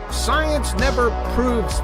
Science never proves.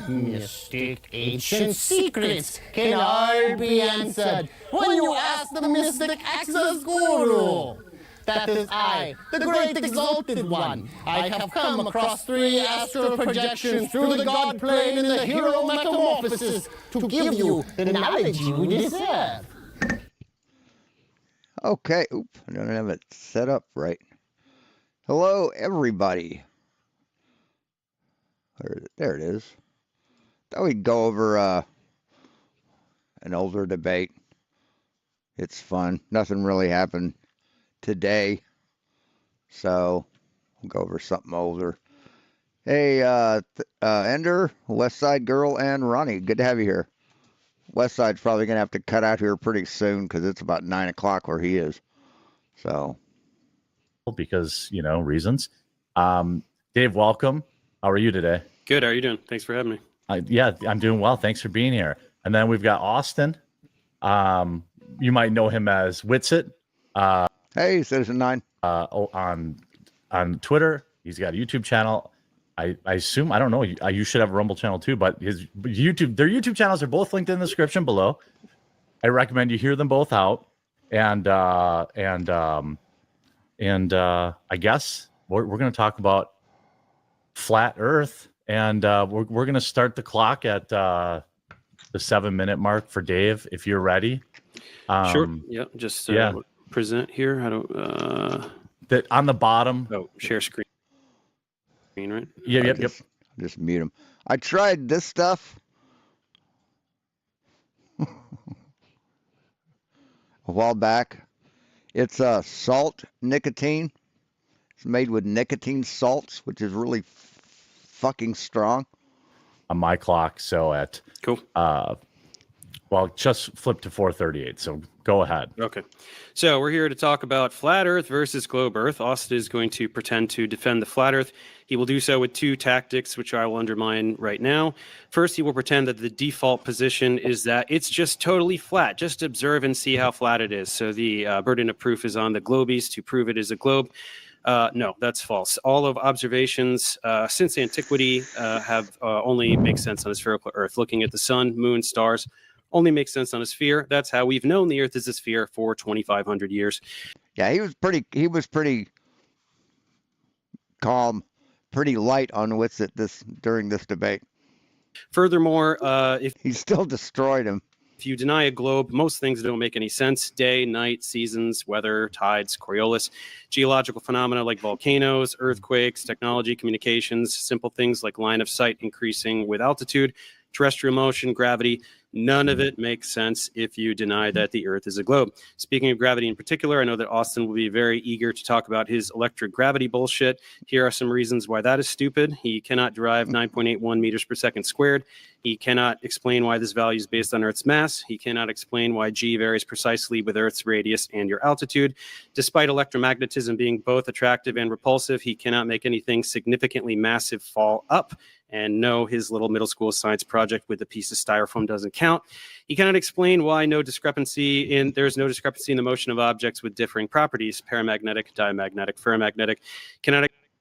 Mystic ancient secrets can all be answered when you ask the mystic access guru. That is I, the great exalted one. I have come across 3 astral projections through the god plane in the hero metamorphosis to give you the knowledge you deserve. Okay, oop, I don't have it set up right. Hello, everybody. There it is. Thought we'd go over an older debate. It's fun. Nothing really happened today, so we'll go over something older. Hey, Ender, West Side Girl, and Ronnie, good to have you here. West Side's probably going to have to cut out here pretty soon because it's about 9 o'clock where he is. So, because, reasons. Dave, welcome. How are you today? Good. How are you doing? Thanks for having me. Yeah, I'm doing well. Thanks for being here. And then we've got Austin. You might know him as Witsit. Hey, Citizen 9. On Twitter. He's got a YouTube channel. I assume, I don't know, you should have a Rumble channel too, but their YouTube channels are both linked in the description below. I recommend you hear them both out. And I guess we're going to talk about flat Earth, and we're going to start the clock at the 7-minute mark for Dave, if you're ready. Sure. Yeah. Just present here. How do that on the bottom? Oh, share screen. Right? Yep. Just mute him. I tried this stuff a while back. It's salt nicotine. It's made with nicotine salts, which is really fucking strong. On my clock, so at cool. Just flip to 4:38. So go ahead. Okay. So we're here to talk about flat Earth versus globe Earth. Austin is going to pretend to defend the flat Earth. He will do so with 2 tactics, which I will undermine right now. First, he will pretend that the default position is that it's just totally flat. Just observe and see how flat it is. So the burden of proof is on the globies to prove it is a globe. No, that's false. All of observations since antiquity have only make sense on a spherical Earth. Looking at the sun, moon, stars only makes sense on a sphere. That's how we've known the Earth is a sphere for 2,500 years. Yeah, he was pretty calm, pretty light on Witsit during this debate. Furthermore, if he still destroyed him. If you deny a globe, most things don't make any sense. Day, night, seasons, weather, tides, Coriolis, geological phenomena like volcanoes, earthquakes, technology, communications, simple things like line of sight increasing with altitude, terrestrial motion, gravity. None of it makes sense if you deny that the Earth is a globe. Speaking of gravity in particular, I know that Austin will be very eager to talk about his electric gravity bullshit. Here are some reasons why that is stupid. He cannot derive 9.81 meters per second squared. He cannot explain why this value is based on Earth's mass. He cannot explain why G varies precisely with Earth's radius and your altitude. Despite electromagnetism being both attractive and repulsive, he cannot make anything significantly massive fall up. And no, his little middle school science project with a piece of styrofoam doesn't count. He cannot explain why there's no discrepancy in the motion of objects with differing properties, paramagnetic, diamagnetic, ferromagnetic.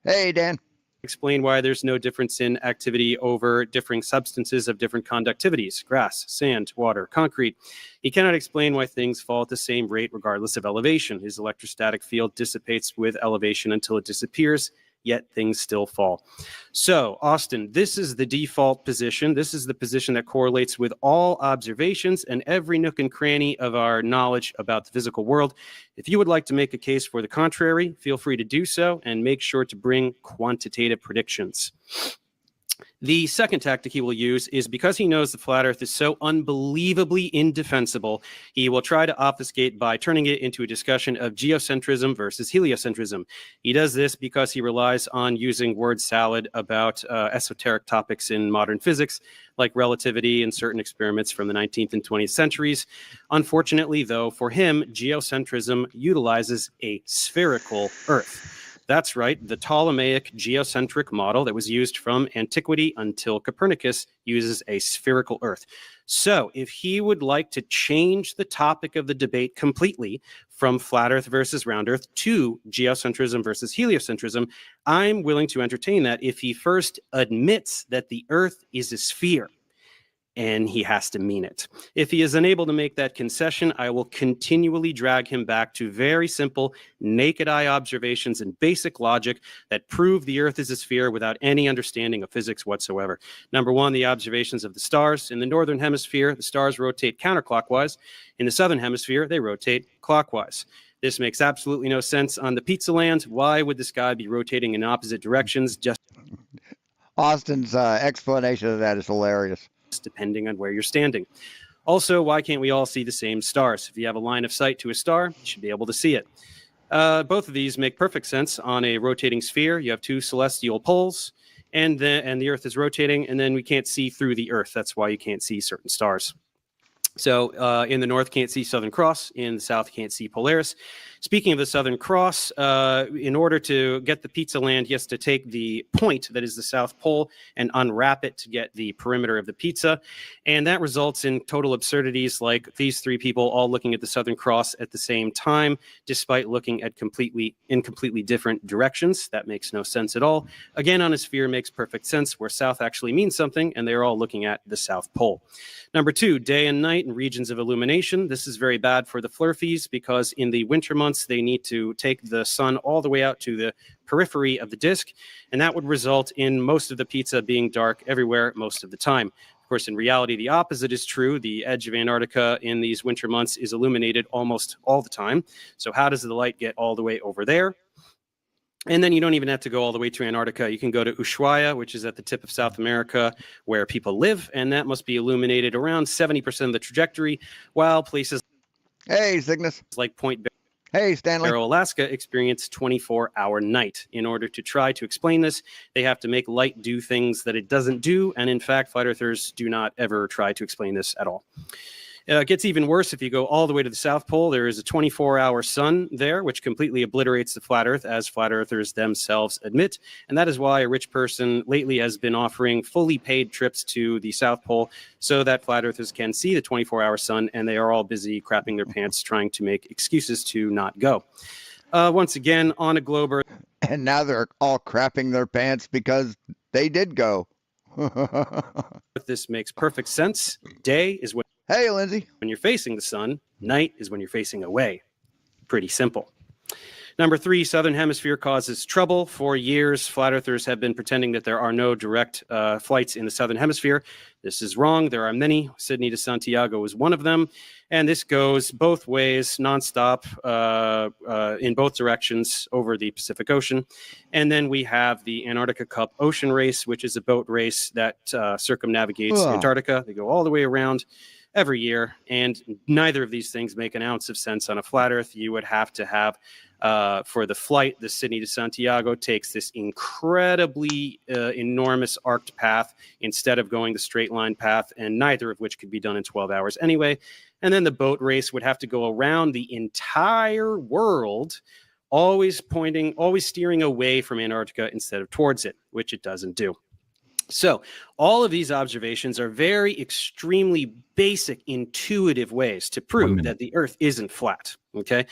Hey, Dan. Explain why there's no difference in activity over differing substances of different conductivities, grass, sand, water, concrete. He cannot explain why things fall at the same rate regardless of elevation. His electrostatic field dissipates with elevation until it disappears, yet things still fall. So, Austin, this is the default position. This is the position that correlates with all observations and every nook and cranny of our knowledge about the physical world. If you would like to make a case for the contrary, feel free to do so and make sure to bring quantitative predictions. The second tactic he will use is because he knows the flat Earth is so unbelievably indefensible, he will try to obfuscate by turning it into a discussion of geocentrism versus heliocentrism. He does this because he relies on using word salad about esoteric topics in modern physics, like relativity and certain experiments from the 19th and 20th centuries. Unfortunately, though, for him, geocentrism utilizes a spherical Earth. That's right, the Ptolemaic geocentric model that was used from antiquity until Copernicus uses a spherical Earth. So if he would like to change the topic of the debate completely from flat Earth versus round Earth to geocentrism versus heliocentrism, I'm willing to entertain that if he first admits that the Earth is a sphere. And he has to mean it. If he is unable to make that concession, I will continually drag him back to very simple, naked eye observations and basic logic that prove the Earth is a sphere without any understanding of physics whatsoever. Number one, the observations of the stars. In the northern hemisphere, the stars rotate counterclockwise. In the southern hemisphere, they rotate clockwise. This makes absolutely no sense on the pizza land. Why would the sky be rotating in opposite directions? Just Austin's explanation of that is hilarious. depending on where you're standing. Also, why can't we all see the same stars? If you have a line of sight to a star, you should be able to see it. Both of these make perfect sense. On a rotating sphere, you have two celestial poles, and the Earth is rotating, and then we can't see through the Earth. That's why you can't see certain stars. So in the north, can't see Southern Cross. In the south, can't see Polaris. Speaking of the Southern Cross, in order to get the pizza land, he has to take the point that is the South Pole and unwrap it to get the perimeter of the pizza. And that results in total absurdities like these three people all looking at the Southern Cross at the same time, despite looking at completely different directions. That makes no sense at all. Again, on a sphere makes perfect sense where south actually means something, and they're all looking at the South Pole. Number two, day and night and regions of illumination. This is very bad for the Flurfies because in the winter months, they need to take the sun all the way out to the periphery of the disk, and that would result in most of the pizza being dark everywhere most of the time. Of course, in reality, the opposite is true. The edge of Antarctica in these winter months is illuminated almost all the time. So how does the light get all the way over there? And then you don't even have to go all the way to Antarctica. You can go to Ushuaia, which is at the tip of South America, where people live, and that must be illuminated around 70% of the trajectory, while places Hey, Cygnus. like Point Hey, Stanley. Barrow, Alaska experience 24-hour night. In order to try to explain this, they have to make light do things that it doesn't do, and in fact, flat earthers do not ever try to explain this at all. It gets even worse if you go all the way to the South Pole. There is a 24-hour sun there, which completely obliterates the flat Earth, as flat earthers themselves admit. And that is why a rich person lately has been offering fully paid trips to the South Pole so that flat earthers can see the 24-hour sun, and they are all busy crapping their pants trying to make excuses to not go. Once again, on a globe Earth. And now they're all crapping their pants because they did go. This makes perfect sense. Day is when Hey, Lindsay. you're facing the sun. Night is when you're facing away. Pretty simple. Number three, Southern Hemisphere causes trouble. For years, flat earthers have been pretending that there are no direct flights in the Southern Hemisphere. This is wrong. There are many. Sydney to Santiago is one of them. And this goes both ways, nonstop, in both directions over the Pacific Ocean. And then we have the Antarctica Cup Ocean Race, which is a boat race that circumnavigates Antarctica. They go all the way around every year, and neither of these things make an ounce of sense on a flat Earth. You would have to have, for the flight, the Sydney to Santiago takes this incredibly enormous arced path instead of going the straight line path, and neither of which could be done in 12 hours anyway. And then the boat race would have to go around the entire world, always steering away from Antarctica instead of towards it, which it doesn't do. So all of these observations are very extremely basic, intuitive ways to prove that the Earth isn't flat. Okay,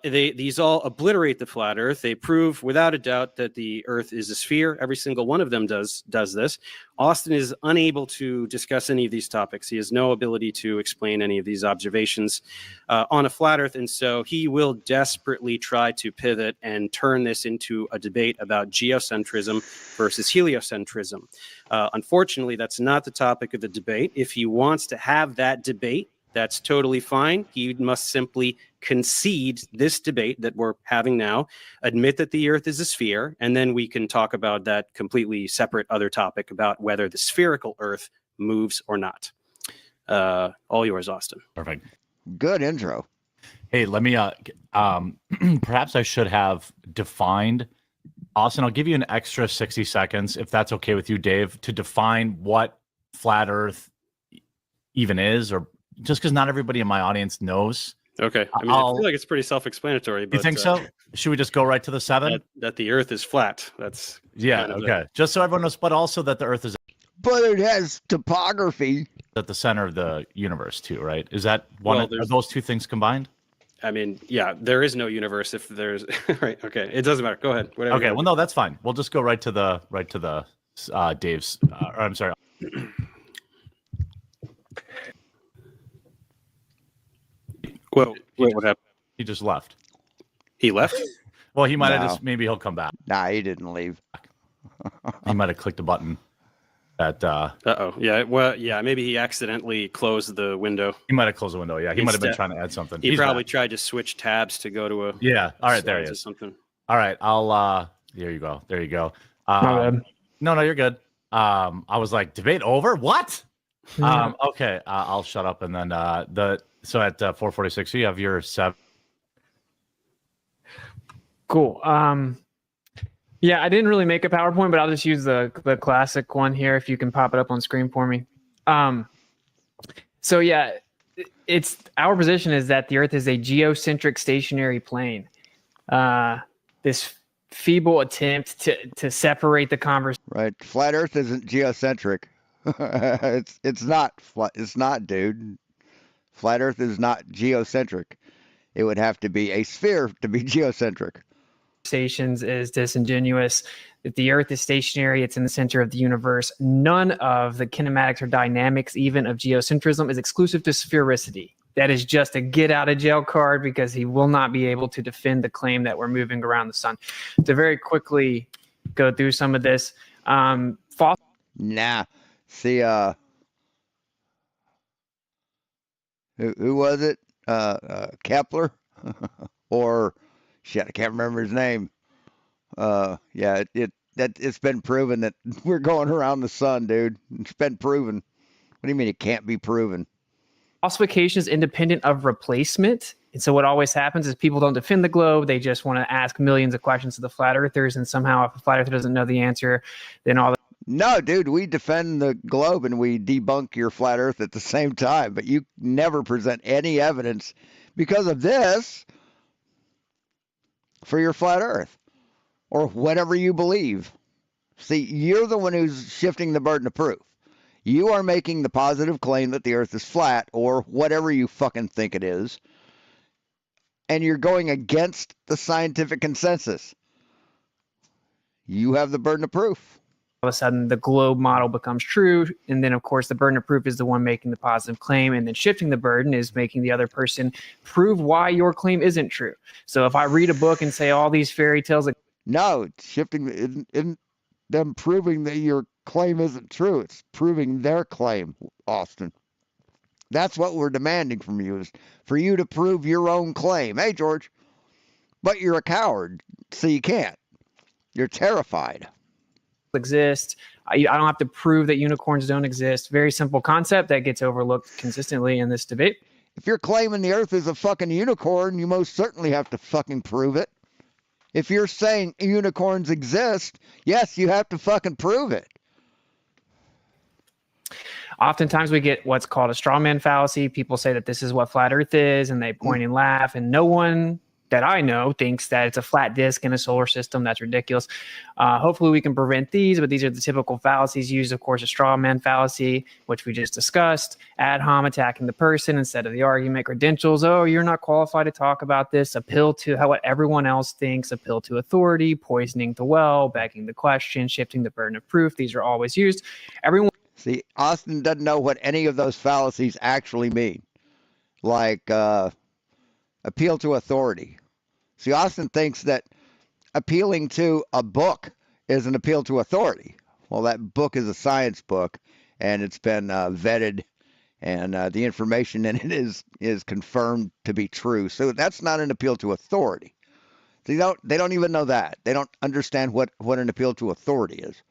these all obliterate the flat Earth. They prove without a doubt that the Earth is a sphere. Every single one of them does this. Austin is unable to discuss any of these topics. He has no ability to explain any of these observations on a flat Earth, and so he will desperately try to pivot and turn this into a debate about geocentrism versus heliocentrism. Unfortunately, that's not the topic of the debate. If he wants to have that debate, that's totally fine. He must simply concede this debate that we're having now, admit that the Earth is a sphere, and then we can talk about that completely separate other topic about whether the spherical Earth moves or not. All yours, Austin. Perfect. Good intro. Hey, let me, perhaps I should have defined, Austin, I'll give you an extra 60 seconds, if that's okay with you, Dave, to define what flat Earth even is, or just because not everybody in my audience knows Okay. I mean, I feel like it's pretty self-explanatory. But, you think so? Should we just go right to the 7? That the Earth is flat. That's yeah. Okay. Just so everyone knows, but also that the Earth is But it has topography. at the center of the universe too, right? Is that one? Well, Are those two things combined? I mean, yeah, there is no universe if there's right. Okay, it doesn't matter. Go ahead. Whatever. Okay. Well, no, that's fine. We'll just go right to the Dave's. Or I'm sorry. Well, wait, what happened? He just left. He left. Well, he might have No. just. Maybe he'll come back. Nah, he didn't leave. He might have clicked a button. That Uh-oh. Yeah. Well, yeah. Maybe he accidentally closed the window. he might have closed the window. Yeah, he might have been Instead- trying to add something. He He's probably back. tried to switch tabs to go to a. Yeah. All right. There he slides or is. Something. All right. I'll. There you go. There you go. My bad. No, you're good. I was like, debate over? What? Yeah. Okay. I'll shut up. And then so at 4:46, you have your 7. Cool. Yeah, I didn't really make a PowerPoint, but I'll just use the classic one here if you can pop it up on screen for me. So yeah, it's our position is that the Earth is a geocentric stationary plane. This feeble attempt to separate the conversation. Right. Flat Earth isn't geocentric. it's not. It's not, dude. Flat Earth is not geocentric. It would have to be a sphere to be geocentric. Stations is disingenuous. If the Earth is stationary, it's in the center of the universe. None of the kinematics or dynamics, even of geocentrism, is exclusive to sphericity. That is just a get out of jail card because he will not be able to defend the claim that we're moving around the sun. To very quickly go through some of this, Nah. See, who was it? Kepler? Or shit, I can't remember his name. Yeah, it's been proven that we're going around the sun, dude. It's been proven. What do you mean it can't be proven? falsification is independent of replacement. And so what always happens is people don't defend the globe. They just want to ask millions of questions to the flat earthers. And somehow if a flat earther doesn't know the answer, then all No, dude, we defend the globe and we debunk your flat earth at the same time, but you never present any evidence because of this for your flat earth or whatever you believe. See, you're the one who's shifting the burden of proof. You are making the positive claim that the earth is flat or whatever you fucking think it is, and you're going against the scientific consensus. You have the burden of proof. of a sudden the globe model becomes true. And then, of course, the burden of proof is the one making the positive claim. And then shifting the burden is making the other person prove why your claim isn't true. So if I read a book and say all these fairy tales, No, it's shifting in them proving that your claim isn't true. It's proving their claim, Austin. That's what we're demanding from you, is for you to prove your own claim. Hey, George, but you're a coward, so you can't. You're terrified. exist. I don't have to prove that unicorns don't exist. Very simple concept that gets overlooked consistently in this debate. If you're claiming the earth is a fucking unicorn, you most certainly have to fucking prove it. If you're saying unicorns exist, yes, you have to fucking prove it. Oftentimes we get what's called a straw man fallacy. People say that this is what flat earth is, and they point and laugh, and no one that I know thinks that it's a flat disk in a solar system. That's ridiculous. Hopefully we can prevent these, but these are the typical fallacies used. Of course, a straw man fallacy, which we just discussed, ad hom, attacking the person instead of the argument, credentials. Oh, you're not qualified to talk about this. Appeal to how what everyone else thinks, appeal to authority, poisoning the well, begging the question, shifting the burden of proof. These are always used. Everyone. See, Austin doesn't know what any of those fallacies actually mean. Like appeal to authority. See, Austin thinks that appealing to a book is an appeal to authority. Well, that book is a science book, and it's been vetted, and the information in it is confirmed to be true. So that's not an appeal to authority. They don't even know that. They don't understand what an appeal to authority is.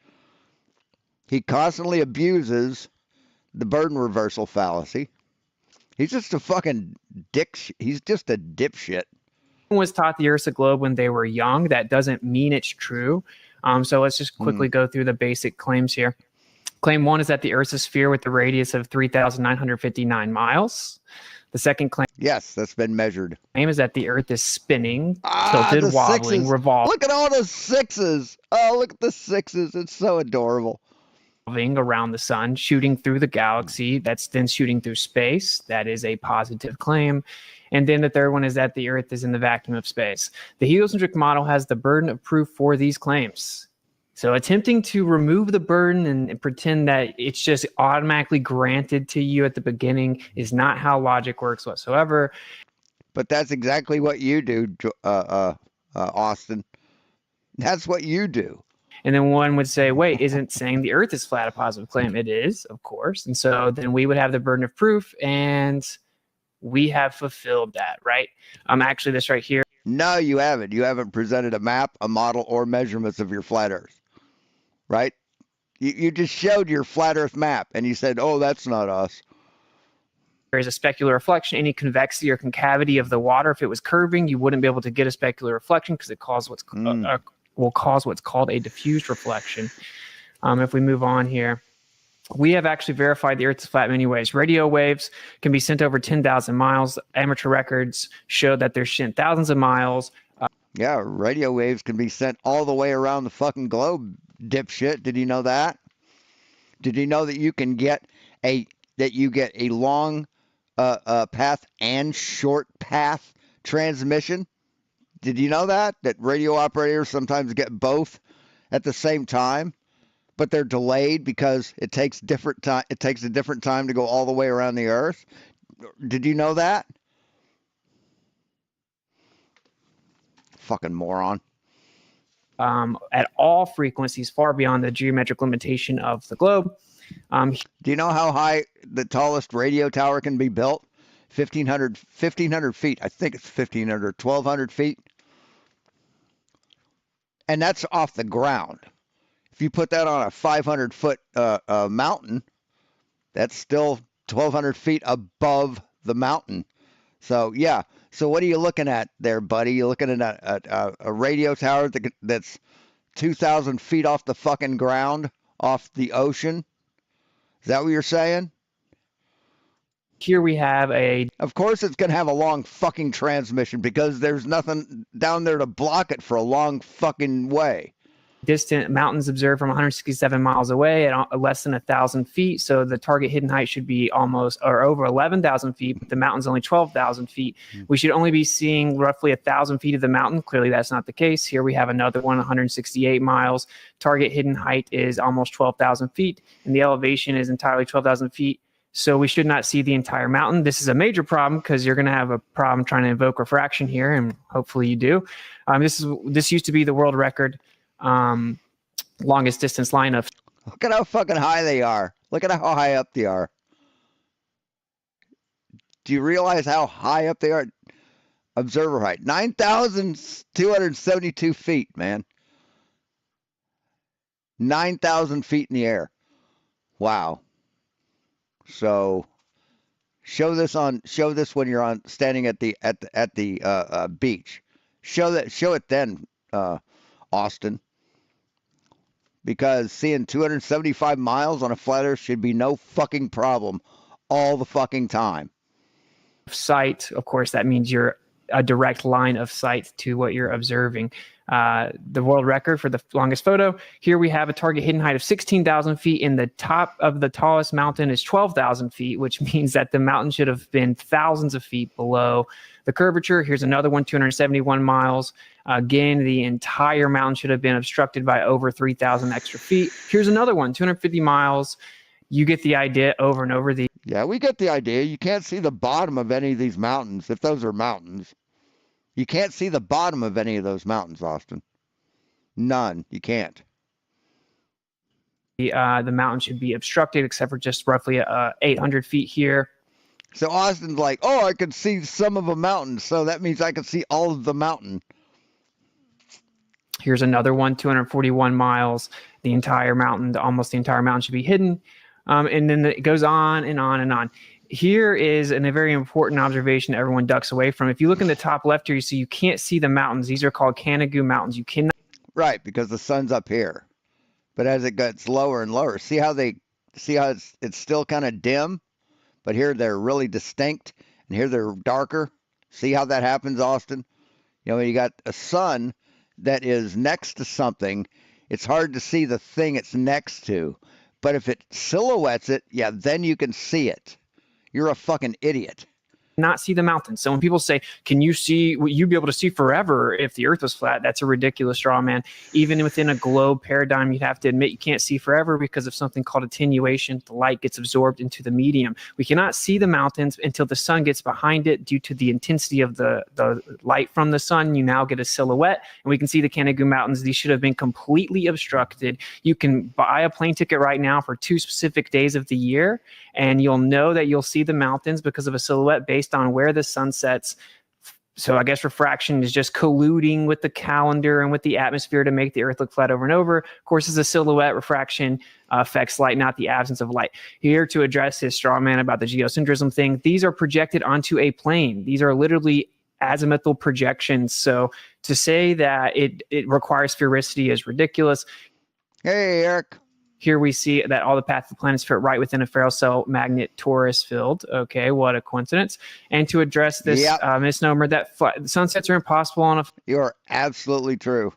He constantly abuses the burden reversal fallacy. He's just a fucking dick. He's just a dipshit. Was taught the Earth's a globe when they were young. That doesn't mean it's true. So let's just quickly go through the basic claims here. Claim 1 is that the Earth's a sphere with a radius of 3,959 miles. The second claim Yes, that's been measured. is that the Earth is spinning, the tilted, wobbling, sixes. revolving Look at all the sixes. Oh, look at the sixes. It's so adorable. around the sun, shooting through the galaxy. That's then shooting through space. That is a positive claim. And then the third one is that the Earth is in the vacuum of space. The heliocentric model has the burden of proof for these claims. So attempting to remove the burden and pretend that it's just automatically granted to you at the beginning is not how logic works whatsoever. But that's exactly what you do, Austin. That's what you do. And then one would say, wait, isn't saying the Earth is flat a positive claim? It is, of course. And so then we would have the burden of proof, and we have fulfilled that, right? Actually, this right here. No, you haven't. You haven't presented a map, a model, or measurements of your flat Earth, right? You just showed your flat Earth map, and you said, oh, that's not us. There is a specular reflection. Any convexity or concavity of the water, if it was curving, you wouldn't be able to get a specular reflection because it will cause what's called a diffused reflection. If we move on here, we have actually verified the Earth is flat in many ways. Radio waves can be sent over 10,000 miles. Amateur records show that they're sent thousands of miles. Yeah, radio waves can be sent all the way around the fucking globe, dipshit. Did you know that? Did you know that you can get a long path and short path transmission? Did you know that radio operators sometimes get both at the same time, but they're delayed because it takes different time. It takes a different time to go all the way around the Earth. Did you know that? Fucking moron. At all frequencies far beyond the geometric limitation of the globe. Do you know how high the tallest radio tower can be built? 1,500 feet. I think it's 1,500 or 1,200 feet. And that's off the ground. If you put that on a 500-foot mountain, that's still 1,200 feet above the mountain. So, yeah. So what are you looking at there, buddy? You're looking at a radio tower that's 2,000 feet off the fucking ground, off the ocean? Is that what you're saying? Here we have Of course it's going to have a long fucking transmission because there's nothing down there to block it for a long fucking way. distant mountains observed from 167 miles away at less than 1,000 feet. So the target hidden height should be almost or over 11,000 feet, but the mountain's only 12,000 feet. We should only be seeing roughly 1,000 feet of the mountain. Clearly, that's not the case. Here we have another one, 168 miles. Target hidden height is almost 12,000 feet, and the elevation is entirely 12,000 feet. So we should not see the entire mountain. This is a major problem because you're going to have a problem trying to invoke refraction here, and hopefully you do. This used to be the world record longest distance line of. Look at how fucking high they are. Look at how high up they are. Do you realize how high up they are? Observer height, 9,272 feet, man. 9,000 feet in the air. Wow. So show this when you're standing at the beach. Show it then, Austin. Because seeing 275 miles on a flat earth should be no fucking problem all the fucking time. Sight, of course, that means you're a direct line of sight to what you're observing. The world record for the longest photo. Here we have a target hidden height of 16,000 feet, and the top of the tallest mountain is 12,000 feet, which means that the mountain should have been thousands of feet below the curvature. Here's another one, 271 miles. Again, the entire mountain should have been obstructed by over 3,000 extra feet. Here's another one, 250 miles. You get the idea over and over. Yeah, we get the idea. You can't see the bottom of any of these mountains, if those are mountains. You can't see the bottom of any of those mountains, Austin. None. You can't. The mountain should be obstructed except for just roughly 800 feet here. So Austin's like, oh, I could see some of a mountain, so that means I could see all of the mountain. Here's another one, 241 miles. The entire mountain, almost the entire mountain should be hidden. And then it goes on and on and on. Here is a very important observation everyone ducks away from. If you look in the top left here, you see you can't see the mountains. These are called Canigou Mountains. You cannot. Right, because the sun's up here. But as it gets lower and lower, see how they see how it's still kind of dim, but here they're really distinct, and here they're darker. See how that happens, Austin? You know, when you got a sun that is next to something, it's hard to see the thing it's next to. But if it silhouettes it, yeah, then you can see it. You're a fucking idiot. Not see the mountains. So when people say, can you see, will you be able to see forever if the earth was flat? That's a ridiculous straw man. Even within a globe paradigm, you'd have to admit you can't see forever because of something called attenuation. The light gets absorbed into the medium. We cannot see the mountains until the sun gets behind it due to the intensity of the light from the sun. You now get a silhouette, and we can see the Canigou Mountains. These should have been completely obstructed. You can buy a plane ticket right now for 2 specific days of the year, and you'll know that you'll see the mountains because of a silhouette based on where the sun sets. So I guess refraction is just colluding with the calendar and with the atmosphere to make the earth look flat over and over. Of course, as a silhouette, refraction affects light, not the absence of light. Here to address his straw man about the geocentrism thing, these are projected onto a plane. These are literally azimuthal projections. So to say that it requires sphericity is ridiculous. Hey, Eric. Here we see that all the paths of the planets fit right within a ferrocell magnet torus field. Okay, what a coincidence. And to address this misnomer that sunsets are impossible on a You are absolutely true.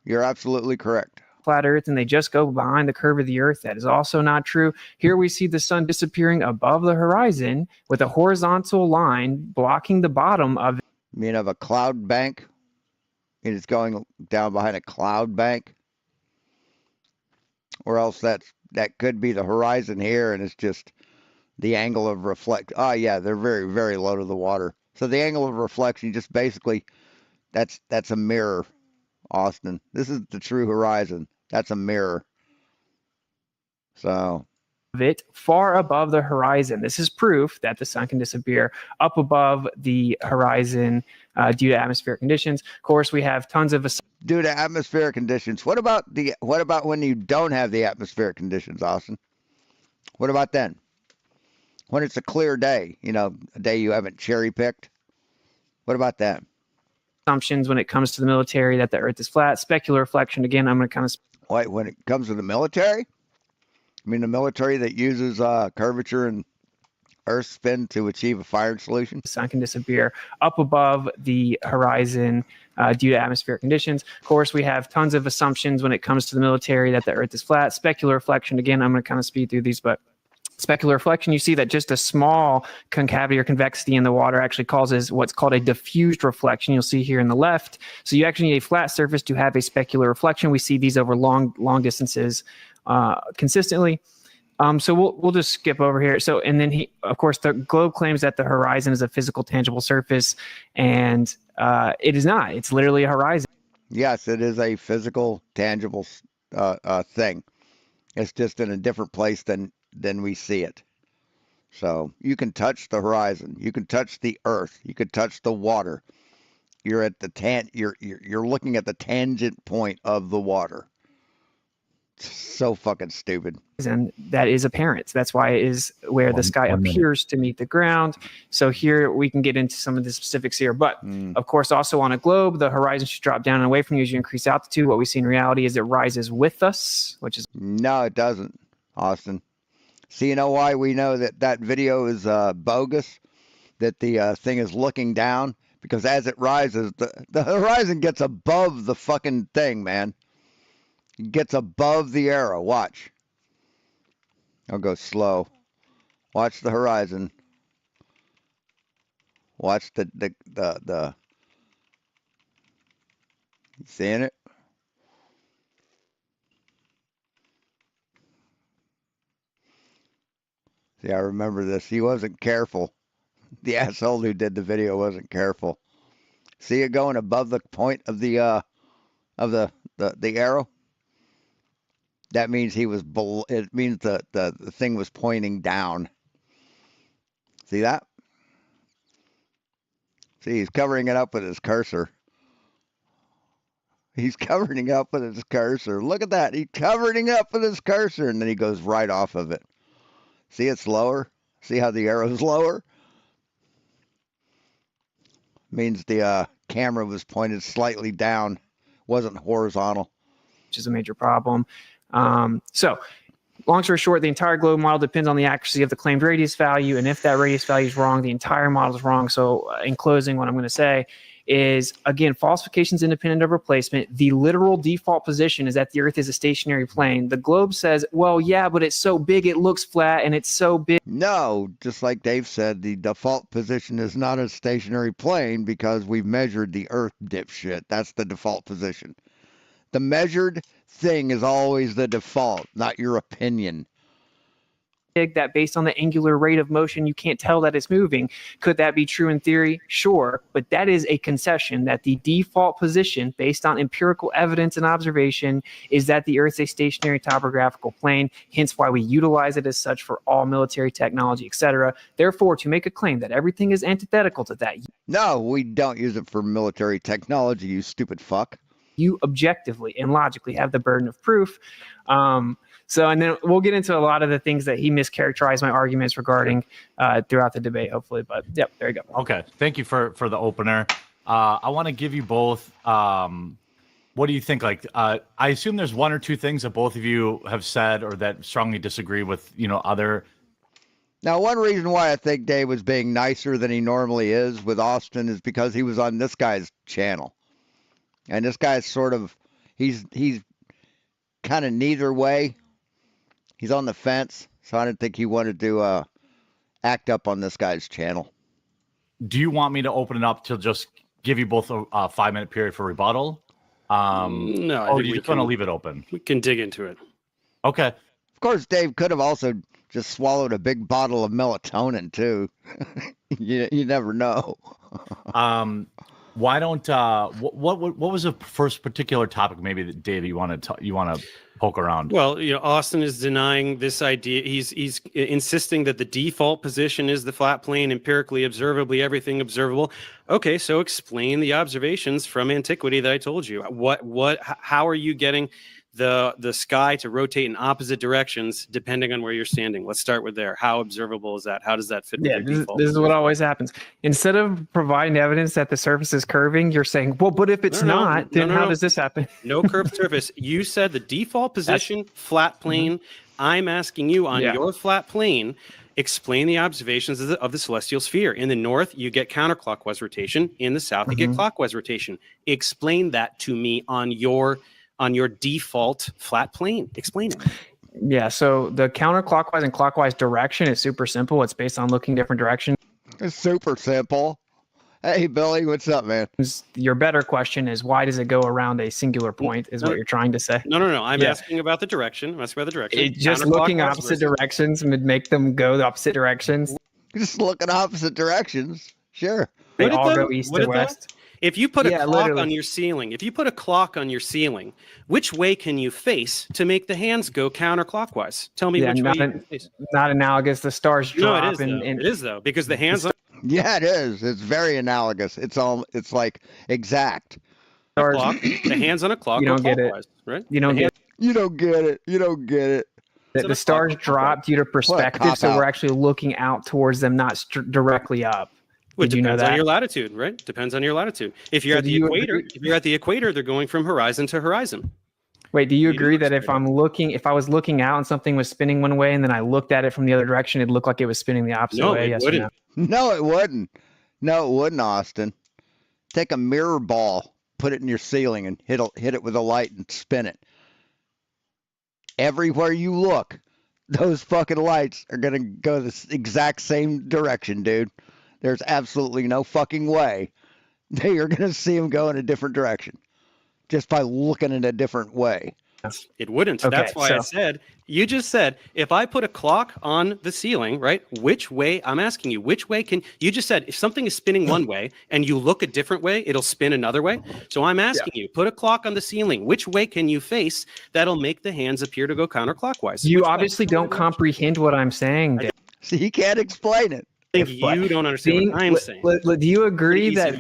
You're absolutely correct. flat Earth, and they just go behind the curve of the Earth. That is also not true. Here we see the sun disappearing above the horizon with a horizontal line blocking the bottom of it. I mean, of a cloud bank. It is going down behind a cloud bank. Or else that could be the horizon here, and it's just the angle of reflect. Oh yeah, they're very, very low to the water. So the angle of reflection, just basically, that's a mirror, Austin. This is the true horizon. That's a mirror. So it far above the horizon. This is proof that the sun can disappear up above the horizon due to atmospheric conditions. Of course, we have tons of due to atmospheric conditions. What about when you don't have the atmospheric conditions, Austin? What about then? When it's a clear day, you know, a day you haven't cherry picked. What about that? assumptions when it comes to the military that the Earth is flat. Specular reflection. Again, I'm going to kind of. Wait, when it comes to the military? I mean, the military that uses curvature and Earth spin to achieve a firing solution? The sun can disappear up above the horizon due to atmospheric conditions. Of course, we have tons of assumptions when it comes to the military that the Earth is flat. Specular reflection. Again, I'm going to kind of speed through these, but specular reflection, you see that just a small concavity or convexity in the water actually causes what's called a diffused reflection. You'll see here in the left. So you actually need a flat surface to have a specular reflection. We see these over long distances consistently. So we'll just skip over here. So, and then of course, the globe claims that the horizon is a physical, tangible surface, and it is not. It's literally a horizon. Yes, it is a physical, tangible thing. It's just in a different place than we see it. So you can touch the horizon. You can touch the earth. You can touch the water. You're at the you're looking at the tangent point of the water. So fucking stupid. And that is apparent. That's why it is where the sky appears to meet the ground. So here we can get into some of the specifics here. But of course, also on a globe, the horizon should drop down and away from you as you increase altitude. What we see in reality is it rises with us, which is... No, it doesn't, Austin. See, you know why we know that video is bogus? That the thing is looking down? Because as it rises, the horizon gets above the fucking thing, man. Gets above the arrow. Watch. I'll go slow. Watch the horizon. Watch the you seeing it? See, I remember this. He wasn't careful. The asshole who did the video wasn't careful. See it going above the point of the arrow? That means he was it means the thing was pointing down. See that? See, he's covering it up with his cursor. He's covering it up with his cursor. Look at that. He's covering it up with his cursor, and then he goes right off of it. See, it's lower. See how the arrow's lower? Means the camera was pointed slightly down. Wasn't horizontal. Which is a major problem. So long story short, the entire globe model depends on the accuracy of the claimed radius value. And if that radius value is wrong, the entire model is wrong. So in closing, what I'm going to say is, again, falsification is independent of replacement. The literal default position is that the Earth is a stationary plane. The globe says, well, yeah, but it's so big, it looks flat, and it's so big. No, just like Dave said, the default position is not a stationary plane because we've measured the Earth, dipshit. That's the default position. The measured thing is always the default, not your opinion. That based on the angular rate of motion, you can't tell that it's moving. Could that be true in theory? Sure, but that is a concession that the default position based on empirical evidence and observation is that the Earth's a stationary topographical plane, hence why we utilize it as such for all military technology, etc. Therefore, to make a claim that everything is antithetical to that, No, we don't use it for military technology, you stupid fuck. you objectively and logically have the burden of proof. And then we'll get into a lot of the things that he mischaracterized my arguments regarding throughout the debate, hopefully. But yep, there you go. Okay, thank you for the opener. I want to give you both. What do you think? Like, I assume there's one or two things that both of you have said or that strongly disagree with. Other. Now, one reason why I think Dave was being nicer than he normally is with Austin is because he was on this guy's channel, and this guy's sort of he's kind of neither way. He's on the fence, so I didn't think he wanted to act up on this guy's channel. Do you want me to open it up to just give you both a 5-minute period for rebuttal? No, or do you just want to leave it open? We can dig into it. Okay. Of course, Dave could have also just swallowed a big bottle of melatonin too. you never know. Why don't what was the first particular topic maybe that Dave you want to poke around? Well, Austin is denying this idea. He's insisting that the default position is the flat plane, empirically, observably, everything observable. Okay, so explain the observations from antiquity that I told you. How are you getting the sky to rotate in opposite directions depending on where you're standing? Let's start with there. How observable is that? How does that fit with your default? This is what always happens. Instead of providing evidence that the surface is curving, you're saying, well, but if it's not, then how does this happen? No curved surface. You said the default position, flat plane. Mm-hmm. I'm asking you on your flat plane, explain the observations of the celestial sphere. In the north, you get counterclockwise rotation. In the south, you get clockwise rotation. Explain that to me on your default flat plane. Explain it. Yeah, so the counterclockwise and clockwise direction is super simple. It's based on looking different directions. It's super simple. Hey, Billy, what's up, man? Your better question is, why does it go around a singular point, is what you're trying to say. No. I'm asking about the direction. Just looking opposite directions would make them go the opposite directions. Just look in opposite directions. Sure. They all go east to west. If you put a clock on your ceiling, which way can you face to make the hands go counterclockwise? Tell me which way you can face. Not analogous. The stars drop. It is though, because the hands. Yeah, it is. It's very analogous. It's like exact. The hands on a clock. You don't get it, right? You don't get it. The stars drop due to perspective, so we're actually looking out towards them, not directly up. Which depends on your latitude, right? Depends on your latitude. If you're at the equator, they're going from horizon to horizon. Wait, do you agree that if I was looking out and something was spinning one way and then I looked at it from the other direction, it'd look like it was spinning the opposite way? It wouldn't. No, it wouldn't. No, it wouldn't, Austin. Take a mirror ball, put it in your ceiling, and hit it with a light and spin it. Everywhere you look, those fucking lights are gonna go the exact same direction, dude. There's absolutely no fucking way that you're going to see them go in a different direction just by looking in a different way. It wouldn't. Okay, that's why I said, you just said, if I put a clock on the ceiling, right, which way, I'm asking you, which way you just said, if something is spinning one way and you look a different way, it'll spin another way. So I'm asking you, put a clock on the ceiling. Which way can you face that'll make the hands appear to go counterclockwise? You obviously don't comprehend what I'm saying, Dave. See, he can't explain it. You don't understand what I'm saying. Do you agree that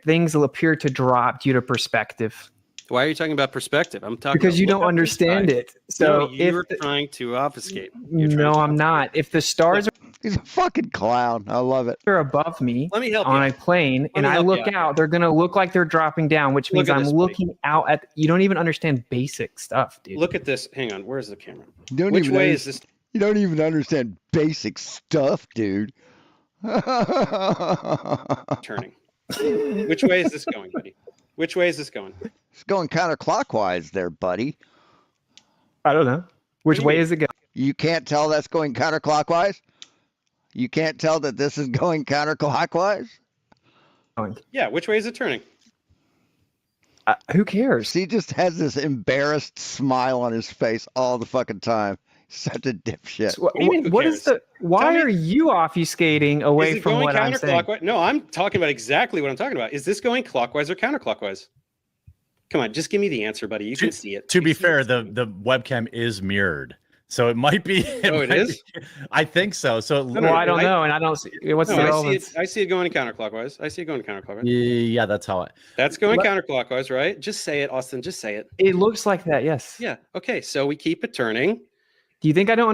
things will appear to drop due to perspective? Why are you talking about perspective? I'm talking because you don't understand it. So you're trying to obfuscate. I'm not. If the stars are He's a fucking clown. I love it. They're above me Let me help on you. a plane, and me I help you look out. out. They're gonna look like they're dropping down, which Look means at I'm this, buddy. looking out at. You don't even understand basic stuff, dude. Look at this. Hang on. Where's the camera? You don't Which even way under- is this? You don't even understand basic stuff, dude. Turning. Which way is this going, buddy? Which way is this going? It's going counterclockwise there, buddy. I don't know. Which do you way mean? is it going? You can't tell that's going counterclockwise? You can't tell that this is going counterclockwise? Yeah, which way is it turning? Who cares? He just has this embarrassed smile on his face all the fucking time. Such a dipshit. do you mean, who What is cares? Why Tell me- are you obfuscating away Is it from going what I'm saying? counterclockwise? No, I'm talking about exactly what I'm talking about. Is this going clockwise or counterclockwise? Come on, just give me the answer, buddy. You can see it. To You be see fair, it. the webcam is mirrored, so it might be. Oh, it might is? be- I think so. So Well, I don't know, and I don't see what's No, the I see relevance. it. I see it going counterclockwise. I see it going counterclockwise. yeah, that's how I. That's going Let- counterclockwise, right? Just say it, Austin. Just say it. It looks like that, yes. Yeah. Okay. So we keep it turning. Do you think I don't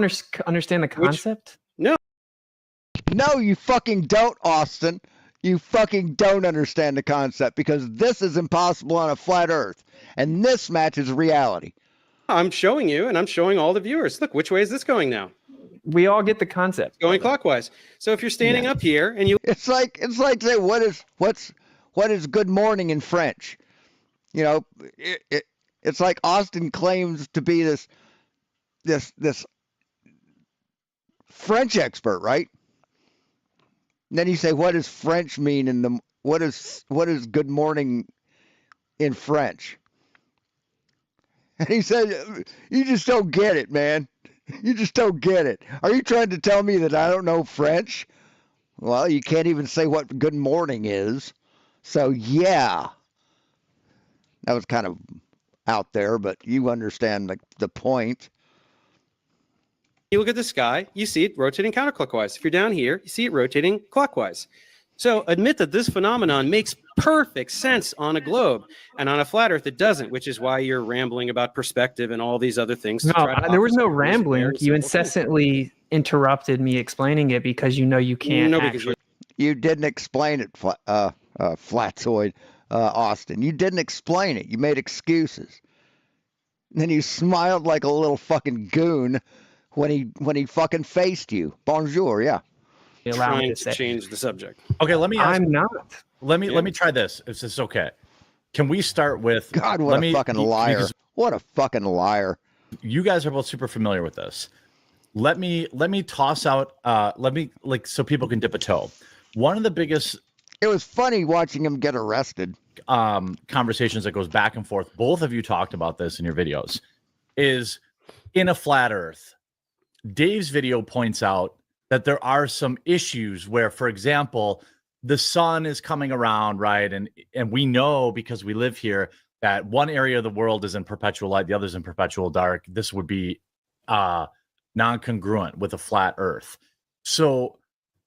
understand the concept? No, you fucking don't, Austin. You fucking don't understand the concept because this is impossible on a flat earth. And this matches reality. I'm showing you, and I'm showing all the viewers. Look, which way is this going now? We all get the concept. Going clockwise. So if you're standing up here and you It's like say what is good morning in French? You know, it's like Austin claims to be this French expert, right? And then you say, what does French mean in the what is good morning in French? And he said, you just don't get it, man. You just don't get it. Are you trying to tell me that I don't know French? Well, you can't even say what good morning is. So, yeah. That was kind of out there, but you understand the point. look at the sky, you see it rotating counterclockwise. If you're down here, you see it rotating clockwise. So admit that this phenomenon makes perfect sense on a globe, and on a flat Earth it doesn't, which is why you're rambling about perspective and all these other things. to No, try to there was no obfuscate those rambling. very You simple things. incessantly interrupted me explaining it because you know you can't No, because actually. You didn't explain it, Flatzoid, Austin. You didn't explain it. You made excuses. And then you smiled like a little fucking goon when he fucking faced you. Bonjour, yeah. Allow me trying to to say. change the subject. Okay, let me ask. I'm not. Let me try this. If this is okay, can we start with? God, what let a me- fucking liar. because What a fucking liar. you guys are both super familiar with this. Let me toss out. Let me so people can dip a toe. One of the biggest It was funny watching him get arrested. conversations that goes back and forth. Both of you talked about this in your videos. Is in a flat Earth. Dave's video points out that there are some issues where, for example, the sun is coming around, right? And we know because we live here that one area of the world is in perpetual light, the other's in perpetual dark. This would be non-congruent with a flat Earth. So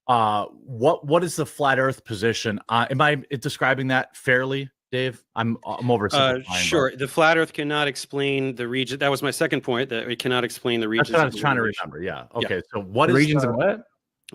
what is the flat Earth position? Am I describing that fairly, Dave? I'm oversimplifying. Sure. The flat Earth cannot explain the region. That was my second point, that it cannot explain the That's regions. what I of was trying to illumination. remember. Yeah. Okay. So what The is regions of what?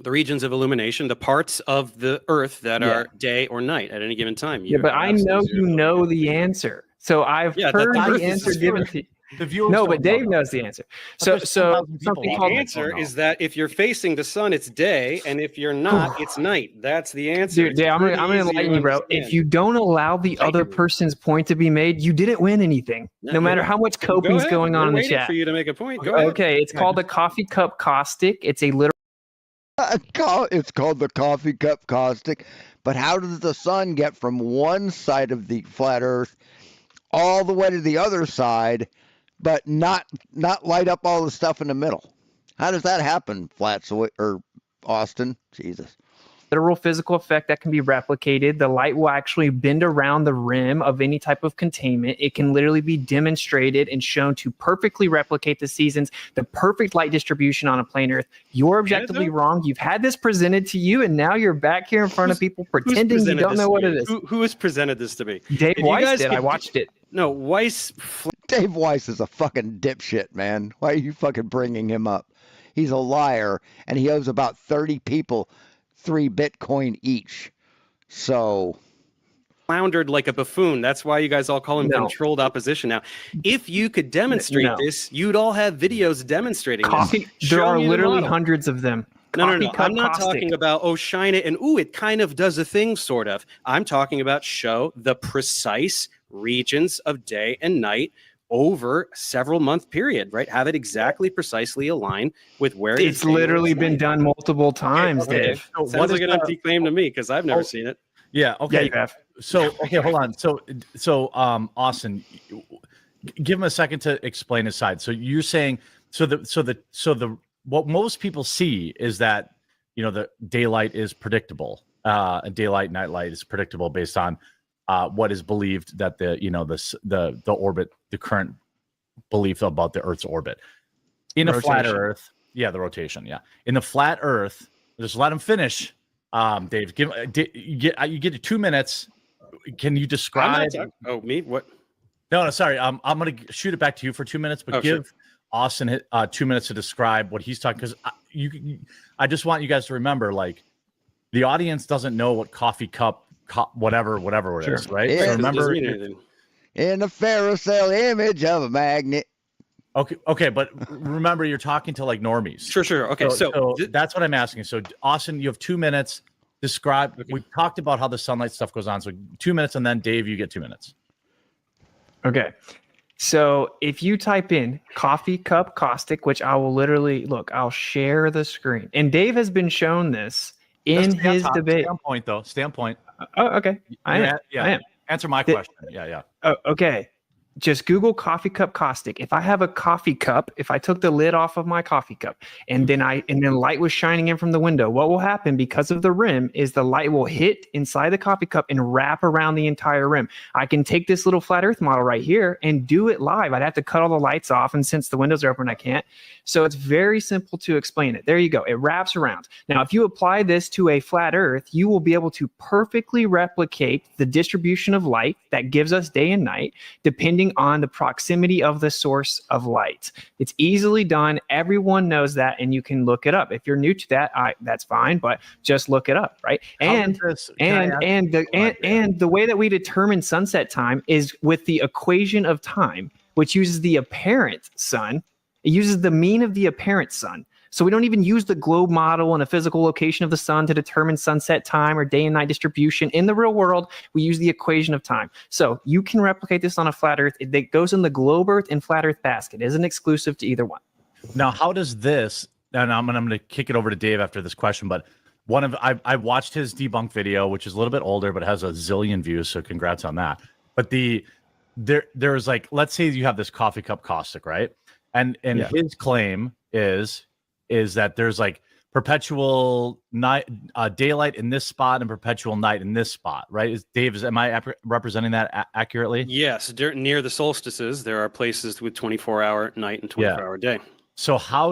The regions of illumination, the parts of the Earth that are day or night at any given time. Yeah, You but have I know absolutely you zero know ability. the answer. So I've Yeah, heard that- the Earth is answer the given source. to you. the viewers? No, don't but Dave know knows the answer. But So there's 10,000 people something The called watching. answer don't know. is that if you're facing the sun, it's day, and if you're not, it's night. That's the answer. Dude, I'm gonna enlighten you, bro. If you don't allow the Thank other you. person's point to be made, you didn't win anything. Yeah, No matter you're how much Go coping's ahead. going on We're in the waiting chat. for you to make a point. Go ahead. Okay, it's called a coffee cup caustic. It's a literal. It's called the coffee cup caustic. But how does the sun get from one side of the flat Earth all the way to the other side, but not light up all the stuff in the middle? How does that happen, Flatsoy or Austin? Jesus. Literal physical effect that can be replicated. The light will actually bend around the rim of any type of containment. It can literally be demonstrated and shown to perfectly replicate the seasons, the perfect light distribution on a plain Earth. You're objectively wrong. You've had this presented to you, and now you're back here in front of people pretending you presented don't this know to what me? it is. Who has presented this to me? Dave If you Weiss guys did. I could- watched it. No, Weiss. Dave Weiss is a fucking dipshit, man. Why are you fucking bringing him up? he's a liar, and he owes about 30 people 3 Bitcoin each. So Floundered like a buffoon. That's why you guys all call him No. controlled opposition now. If you could demonstrate No. this, you'd all have videos demonstrating Coffee. this. There Show are me the literally model. hundreds of them. No. Coffee cup I'm not caustic. talking about, oh, shine it and, ooh, it kind of does a thing, sort of. I'm talking about show the precise regions of day and night over several month period, right? Have it exactly precisely align with where It's day, literally where been night. done multiple times, Okay. Dave. So Sounds like an the- empty claim to me because I've never Oh. seen it. Yeah. Yeah, Okay. you have. So okay, hold on. So Austin, give him a second to explain his side. So you're saying the what most people see is that the daylight is predictable. Daylight, nightlight is predictable based on what is believed that the orbit, the current belief about the Earth's orbit. In a flat Rotation. Earth, yeah, the rotation, yeah. In the flat Earth, just let him finish. Dave, you get 2 minutes. Can you I'm describe? not oh, me? What? No, sorry. I'm going to shoot it back to you for 2 minutes, but give Austin 2 minutes to describe what he's talking. Because I just want you guys to remember, like, the audience doesn't know what coffee cup, whatever it is, right? Yeah. So Doesn't remember, mean anything. in the Ferrocell image of a magnet. okay, but remember, you're talking to like normies. Sure. Okay, so that's what I'm asking. So, Austin, you have 2 minutes. Describe. Okay. We talked about how the sunlight stuff goes on. So 2 minutes, and then Dave, you get 2 minutes. Okay. So if you type in coffee cup caustic, which I will literally look, I'll share the screen. And Dave has been shown this in Stay on his top. debate. Stay on point, though. Stay on point. Oh, okay. I am. Yeah. I am. Answer my question. Yeah. Oh, okay. Just Google coffee cup caustic. If I have a coffee cup, if I took the lid off of my coffee cup and then light was shining in from the window, what will happen because of the rim is the light will hit inside the coffee cup and wrap around the entire rim. I can take this little flat earth model right here and do it live. I'd have to cut all the lights off, and since the windows are open, I can't. So it's very simple to explain it. There you go. It wraps around. Now, if you apply this to a flat earth, you will be able to perfectly replicate the distribution of light that gives us day and night, depending on the proximity of the source of light. It's easily done. Everyone knows that, and you can look it up. If you're new to that, that's fine, but just look it up, right? And the way that we determine sunset time is with the equation of time, which uses the apparent sun. It uses the mean of the apparent sun. So we don't even use the globe model and a physical location of the sun to determine sunset time or day and night distribution. In the real world, we use the equation of time. So you can replicate this on a flat Earth. It goes in the globe Earth and flat Earth basket. It isn't exclusive to either one. Now, how does this? And I'm going to kick it over to Dave after this question. But I watched his debunk video, which is a little bit older, but has a zillion views. So congrats on that. But there's like, let's say you have this coffee cup caustic, right? And his claim is that there's like perpetual night, daylight in this spot and perpetual night in this spot, right? Am I representing that accurately? yes, near the solstices, there are places with 24-hour night and 24-hour day. So how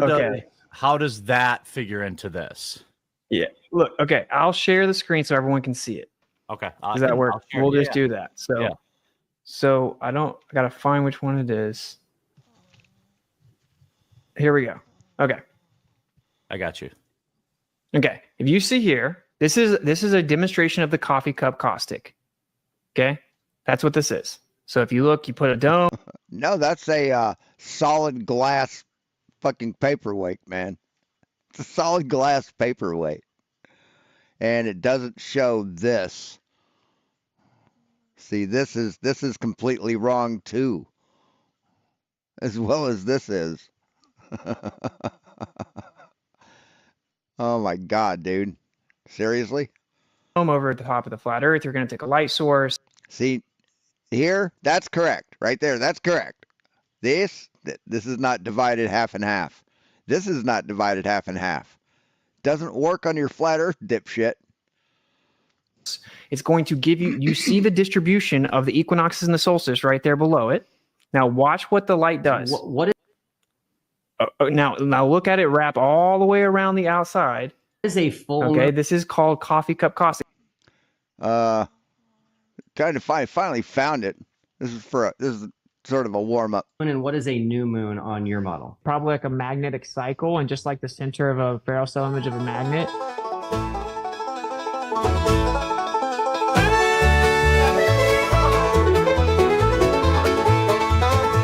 does that figure into this? Yeah. Look, okay, I'll share the screen so everyone can see it. Okay. Does that work? We'll just do that. So I got to find which one it is. Here we go. Okay. I got you. Okay. If you see here, this is a demonstration of the coffee cup caustic. Okay. That's what this is. So if you look, you put a dome. No, that's a solid glass fucking paperweight, man. It's a solid glass paperweight. And it doesn't show this. See, this is completely wrong too. As well as this is. Oh my God, dude. Seriously? Over at the top of the flat earth, you're going to take a light source. See, here, that's correct. Right there, that's correct. This is not divided half and half. This is not divided half and half. Doesn't work on your flat earth, dipshit. It's going to give you see the distribution of the equinoxes and the solstice right there below it. Now watch what the light does. Now look at it wrap all the way around the outside. Is a full. Okay, this is called coffee cup caustic. Trying to finally found it. This is sort of a warm up. And what is a new moon on your model? Probably like a magnetic cycle, and just like the center of a Ferrel cell image of a magnet.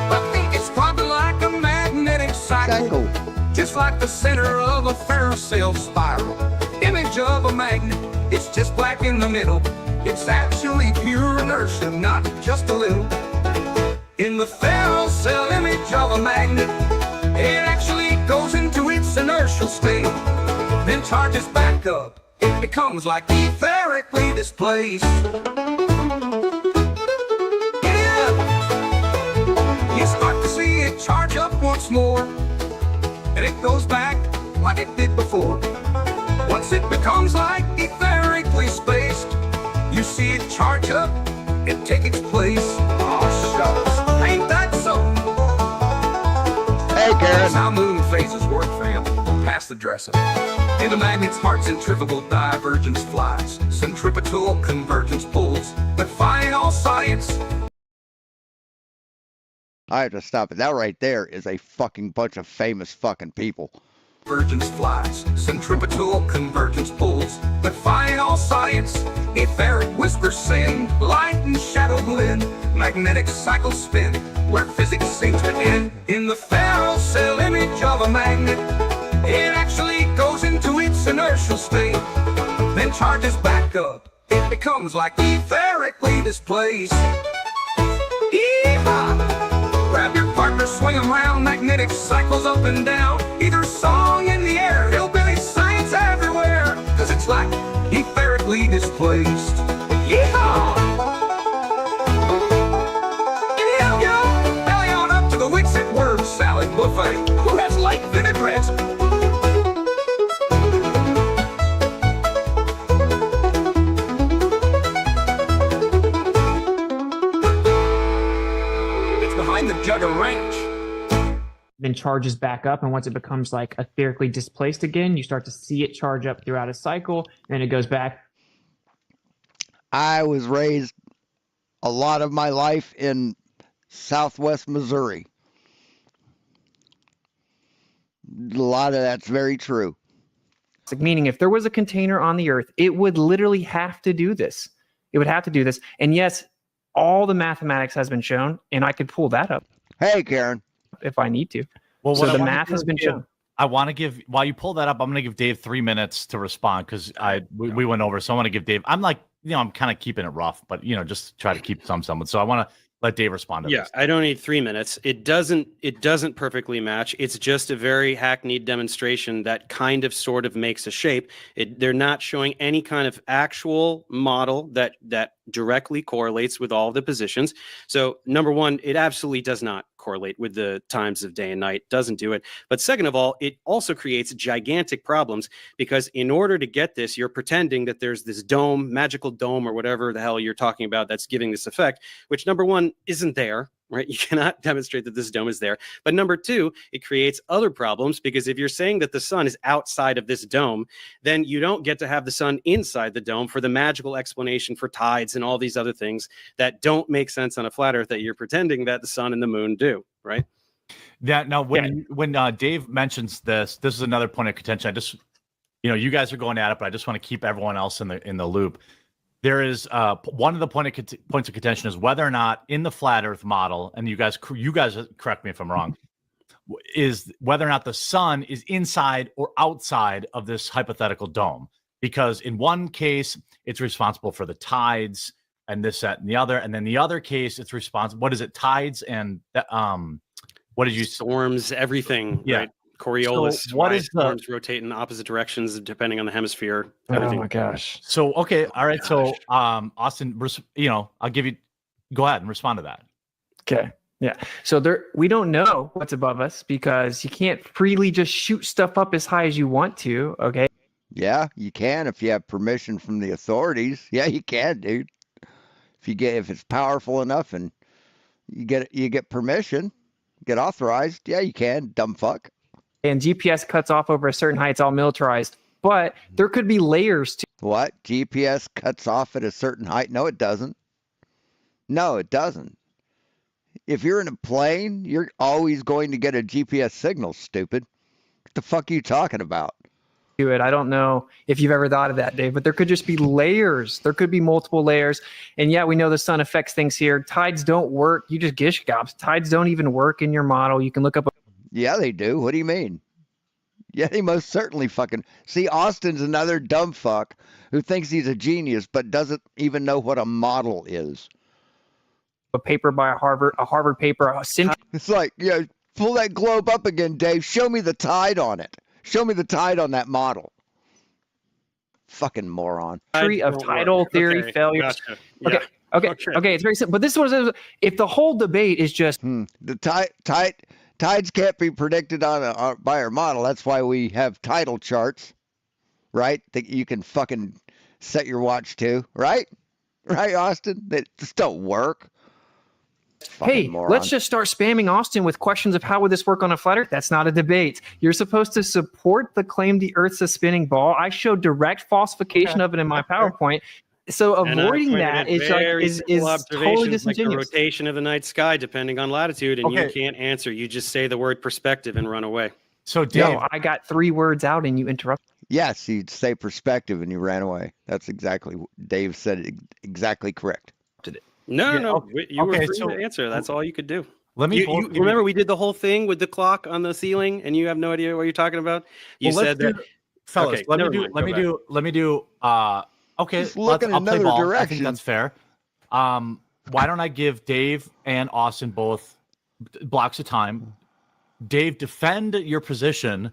I think it's probably like a magnetic cycle. Just like the center of a Ferrel cell spiral. Image of a magnet, it's just black in the middle. It's actually pure inertia, not just a little. In the Ferrel cell image of a magnet, it actually goes into its inertial state, then charges back up. It becomes like etherically displaced. Yeah, you start to see it charge up once more, and it goes back like it did before. Once it becomes like etherically spaced, you see it charge up and take its place. Oh, shucks, ain't that so? Hey, Karen. That's how moon phases work, fam. Pass the dresser. In the magnet's heart, centrifugal divergence flies. Centripetal convergence pulls. Defying all science. I have to stop it. That right there is a fucking bunch of famous fucking people. Convergence flies, centripetal convergence pulls, defying all science. Etheric whispers sing, light and shadow blend, magnetic cycles spin, where physics seems to end. In the Ferrel cell image of a magnet, it actually goes into its inertial state, then charges back up. It becomes like etherically displaced. Yeehaw! Grab your partner, swing around, magnetic cycles up and down. Either song in the air, hillbilly science everywhere. Cause it's like etherically displaced. Yeehaw! Yo, belly on up to the Witsit word salad buffet. Who has light vinaigrette? Behind the Jugger Ranch. Then charges back up, and once it becomes like etherically displaced again, you start to see it charge up throughout a cycle, and then it goes back. I was raised a lot of my life in southwest Missouri. A lot of that's very true. It's like, meaning if there was a container on the Earth, it would literally have to do this. It would have to do this. And yes, all the mathematics has been shown, and I could pull that up Hey, Karen. if I need to. Well, So what I the wanna math do has been is shown. I want to give, while you pull that up, I'm going to give Dave 3 minutes to respond because we went over. So I want to give Dave, I'm like, I'm kind of keeping it rough, but, just try to keep some semblance. So I want to let Dave respond to this. I don't need 3 minutes. It doesn't perfectly match. It's just a very hackneyed demonstration that kind of sort of makes a shape. They're not showing any kind of actual model that directly correlates with all the positions. So number one, it absolutely does not correlate with the times of day and night, doesn't do it. But second of all, it also creates gigantic problems because in order to get this, you're pretending that there's this dome, magical dome or whatever the hell you're talking about that's giving this effect, which number one isn't there. Right? You cannot demonstrate that this dome is there. But number two, it creates other problems because if you're saying that the sun is outside of this dome, then you don't get to have the sun inside the dome for the magical explanation for tides and all these other things that don't make sense on a flat earth that you're pretending that the sun and the moon do, right? Yeah. Now, when Dave mentions this is another point of contention. I just, you guys are going at it, but I just want to keep everyone else in the loop. There is one of the points of contention is whether or not in the flat Earth model, and you guys correct me if I'm wrong, is whether or not the sun is inside or outside of this hypothetical dome. Because in one case, it's responsible for the tides and this, that, and the other, and then the other case, it's responsible. What is it? Tides and what did you? Storms, everything. Yeah. Right? Coriolis. So what is the storms rotate in opposite directions depending on the hemisphere? Oh Everything. my gosh. So okay, all right. So Austin, I'll give you. Go ahead and respond to that. Okay. Yeah. So we don't know what's above us because you can't freely just shoot stuff up as high as you want to. Okay. Yeah, you can if you have permission from the authorities. Yeah, you can, dude. If it's powerful enough and you get permission, get authorized. Yeah, you can. Dumb fuck. And GPS cuts off over a certain height. It's all militarized. But there could be layers to What? GPS cuts off at a certain height? No, it doesn't. No, it doesn't. If you're in a plane, you're always going to get a GPS signal, stupid. What the fuck are you talking about? To it. I don't know if you've ever thought of that, Dave, but there could just be layers. There could be multiple layers. And yeah, we know the sun affects things here. Tides don't work. You just gish gobs. Tides don't even work in your model. You can look up. Yeah, they do. What do you mean? Yeah, they most certainly fucking. See, Austin's another dumb fuck who thinks he's a genius but doesn't even know what a model is. A paper by a Harvard paper, a It's like, yeah, pull that globe up again, Dave. Show me the tide on it. Show me the tide on that model. Fucking moron. century of tidal theory failures. Gotcha. Okay, Yeah. okay, it's very simple. But this is what it is. If the whole debate is just The tides can't be predicted by our model. That's why we have tidal charts, right? That you can fucking set your watch to, right? Right, Austin? That just don't work. hey, Moron. let's just start spamming Austin with questions of how would this work on a flat Earth. That's not a debate. You're supposed to support the claim the Earth's a spinning ball. I showed direct falsification of it in my PowerPoint. So avoiding that is totally disingenuous. Like the rotation of the night sky, depending on latitude, and you can't answer. You just say the word perspective and run away. So, Dave, No, I got 3 words out and you interrupted. Yes, you'd say perspective and you ran away. That's exactly what Dave said. Exactly correct. No, Yeah, no, you were okay, free so- to answer. That's all you could do. let me You remember we did the whole thing with the clock on the ceiling, and you have no idea what you're talking about. You said that, fellas. Okay, let never me mind, go do. Okay, Just look in I'll play another ball. I direction. think that's fair. Why don't I give Dave and Austin both blocks of time? Dave, defend your position.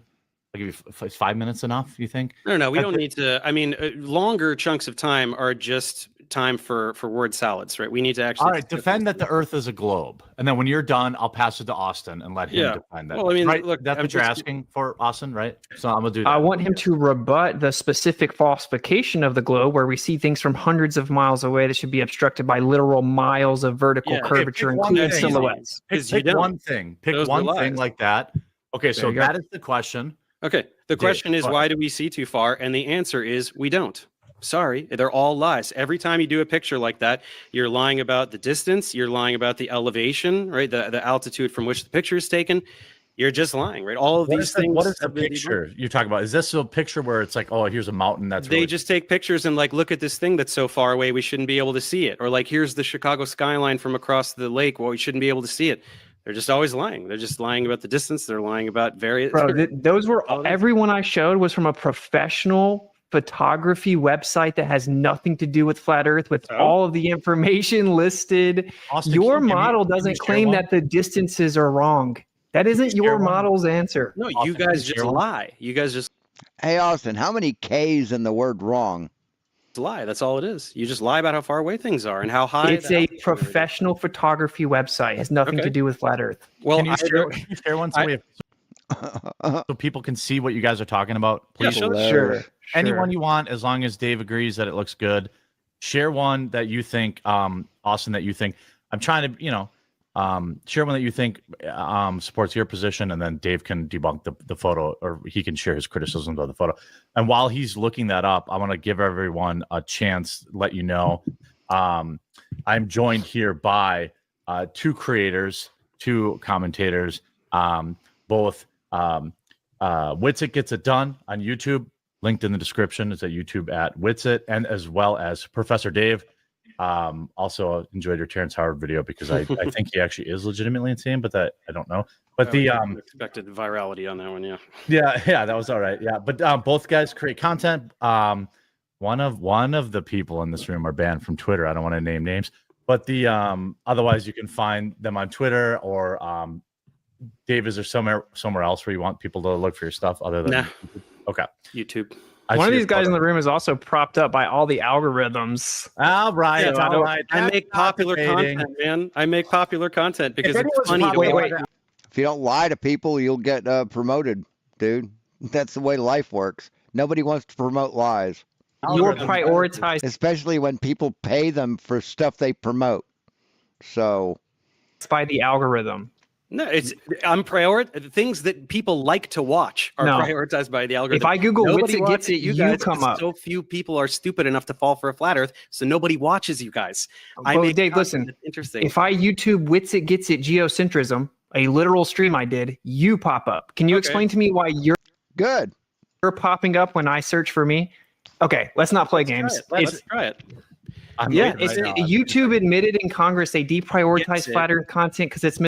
I'll give you 5 minutes enough, you think? no, we That's don't it. need to. I mean, longer chunks of time are just time for word salads, right? We need to actually. All right, defend that the Earth is a globe, and then when you're done, I'll pass it to Austin and let him Yeah. defend that. Well, I mean, right? look, that's I'm what you're just- asking for, Austin, right? So I'm gonna do that. I want him to rebut the specific falsification of the globe where we see things from hundreds of miles away that should be obstructed by literal miles of vertical Yeah, okay, curvature, pick one including thing. silhouettes. Pick, 'Cause you pick don't. one thing. Pick Those were one thing lies. like that. Okay, so There you go. that is the question. Okay. The question is, go why do we see too far? And the answer is, we don't. Sorry, they're all lies. Every time you do a picture like that, you're lying about the distance, you're lying about the elevation, right? The altitude from which the picture is taken. You're just lying, right? All of these things. What is the have been debunked. picture you're talking about? Is this a picture where it's like, oh, here's a mountain that's They really just take pictures and like, look at this thing that's so far away, we shouldn't be able to see it. Or like, here's the Chicago skyline from across the lake, well, we shouldn't be able to see it. They're just always lying. They're just lying about the distance. They're lying about various. Bro, those were All these- everyone I showed was from a professional photography website that has nothing to do with flat Earth, with Oh. all of the information listed. Austin, Your can you give me- model can you doesn't share claim one? that the distances are wrong. That isn't share your one? model's answer. No, Austin, you can guys you just share one? lie. You guys just Hey, Austin, how many K's in the word wrong? lie. That's all it is. You just lie about how far away things are and how high. It's the a altitude is. professional photography website. It has nothing Okay. to do with flat Earth. Well, Can you I share, don't- can you share one so, we have, so people can see what you guys are talking about? Yeah, Please, sure. Sure. anyone you want, as long as Dave agrees that it looks good. Share one that you think, Austin, that you think. I'm trying to, share one that you think supports your position, and then Dave can debunk the photo, or he can share his criticisms of the photo. And while he's looking that up, I want to give everyone a chance, let you know. I'm joined here by 2 creators, 2 commentators, both Witsit Gets It Done on YouTube, linked in the description. It's at YouTube at Witsit, and as well as Professor Dave. Also enjoyed your Terrence Howard video because I think he actually is legitimately insane, but that I don't know. But the expected virality on that one, yeah. yeah, that was all right. Yeah, but both guys create content. One of the people in this room are banned from Twitter. I don't want to name names, but the otherwise you can find them on Twitter, or Dave, is there somewhere else where you want people to look for your stuff other than Nah. Okay. YouTube. I One see of your these guys in photo. the room is also propped up by all the algorithms. All right, Yeah, all right. I That's make not popular debating. content, man. I make popular content because anyone's it's funny to popular- watch. If you don't lie to people, you'll get promoted, dude. That's the way life works. Nobody wants to promote lies, You're Algorithms. prioritized especially when people pay them for stuff they promote. So, by the algorithm. No, things that people like to watch are No. prioritized by the algorithm. If I Google Nobody Witsit gets watches it, you guys come 'cause up. So few people are stupid enough to fall for a flat Earth, so nobody watches you guys. I Well, make Dave, content listen. that's interesting. If I YouTube Witsit gets it geocentrism, a literal stream I did, you pop up. Can you Okay. explain to me why you're Good. popping up when I search for me? Okay, let's not play games. Let's try it. I'm Yeah, waiting it's, right now. YouTube admitted in Congress they deprioritize Witsit. flat Earth content because it's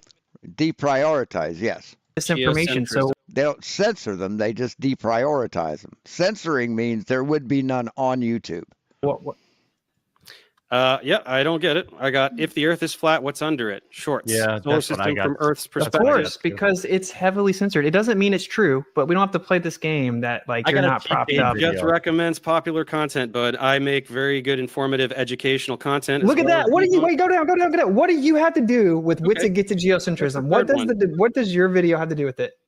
Deprioritize, yes. misinformation. So They don't censor them, they just deprioritize them. Censoring means there would be none on YouTube. what Yeah, I don't get it. I got if the Earth is flat, what's under it? Shorts. Yeah, Solar that's what I system got. from Earth's of perspective. course, because it's heavily censored. It doesn't mean it's true, but we don't have to play this game that like I you're got a not cheap propped game up. video. Just recommends popular content, but I make very good, informative, educational content. Look at that. What do you wait? Go down. What do you have to do with Okay. Witsit gets it geocentrism? What's the third What does your video have to do with it?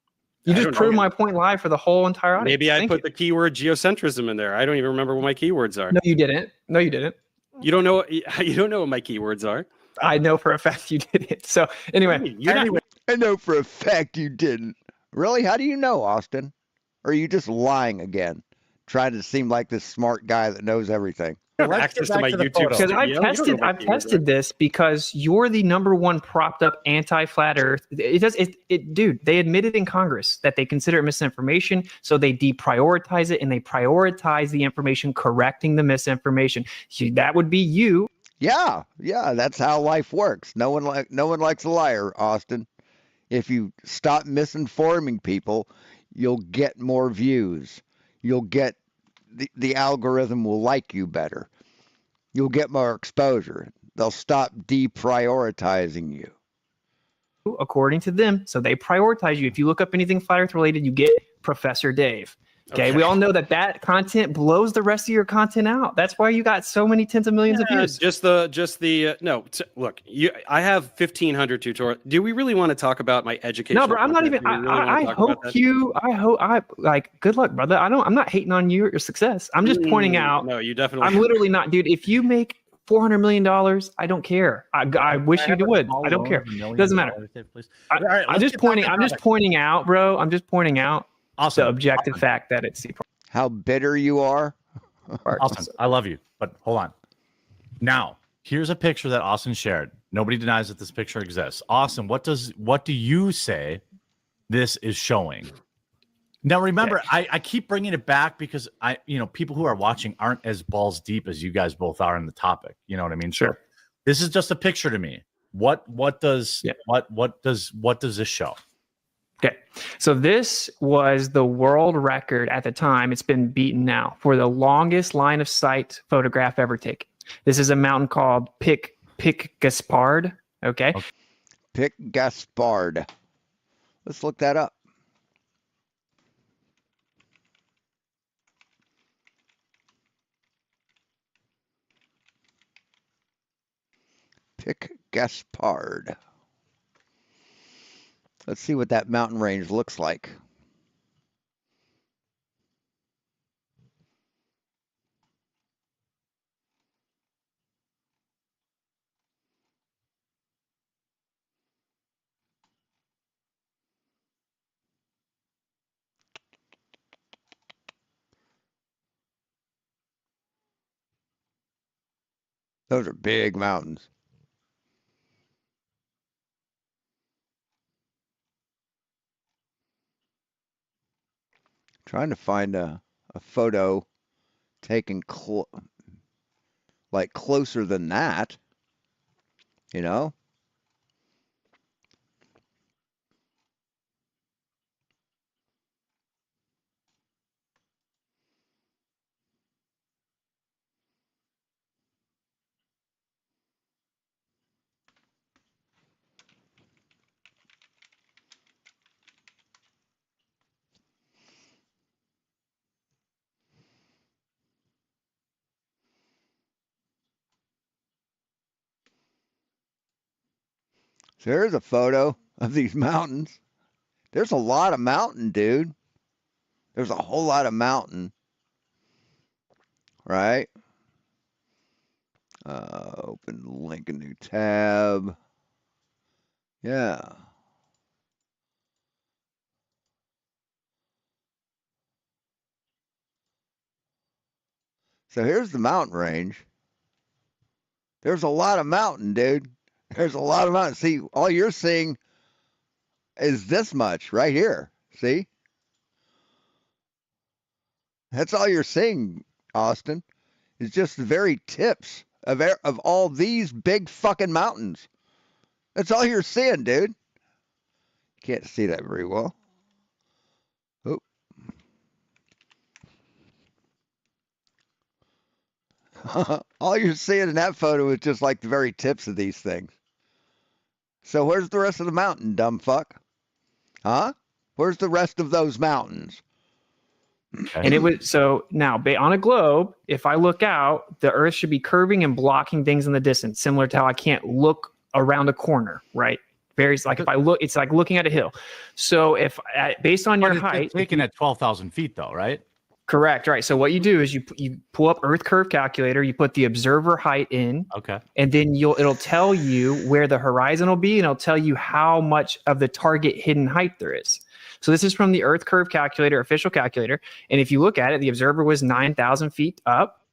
You I just don't know. proved my point live for the whole entire audience. Maybe I Thank put you. the keyword geocentrism in there. I don't even remember what my keywords are. No, you didn't. No, you didn't. You don't know. You don't know what my keywords are. I know for a fact you did it. So anyway, Anyway, I know for a fact you didn't. Really? How do you know, Austin? Or are you just lying again? Trying to seem like this smart guy that knows everything. I have Let's access get to back my to the YouTube photo. because studio. You don't know what I've keywords tested are. this because you're the number one propped up anti-flat Earth. Dude. They admitted in Congress that they consider it misinformation, so they deprioritize it and they prioritize the information correcting the misinformation. That would be you. Yeah, that's how life works. No one likes a liar, Austin. If you stop misinforming people, you'll get more views. You'll get the algorithm will like you better. You'll get more exposure. They'll stop deprioritizing you. According to them. So they prioritize you. If you look up anything flat Earth related, you get Professor Dave. Okay. We all know that content blows the rest of your content out. That's why you got so many tens of millions of views. Look, I have 1,500 tutorials. Do we really want to talk about my education? No, bro, I'm not even. I hope you. Good luck, brother. I'm not hating on you or your success. I'm just pointing out. No, you definitely. I'm literally not, dude. If you make $400 million, I don't care. I wish you would. I don't care. Doesn't matter. I'm just pointing out, bro. I'm just pointing out the Awesome. objective fact that it's How bitter you are. Austin, I love you, but hold on. Now, here's a picture that Austin shared. Nobody denies that this picture exists. Austin, what do you say this is showing? Now, remember, I keep bringing it back because people who are watching aren't as balls deep as you guys both are in the topic. You know what I mean? Sure. So this is just a picture to me. What does this show? Okay. So this was the world record at the time. It's been beaten now for the longest line of sight photograph ever taken. This is a mountain called Pic Gaspard. Okay. Pic Gaspard. Let's look that up. Pic Gaspard. Let's see what that mountain range looks like. Those are big mountains. Trying to find a photo taken closer than that, you know? So here's a photo of these mountains. There's a lot of mountain, dude. There's a whole lot of mountain, right? Open link, a new tab. Yeah. So here's the mountain range. There's a lot of mountain, dude. There's a lot of mountain. See, all you're seeing is this much right here. See? That's all you're seeing, Austin. It's just the very tips of all these big fucking mountains. That's all you're seeing, dude. Can't see that very well. Oh. All you're seeing in that photo is just like the very tips of these things. So where's the rest of the mountain, dumb fuck? Huh? Where's the rest of those mountains? And it was so now on a globe, if I look out, the Earth should be curving and blocking things in the distance, similar to how I can't look around a corner, right? Very like if I look, it's like looking at a hill. So if based on your height, taken at 12,000 feet, though, right? Correct, right? So what you do is you pull up Earth Curve Calculator, you put the observer height in, Okay, and then it'll tell you where the horizon will be, and it'll tell you how much of the target hidden height there is. So this is from the Earth Curve Calculator, official calculator, and if you look at it, the observer was 9,000 feet up.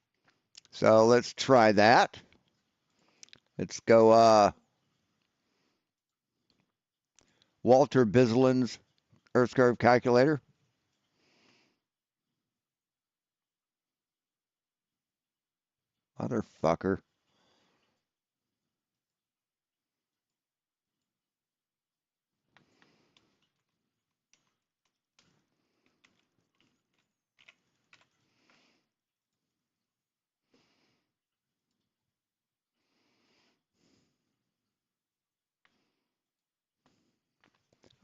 So let's try that. Let's go Walter Bislin's Earth Curve Calculator. Motherfucker.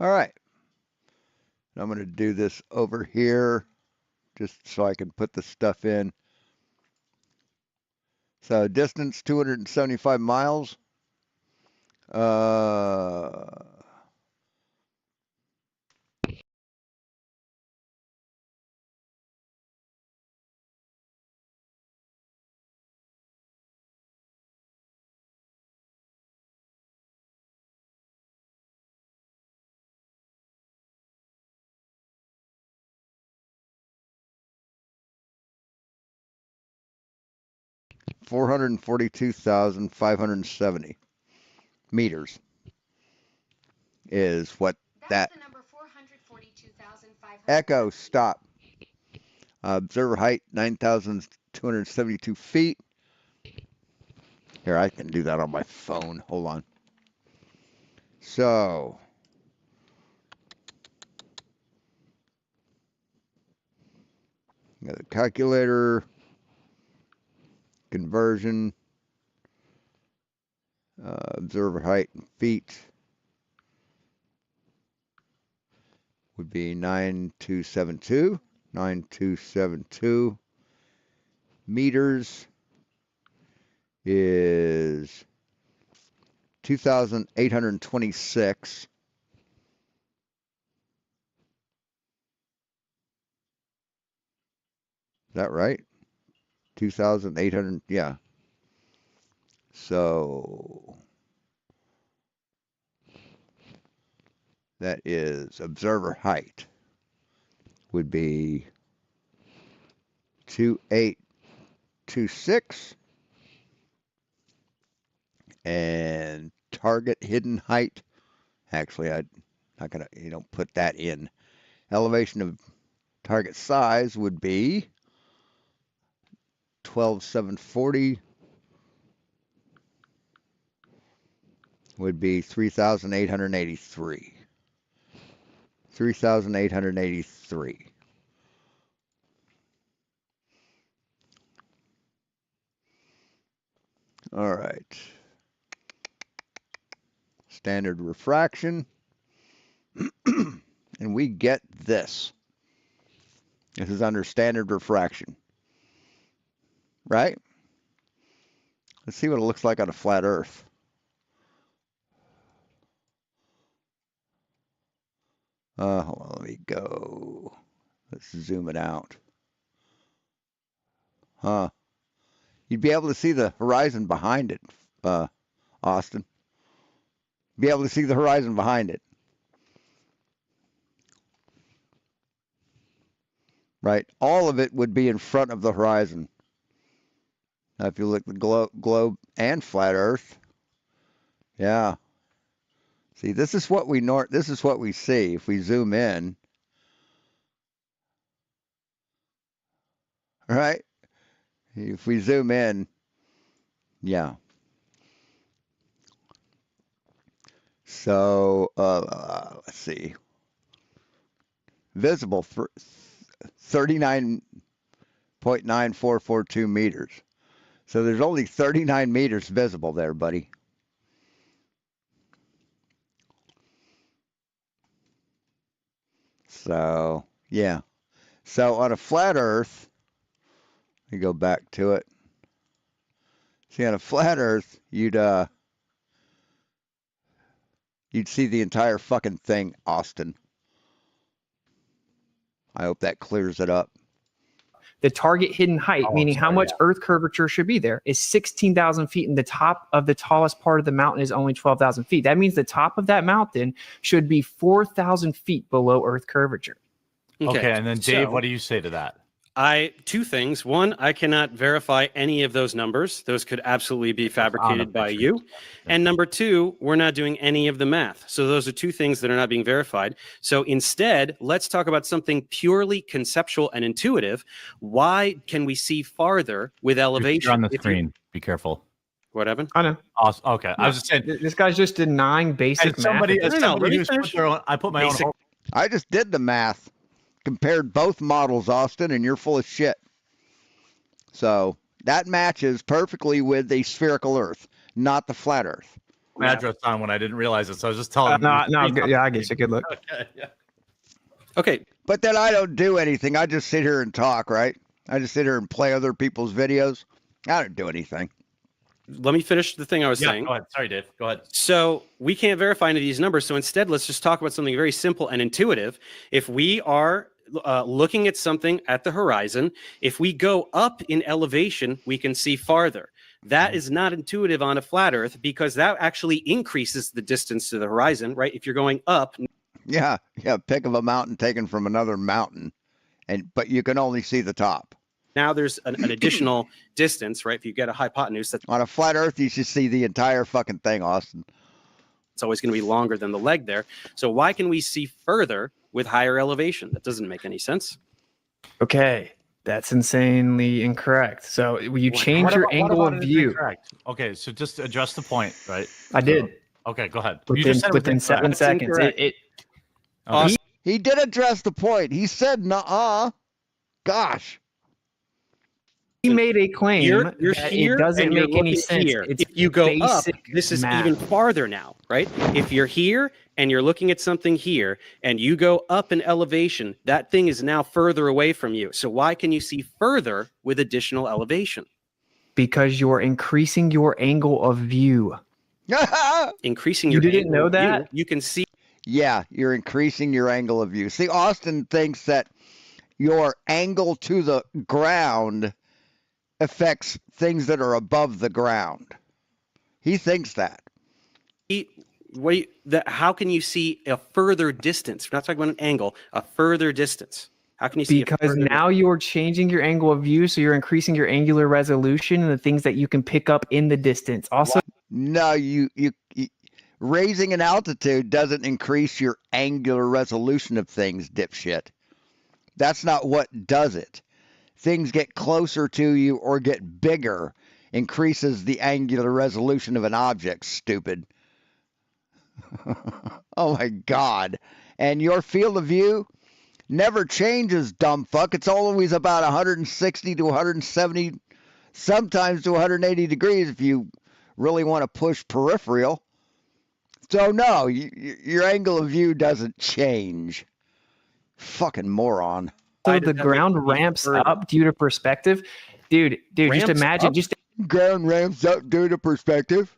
All right. I'm going to do this over here just so I can put the stuff in. So distance 275 miles. 442,570 meters is what that. That's the number 442,500. Echo, stop. Observer height 9,272 feet. Here, I can do that on my phone. Hold on. So, got a calculator, conversion, observer height in feet would be 9272. 9272 meters is 2,826. Is that right? 2,800, yeah. So that is observer height would be 2,826, and target hidden height. Actually, I'm not gonna. You don't put that in. Elevation of target size would be 12,740. Would be 3,883. 3,883. All right. Standard refraction. And we get this. This is under standard refraction. Right? Let's see what it looks like on a flat Earth. Hold on, let me go. Let's zoom it out. You'd be able to see the horizon behind it, Austin. Be able to see the horizon behind it. Right? All of it would be in front of the horizon. Now, if you look at the globe and flat Earth, yeah. See, this is what we see if we zoom in. Right? If we zoom in, yeah. So let's see. Visible for 39.9442 meters. So there's only 39 meters visible there, buddy. So, yeah. So on a flat Earth, let me go back to it. See, on a flat Earth, you'd see the entire fucking thing, Austin. I hope that clears it up. The target hidden height, Oh, meaning how sorry, much yeah. Earth curvature should be there, is 16,000 feet, and the top of the tallest part of the mountain is only 12,000 feet. That means the top of that mountain should be 4,000 feet below Earth curvature. Okay, and then Dave, so- what do you say to that? Two things. One, I cannot verify any of those numbers. Those could absolutely be fabricated by picture. you. And number two, we're not doing any of the math. So those are two things that are not being verified. So instead, let's talk about something purely conceptual and intuitive. Why can we see farther with elevation? You're on the If you- screen. Be careful. What happened? I know. Awesome. Okay, I was just saying. This guy's just denying basic As somebody, math. as No, somebody let me who's put finish. their own, I put my Basic- own. I just did the math. Compared both models, Austin, and you're full of shit. So that matches perfectly with the spherical Earth, not the flat Earth. Address on when I didn't realize it, so I was just telling. Yeah, I guess you could look. Okay, yeah. Okay. But then I don't do anything. I just sit here and talk, right? I just sit here and play other people's videos. I don't do anything. Let me finish the thing I was Yeah, saying. go ahead. Sorry, Dave. Go ahead. So we can't verify any of these numbers. So instead, let's just talk about something very simple and intuitive. If we are looking at something at the horizon, if we go up in elevation, we can see farther. That is not intuitive on a flat Earth because that actually increases the distance to the horizon, right? If you're going up. Yeah, pick of a mountain taken from another mountain, but you can only see the top. Now there's an additional distance, right? If you get a hypotenuse, that's On a flat Earth, you should see the entire fucking thing, Austin. always going to be longer than the leg there. So why can we see further with higher elevation? That doesn't make any sense. Okay, that's insanely incorrect. So you change What your about- angle what of about it is view. incorrect? Okay, so just address the point, right? I did Okay, go ahead. within, said it was within incorrect. 7 That's seconds. incorrect. Okay. He did address the point. He said, "Nuh-uh." Gosh. He made a claim You're that here it doesn't and you're make any looking sense. here. It's If you go up, basic this is math. even farther now, right? If you're here and you're looking at something here and you go up in elevation, that thing is now further away from you. So why can you see further with additional elevation? Because you're increasing your angle of view. Increasing You your didn't angle know of view, that? you can see Yeah, you're increasing your angle of view. See, Austin thinks that your angle to the ground affects things that are above the ground. He thinks that. how can you see a further distance? We're not talking about an angle, a further distance. How can you see a Because further now you're changing your angle of view, so you're increasing your angular resolution and the things that you can pick up in the distance. Also, No, you raising an altitude doesn't increase your angular resolution of things, dipshit. That's not what does it. Things get closer to you or get bigger increases the angular resolution of an object, stupid. Oh my God. And your field of view never changes, dumb fuck. It's always about 160 to 170, sometimes to 180 degrees if you really want to push peripheral. So no, your angle of view doesn't change. Fucking moron. so Why does the that ground make it ramps further? up due to perspective. Dude, just Ramps imagine, up? just Ground ramps up due to perspective.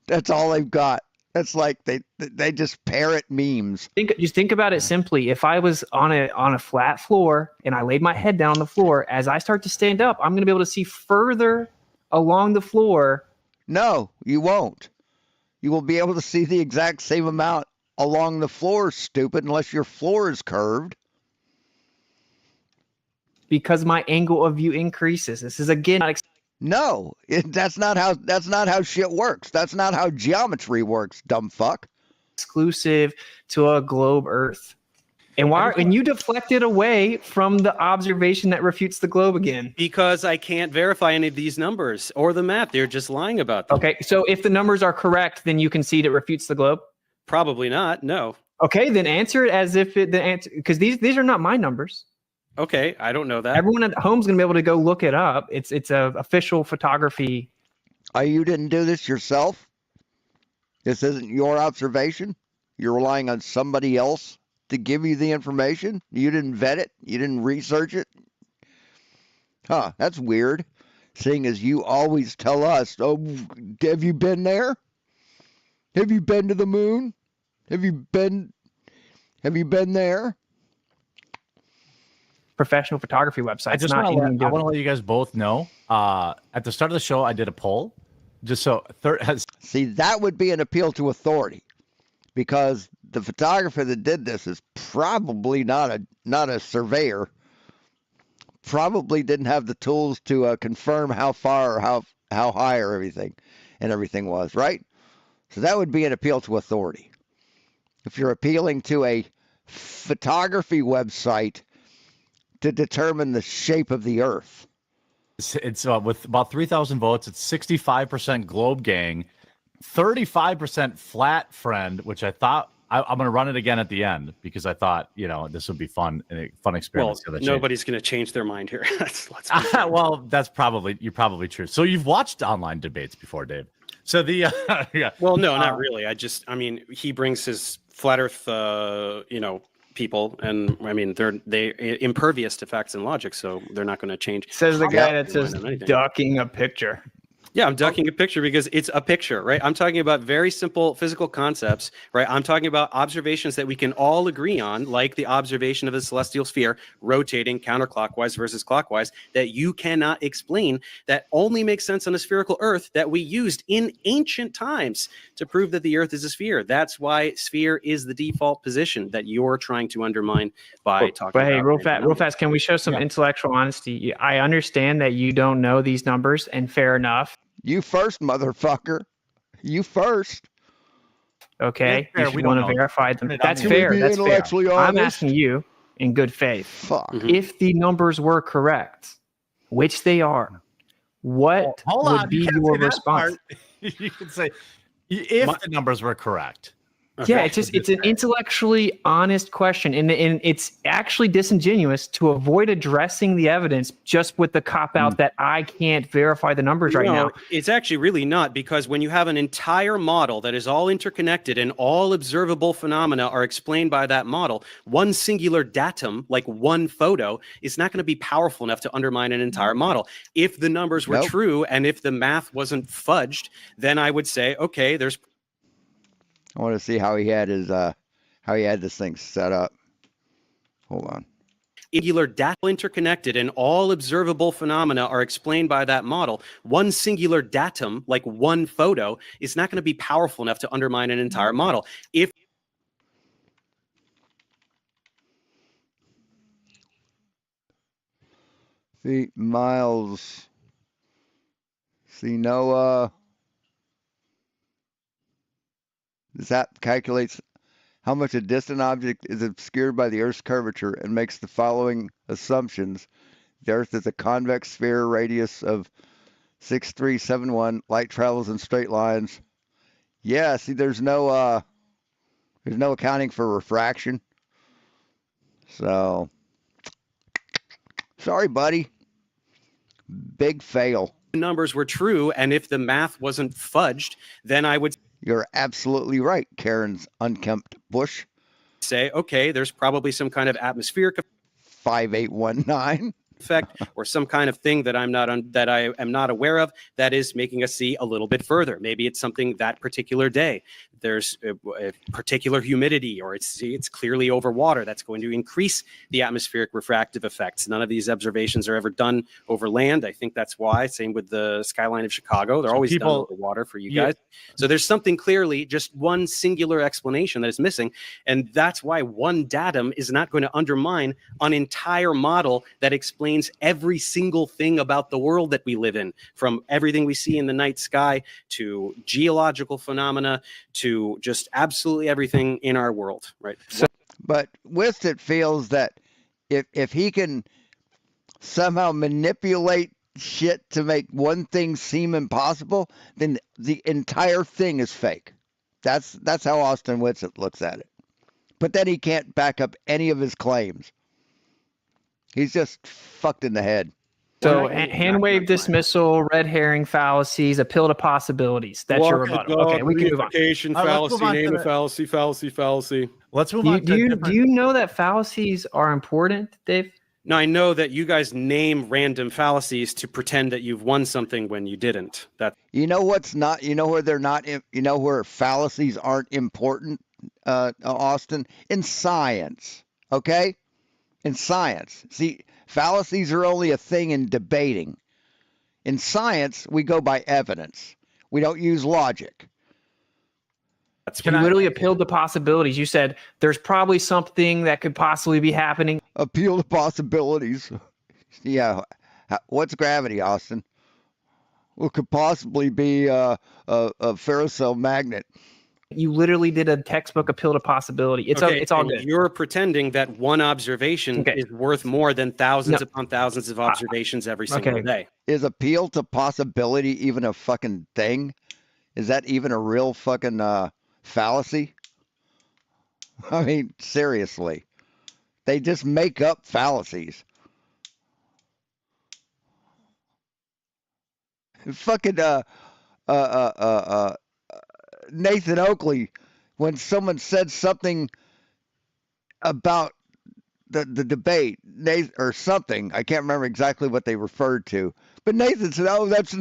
That's all they've got. That's like they just parrot memes. think about it simply. If I was on a flat floor and I laid my head down on the floor, as I start to stand up, I'm going to be able to see further along the floor. No, you won't. You will be able to see the exact same amount along the floor, stupid, unless your floor is curved. Because my angle of view increases. This is again not No, that's not how shit works. That's not how geometry works, dumb fuck. Exclusive to a globe Earth. And you deflected away from the observation that refutes the globe again. Because I can't verify any of these numbers or the math. They're just lying about them. Okay, so if the numbers are correct, then you concede it refutes the globe? Probably not. No. Okay, then answer it as if the answer, because these are not my numbers. Okay, I don't know that. Everyone at home's gonna be able to go look it up. It's a official photography. You didn't do this yourself? This isn't your observation? You're relying on somebody else to give you the information? You didn't vet it? You didn't research it? Huh, that's weird. Seeing as you always tell us, oh, have you been there? Have you been to the moon? Have you been there? Professional photography website. I just want to let you guys both know. At the start of the show, I did a poll, just so See, that would be an appeal to authority, because the photographer that did this is probably not a surveyor. Probably didn't have the tools to confirm how far or how high or everything was, right? So that would be an appeal to authority. If you're appealing to a photography website to determine the shape of the Earth. It's with about 3,000 votes. It's 65% Globe Gang, 35% Flat Friend, which I thought I'm going to run it again at the end because I thought, this would be fun and a fun experience. Well, nobody's going to change their mind here. Well, you're probably true. So you've watched online debates before, Dave. So yeah. Well, no, not really. He brings his flat Earth, people, and they're impervious to facts and logic, so they're not going to change. Says the guy that's just ducking a picture. Yeah, I'm ducking a picture because it's a picture, right? I'm talking about very simple physical concepts, right? I'm talking about observations that we can all agree on, like the observation of a celestial sphere rotating counterclockwise versus clockwise, that you cannot explain, that only makes sense on a spherical Earth, that we used in ancient times to prove that the Earth is a sphere. That's why sphere is the default position that you're trying to undermine by talking about. But hey, real fast, can we show some intellectual honesty? I understand that you don't know these numbers, and fair enough. You first, motherfucker. You first. Okay, if you want to verify them. That's fair. That's fair. I'm asking you in good faith. Fuck. If the numbers were correct, which they are, what would be your response? You could say, if the numbers were correct. Okay. Yeah, it's an intellectually honest question, and it's actually disingenuous to avoid addressing the evidence just with the cop-out that I can't verify the numbers right now. It's actually really not, because when you have an entire model that is all interconnected and all observable phenomena are explained by that model, one singular datum, like one photo, is not going to be powerful enough to undermine an entire model. If the numbers were true and if the math wasn't fudged, then I would say, okay, there's... I want to see how he had this thing set up. Hold on. Singular data interconnected and all observable phenomena are explained by that model. One singular datum, like one photo, is not going to be powerful enough to undermine an entire model. If Miles. See, Noah. This app calculates how much a distant object is obscured by the Earth's curvature and makes the following assumptions. The Earth is a convex sphere, radius of 6371. Light travels in straight lines. Yeah, see, there's no accounting for refraction. So, sorry, buddy. Big fail. Numbers were true, and if the math wasn't fudged, then I would... You're absolutely right, Karen's unkempt bush. Say, okay, there's probably some kind of atmospheric 5819 effect or some kind of thing that I am not aware of that is making us see a little bit further. Maybe it's something that particular day. There's a particular humidity, or it's clearly over water. That's going to increase the atmospheric refractive effects. None of these observations are ever done over land. I think that's why. Same with the skyline of Chicago. They're always done over water for you guys. So there's something clearly, just one singular explanation that is missing. And that's why one datum is not going to undermine an entire model that explains explains every single thing about the world that we live in, from everything we see in the night sky to geological phenomena to just absolutely everything in our world, right? But Witsit feels that if he can somehow manipulate shit to make one thing seem impossible, then the entire thing is fake. That's how Austin Witsit looks at it. But then he can't back up any of his claims. He's just fucked in the head. So hand wave dismissal, red herring fallacies, appeal to possibilities. That's your rebuttal. Okay, we can move on. Fallacy, name a fallacy, fallacy. Let's move on. Do you know that fallacies are important, Dave? No, I know that you guys name random fallacies to pretend that you've won something when you didn't. That You know what's not? You know where they're not? You know where fallacies aren't important, Austin? In science, okay? In science. See, fallacies are only a thing in debating. In science, we go by evidence. We don't use logic. You literally appealed to possibilities. You said there's probably something that could possibly be happening. Appeal to possibilities. Yeah. What's gravity, Austin? What could possibly be a ferrocell magnet? You literally did a textbook appeal to possibility. It's all good. You're pretending that one observation is worth more than thousands upon thousands of observations every single day. Is appeal to possibility even a fucking thing? Is that even a real fucking fallacy? I mean, seriously. They just make up fallacies. Fucking Nathan Oakley, when someone said something about the debate, or something, I can't remember exactly what they referred to, but Nathan said, "Oh, that's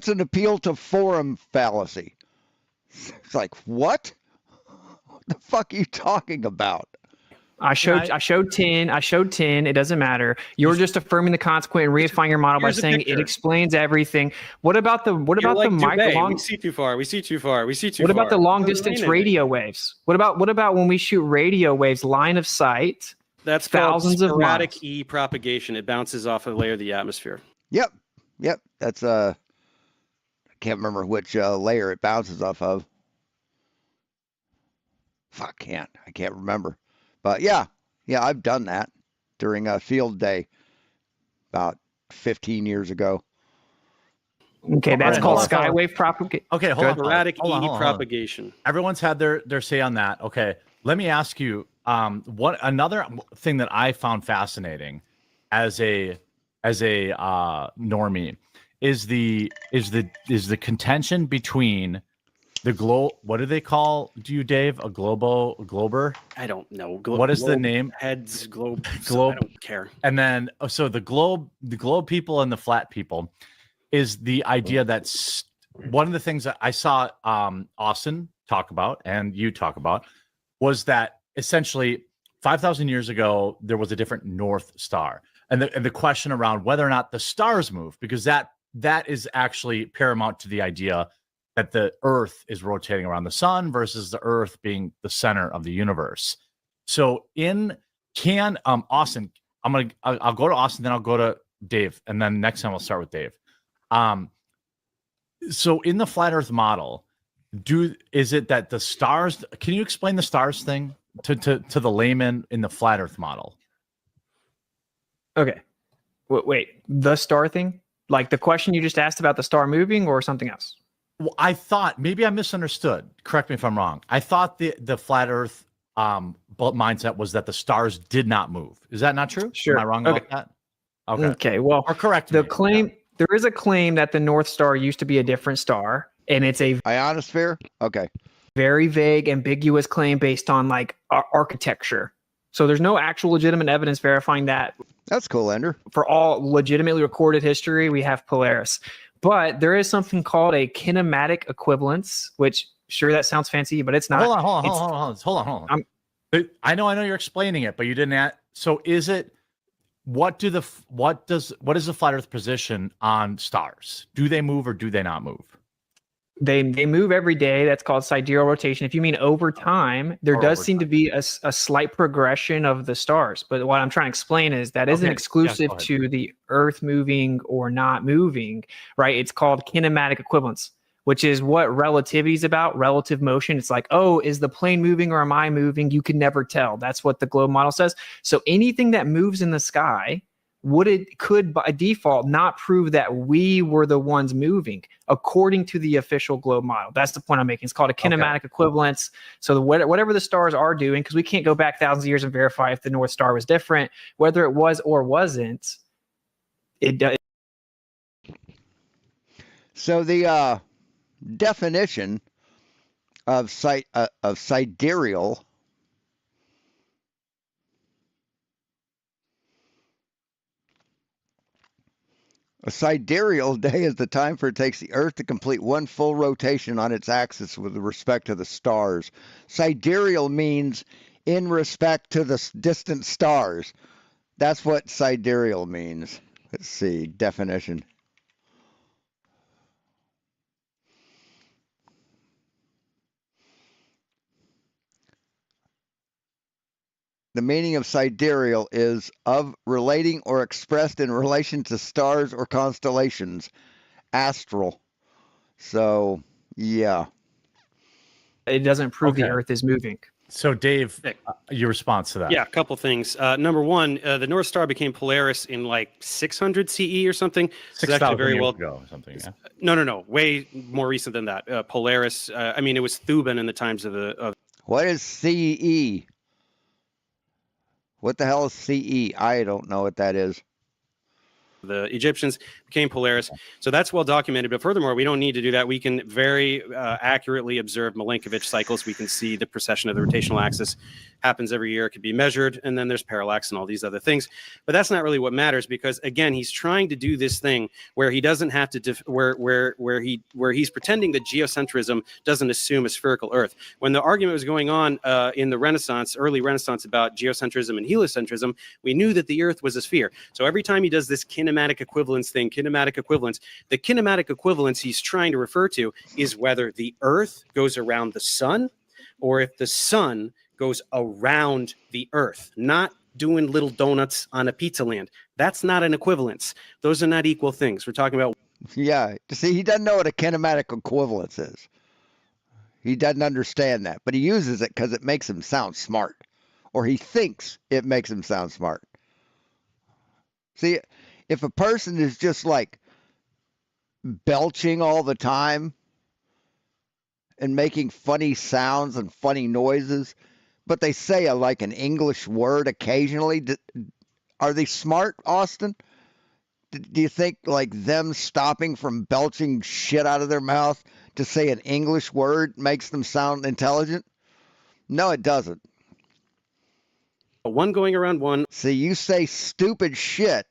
an appeal to forum fallacy." It's like, what? What the fuck are you talking about? I showed 10. It doesn't matter. You're just affirming the consequent and reifying your model by saying it explains everything. What about the micro? We see too far. What about the long distance radio waves? What about when we shoot radio waves line of sight? That's thousands of sporadic E propagation. It bounces off a layer of the atmosphere. Yep. That's I can't remember which layer it bounces off of. I can't remember. But yeah, I've done that during a field day about 15 years ago. Okay, that's called skywave propagation. Okay, hold on. Sporadic E propagation. Everyone's had their say on that. Okay, let me ask you, what another thing that I found fascinating as a normie is the contention between the what do they call you, Dave? A glober? I don't know. What is the name? Heads, globe. I don't care. And then, so the globe people and the flat people is the idea that's one of the things that I saw Austin talk about and you talk about was that essentially 5,000 years ago, there was a different North Star. And the question around whether or not the stars move, because that is actually paramount to the idea that the Earth is rotating around the sun versus the Earth being the center of the universe. So Austin, I'll go to Austin, then I'll go to Dave, and then next time I'll start with Dave. So in the flat Earth model, is it that the stars? Can you explain the stars thing to the layman in the flat Earth model? Okay, wait, the star thing, like the question you just asked about the star moving, or something else? Well, I thought maybe I misunderstood. Correct me if I'm wrong. I thought the flat Earth mindset was that the stars did not move. Is that not true? Sure. Am I wrong about that? Okay. Well, or correct the me. claim. There is a claim that the North Star used to be a different star, and it's a ionosphere. Okay. Very vague, ambiguous claim based on like architecture. So there's no actual legitimate evidence verifying that. That's cool, Ender. For all legitimately recorded history, we have Polaris. But there is something called a kinematic equivalence, which sure that sounds fancy, but it's not. Hold on. I know you're explaining it, but you didn't. So is it? What is the flat Earth position on stars? Do they move or do they not move? They move every day. That's called sidereal rotation. If you mean over time, there does seem to be a slight progression of the stars. But what I'm trying to explain is that isn't exclusive to the Earth moving or not moving, right? It's called kinematic equivalence, which is what relativity is about, relative motion. It's like, oh, is the plane moving or am I moving? You can never tell. That's what the globe model says. So anything that moves in the sky could by default not prove that we were the ones moving according to the official globe model. That's the point I'm making. It's called a kinematic equivalence. So whatever the stars are doing, because we can't go back thousands of years and verify if the North Star was different, whether it was or wasn't, it does. So the definition of sidereal a sidereal day is the time for it takes the Earth to complete one full rotation on its axis with respect to the stars. Sidereal means in respect to the distant stars. That's what sidereal means. Let's see, definition. The meaning of sidereal is of relating or expressed in relation to stars or constellations. Astral. So, yeah. It doesn't prove the Earth is moving. So, Dave, your response to that? Yeah, a couple things. Number one, the North Star became Polaris in like 600 CE or something. 6,000 very well ago or something. Yeah. No. Way more recent than that. Polaris. I mean, it was Thuban in the times of. What is CE? What the hell is CE? I don't know what that is. The Egyptians became Polaris. So that's well documented. But furthermore, we don't need to do that. We can very accurately observe Milankovitch cycles. We can see the precession of the rotational axis happens every year. It could be measured. And then there's parallax and all these other things. But that's not really what matters, because, again, he's trying to do this thing where he doesn't have to where he's pretending that geocentrism doesn't assume a spherical Earth. When the argument was going on in the Renaissance, early Renaissance, about geocentrism and heliocentrism, we knew that the Earth was a sphere. So every time he does this kinematic equivalence thing, the kinematic equivalence he's trying to refer to is whether the Earth goes around the sun or if the sun goes around the Earth, not doing little donuts on a pizza land. That's not an equivalence. Those are not equal things. We're talking about. Yeah. See, he doesn't know what a kinematic equivalence is. He doesn't understand that, but he uses it because it makes him sound smart, or he thinks it makes him sound smart. See, if a person is just like belching all the time and making funny sounds and funny noises, but they say like an English word occasionally, are they smart, Austin? Do you think like them stopping from belching shit out of their mouth to say an English word makes them sound intelligent? No, it doesn't. One going around one. See, you say stupid shit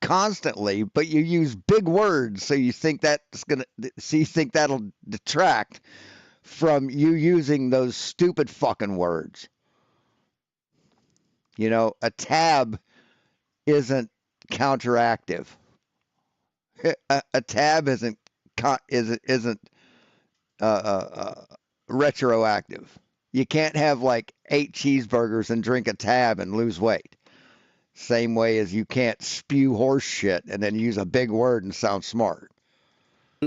constantly, but you use big words, so you think that'll detract from you using those stupid fucking words. You know, a tab isn't counteractive. A tab isn't retroactive. You can't have like 8 cheeseburgers and drink a tab and lose weight. Same way as you can't spew horse shit and then use a big word and sound smart.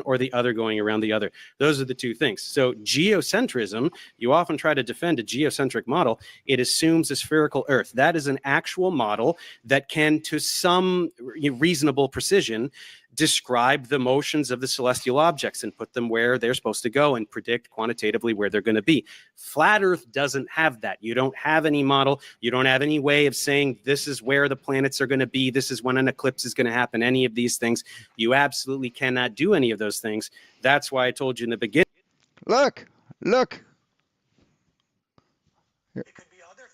Or the other going around the other. Those are the two things. So geocentrism, you often try to defend a geocentric model. It assumes a spherical Earth. That is an actual model that can, to some reasonable precision, describe the motions of the celestial objects and put them where they're supposed to go and predict quantitatively where they're going to be. Flat Earth doesn't have that. You don't have any model. You don't have any way of saying this is where the planets are going to be. This is when an eclipse is going to happen. Any of these things. You absolutely cannot do any of those things. That's why I told you in the beginning. Look.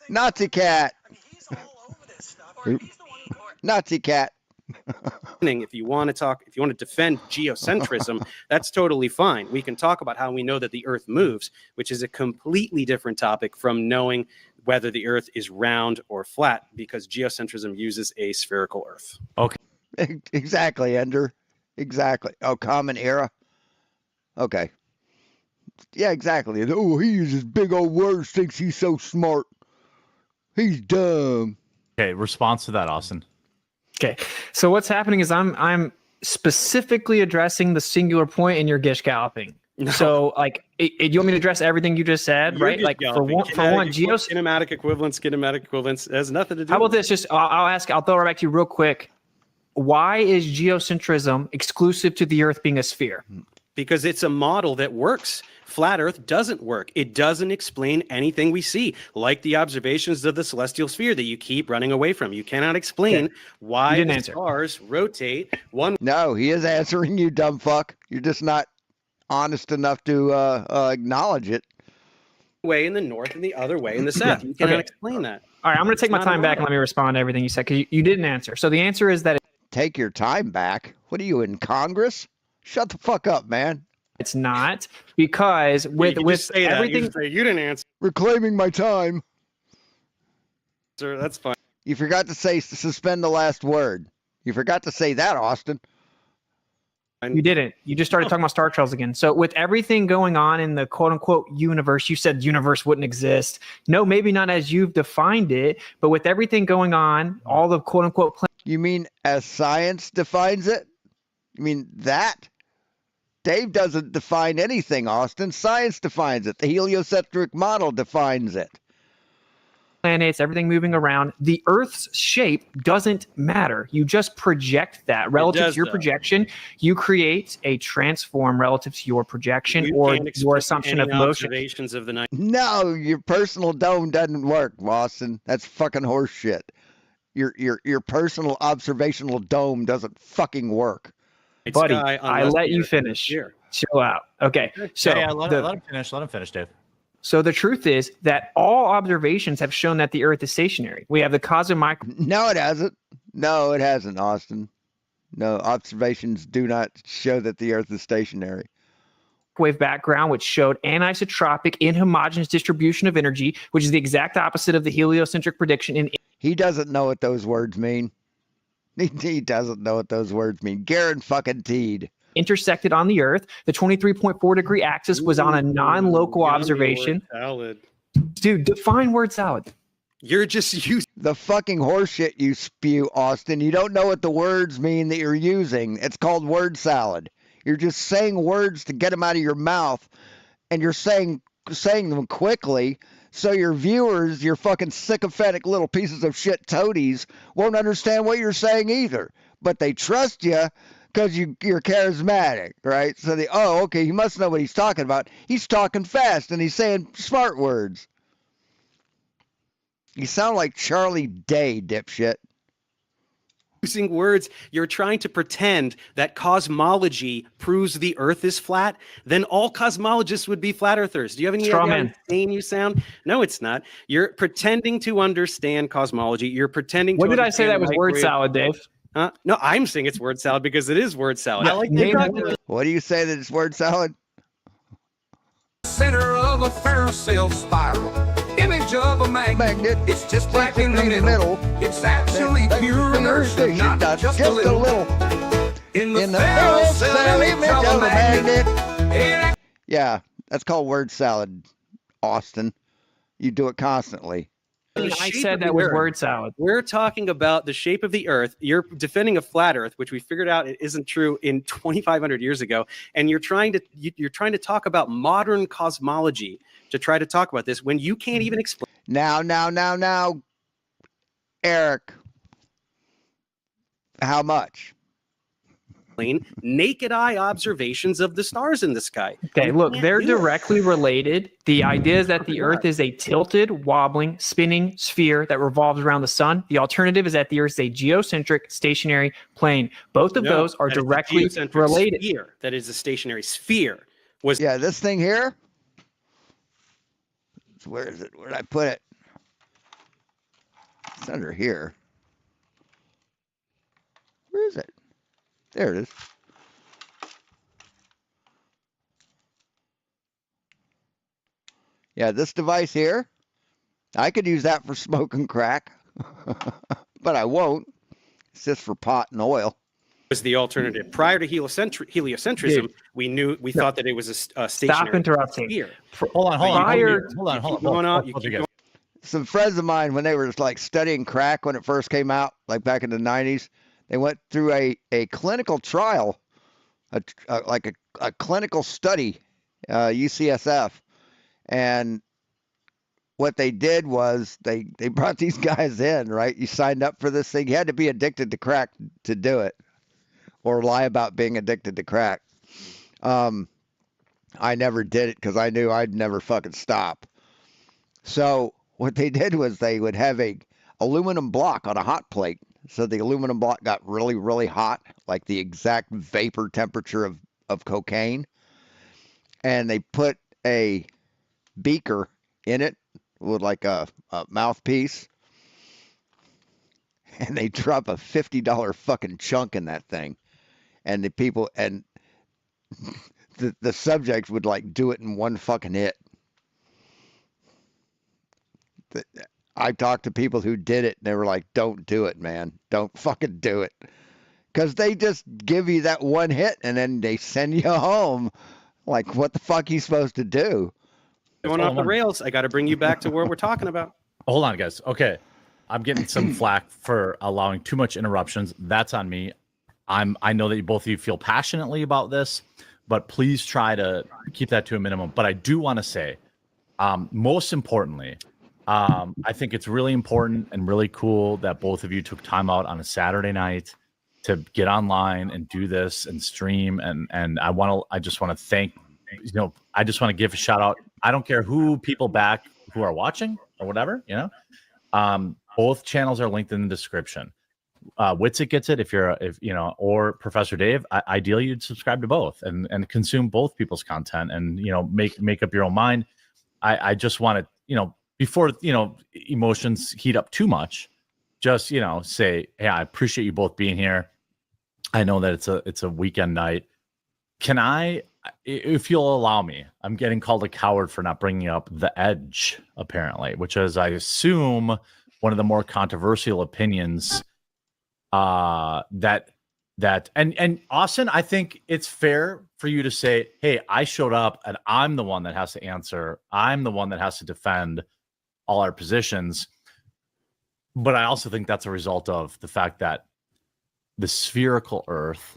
Nazi cat. I mean, he's all over this stuff. Or he's the one who Nazi cat. If you want to defend geocentrism, that's totally fine. We can talk about how we know that the Earth moves, which is a completely different topic from knowing whether the Earth is round or flat, because geocentrism uses a spherical Earth. Okay. Exactly, Ender. Exactly. Oh, common era. Okay. Yeah, exactly. Oh, he uses big old words, thinks he's so smart. He's dumb. Okay, response to that, Austin. Okay. So what's happening is I'm specifically addressing the singular point and you're gish galloping. No. So like, you want me to address everything you just said, You're right? just Like galloping. for one, Kinematic equivalence it has nothing to do. How about with this? Just I'll throw it back to you real quick. Why is geocentrism exclusive to the Earth being a sphere? Because it's a model that works. Flat Earth doesn't work. It doesn't explain anything we see, like the observations of the celestial sphere that you keep running away from. You cannot explain why didn't the answer. stars rotate one No, he is answering you, dumb fuck. You're just not honest enough to acknowledge it. way in the north and the other way in the south. You cannot Okay. explain that. All right, I'm going to take my It's not time a back and model. let me respond to everything you said because you didn't answer. So the answer is that Take your time back. What are you in Congress? Shut the fuck up, man. it's not, because with You just say that. everything. You, say, you didn't answer. Reclaiming my time. That's fine. You forgot to say suspend the last word. You forgot to say that, Austin. You didn't. You just started talking about star trails again. So with everything going on in the quote unquote universe, you said universe wouldn't exist. No, maybe not as you've defined it, but with everything going on, all the quote unquote You mean as science defines it? You mean that? Dave doesn't define anything, Austin. Science defines it. The heliocentric model defines it. planets, everything moving around, the Earth's shape doesn't matter. You just project that relative does, to your though. projection. You create a transform relative to your projection You or can't your explain assumption any of motion. observations of the night. No, your personal dome doesn't work, Austin. That's fucking horse shit. Your personal observational dome doesn't fucking work. Buddy, Sky, I unless let the you Earth is finish. here. Chill out. Okay. So yeah, let the- him finish. Let him finish, Dave. So the truth is that all observations have shown that the Earth is stationary. We have the cosmic No, it hasn't. No, it hasn't, Austin. No, observations do not show that the Earth is stationary. microwave background, which showed anisotropic inhomogeneous distribution of energy, which is the exact opposite of the heliocentric prediction in He doesn't know what those words mean. He doesn't know what those words mean. Garen fucking Teed. intersected on the Earth. The 23.4 degree axis was on a non-local Yummy observation. word salad. Dude, define word salad. You're just using. The fucking horseshit you spew, Austin. You don't know what the words mean that you're using. It's called word salad. You're just saying words to get them out of your mouth, and you're saying them quickly, so your viewers, your fucking sycophantic little pieces of shit toadies, won't understand what you're saying either. But they trust you because you're charismatic, right? So okay, he must know what he's talking about. He's talking fast, and he's saying smart words. You sound like Charlie Day, dipshit. Using words, you're trying to pretend that cosmology proves the Earth is flat. Then all cosmologists would be flat earthers. Do you have any Straw idea how man. insane you sound? No, it's not. You're pretending to understand cosmology. You're pretending. What to did I say that was word understand salad, Dave? Huh? No, I'm saying it's word salad because it is word salad. Yeah, I like name that. that word. What do you say that it's word salad? Center of a ferrocell spiral. Image of a magnet. It's just black in the middle. It's actually pure inertia, not just a little. In the ferrocell image of a magnet. It Yeah, that's called word salad, Austin. You do it constantly. The I shape said of that the was Earth. word salad. We're talking about the shape of the Earth. You're defending a flat Earth, which we figured out it isn't true in 2,500 years ago, and you're trying to talk about modern cosmology to try to talk about this when you can't even explain. Now, Eric. How much? Naked eye observations of the stars in the sky. Okay, You look, can't they're do it. directly related. The idea is that the Earth is a tilted, wobbling, spinning sphere that revolves around the sun. The alternative is that the Earth is a geocentric, stationary plane. Both of No, those are that is the directly geocentric related. Sphere, that is a stationary sphere. Was Yeah, this thing here. Where is it? Where did I put it? It's under here. Where is it? There it is. Yeah, this device here, I could use that for smoking crack, but I won't. It's just for pot and oil. Was the alternative prior to heliocentrism? Dude, we thought that it was a Stop stationary interrupting. sphere. Hold on. Prior- Hold on. Keep going on. You Both keep you guys. Some friends of mine, when they were like studying crack when it first came out, like back in the 90s, they went through a clinical trial, like a clinical study, UCSF. And what they did was they brought these guys in, right? You signed up for this thing. You had to be addicted to crack to do it, or lie about being addicted to crack. I never did it because I knew I'd never fucking stop. So what they did was they would have a aluminum block on a hot plate. So the aluminum block got really, really hot, like the exact vapor temperature of cocaine. And they put a beaker in it with like a mouthpiece. And they drop a $50 fucking chunk in that thing. And the people, and the subjects would like do it in one fucking hit. I talked to people who did it, and they were like, don't do it, man. Don't fucking do it. Because they just give you that one hit, and then they send you home. Like, what the fuck are you supposed to do? Going off the rails. I got to bring you back to what we're talking about. Hold on, guys. Okay. I'm getting some flack for allowing too much interruptions. That's on me. I know that both of you feel passionately about this, but please try to keep that to a minimum. But I do want to say, most importantly, I think it's really important and really cool that both of you took time out on a Saturday night to get online and do this and stream. And I just want to thank, I just want to give a shout out. I don't care who people back who are watching or whatever, both channels are linked in the description. Witsit gets it or Professor Dave. Ideally, you'd subscribe to both and consume both people's content and make up your own mind. I just want to before emotions heat up too much, just say, hey, I appreciate you both being here. I know that it's a weekend night. Can I, if you'll allow me, I'm getting called a coward for not bringing up The Edge, apparently, which is, I assume, one of the more controversial opinions and Austin, I think it's fair for you to say, hey, I showed up and I'm the one that has to answer. I'm the one that has to defend all our positions. But I also think that's a result of the fact that the spherical Earth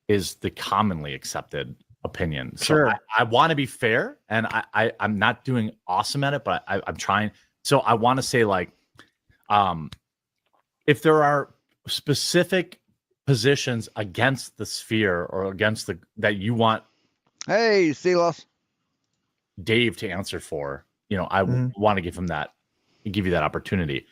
is the commonly accepted opinion. Sure. So I want to be fair, and I'm not doing awesome at it, but I'm trying. So I want to say, if there are specific positions against the sphere or against that you want, hey, Silas, Dave to answer for, I want to give you that opportunity.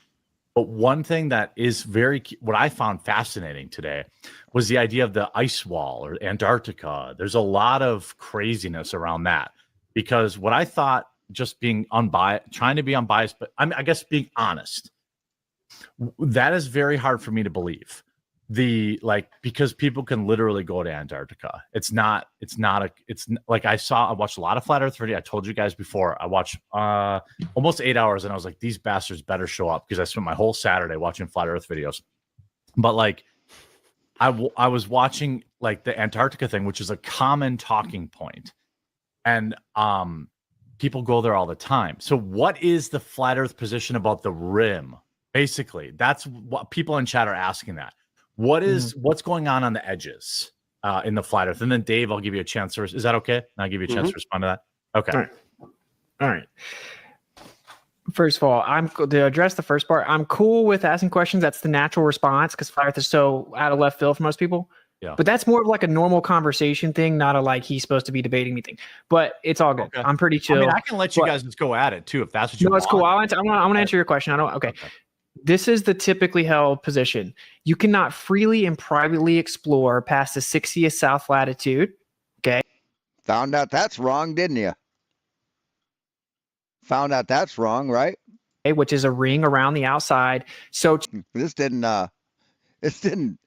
But one thing that is what I found fascinating today was the idea of the ice wall or Antarctica. There's a lot of craziness around that, because what I thought, just being unbiased, trying to be unbiased, but I guess being honest, that is very hard for me to believe. Because people can literally go to Antarctica. I watched a lot of Flat Earth 30. I told you guys before, I watched almost 8 hours, and I was like, these bastards better show up, because I spent my whole Saturday watching Flat Earth videos. But I was watching the Antarctica thing, which is a common talking point, and people go there all the time. So what is the Flat Earth position about the rim? Basically, that's what people in chat are asking. That what's going on the edges in the Flat Earth? And then Dave, I'll give you a chance to. Is that okay? I'll give you a chance to respond to that. Okay. All right. First of all, to address the first part, I'm cool with asking questions. That's the natural response, because Flat Earth is so out of left field for most people. Yeah. But that's more of a normal conversation thing, not a he's supposed to be debating me thing. But it's all good. Okay. I'm pretty chill. I can let you guys just go at it too, if that's what you want. No, it's cool. I'm going to answer your question. Okay. This is the typically held position. You cannot freely and privately explore past the 60th south latitude. Okay. Found out that's wrong, didn't you? Found out that's wrong, right? Which is a ring around the outside. So this didn't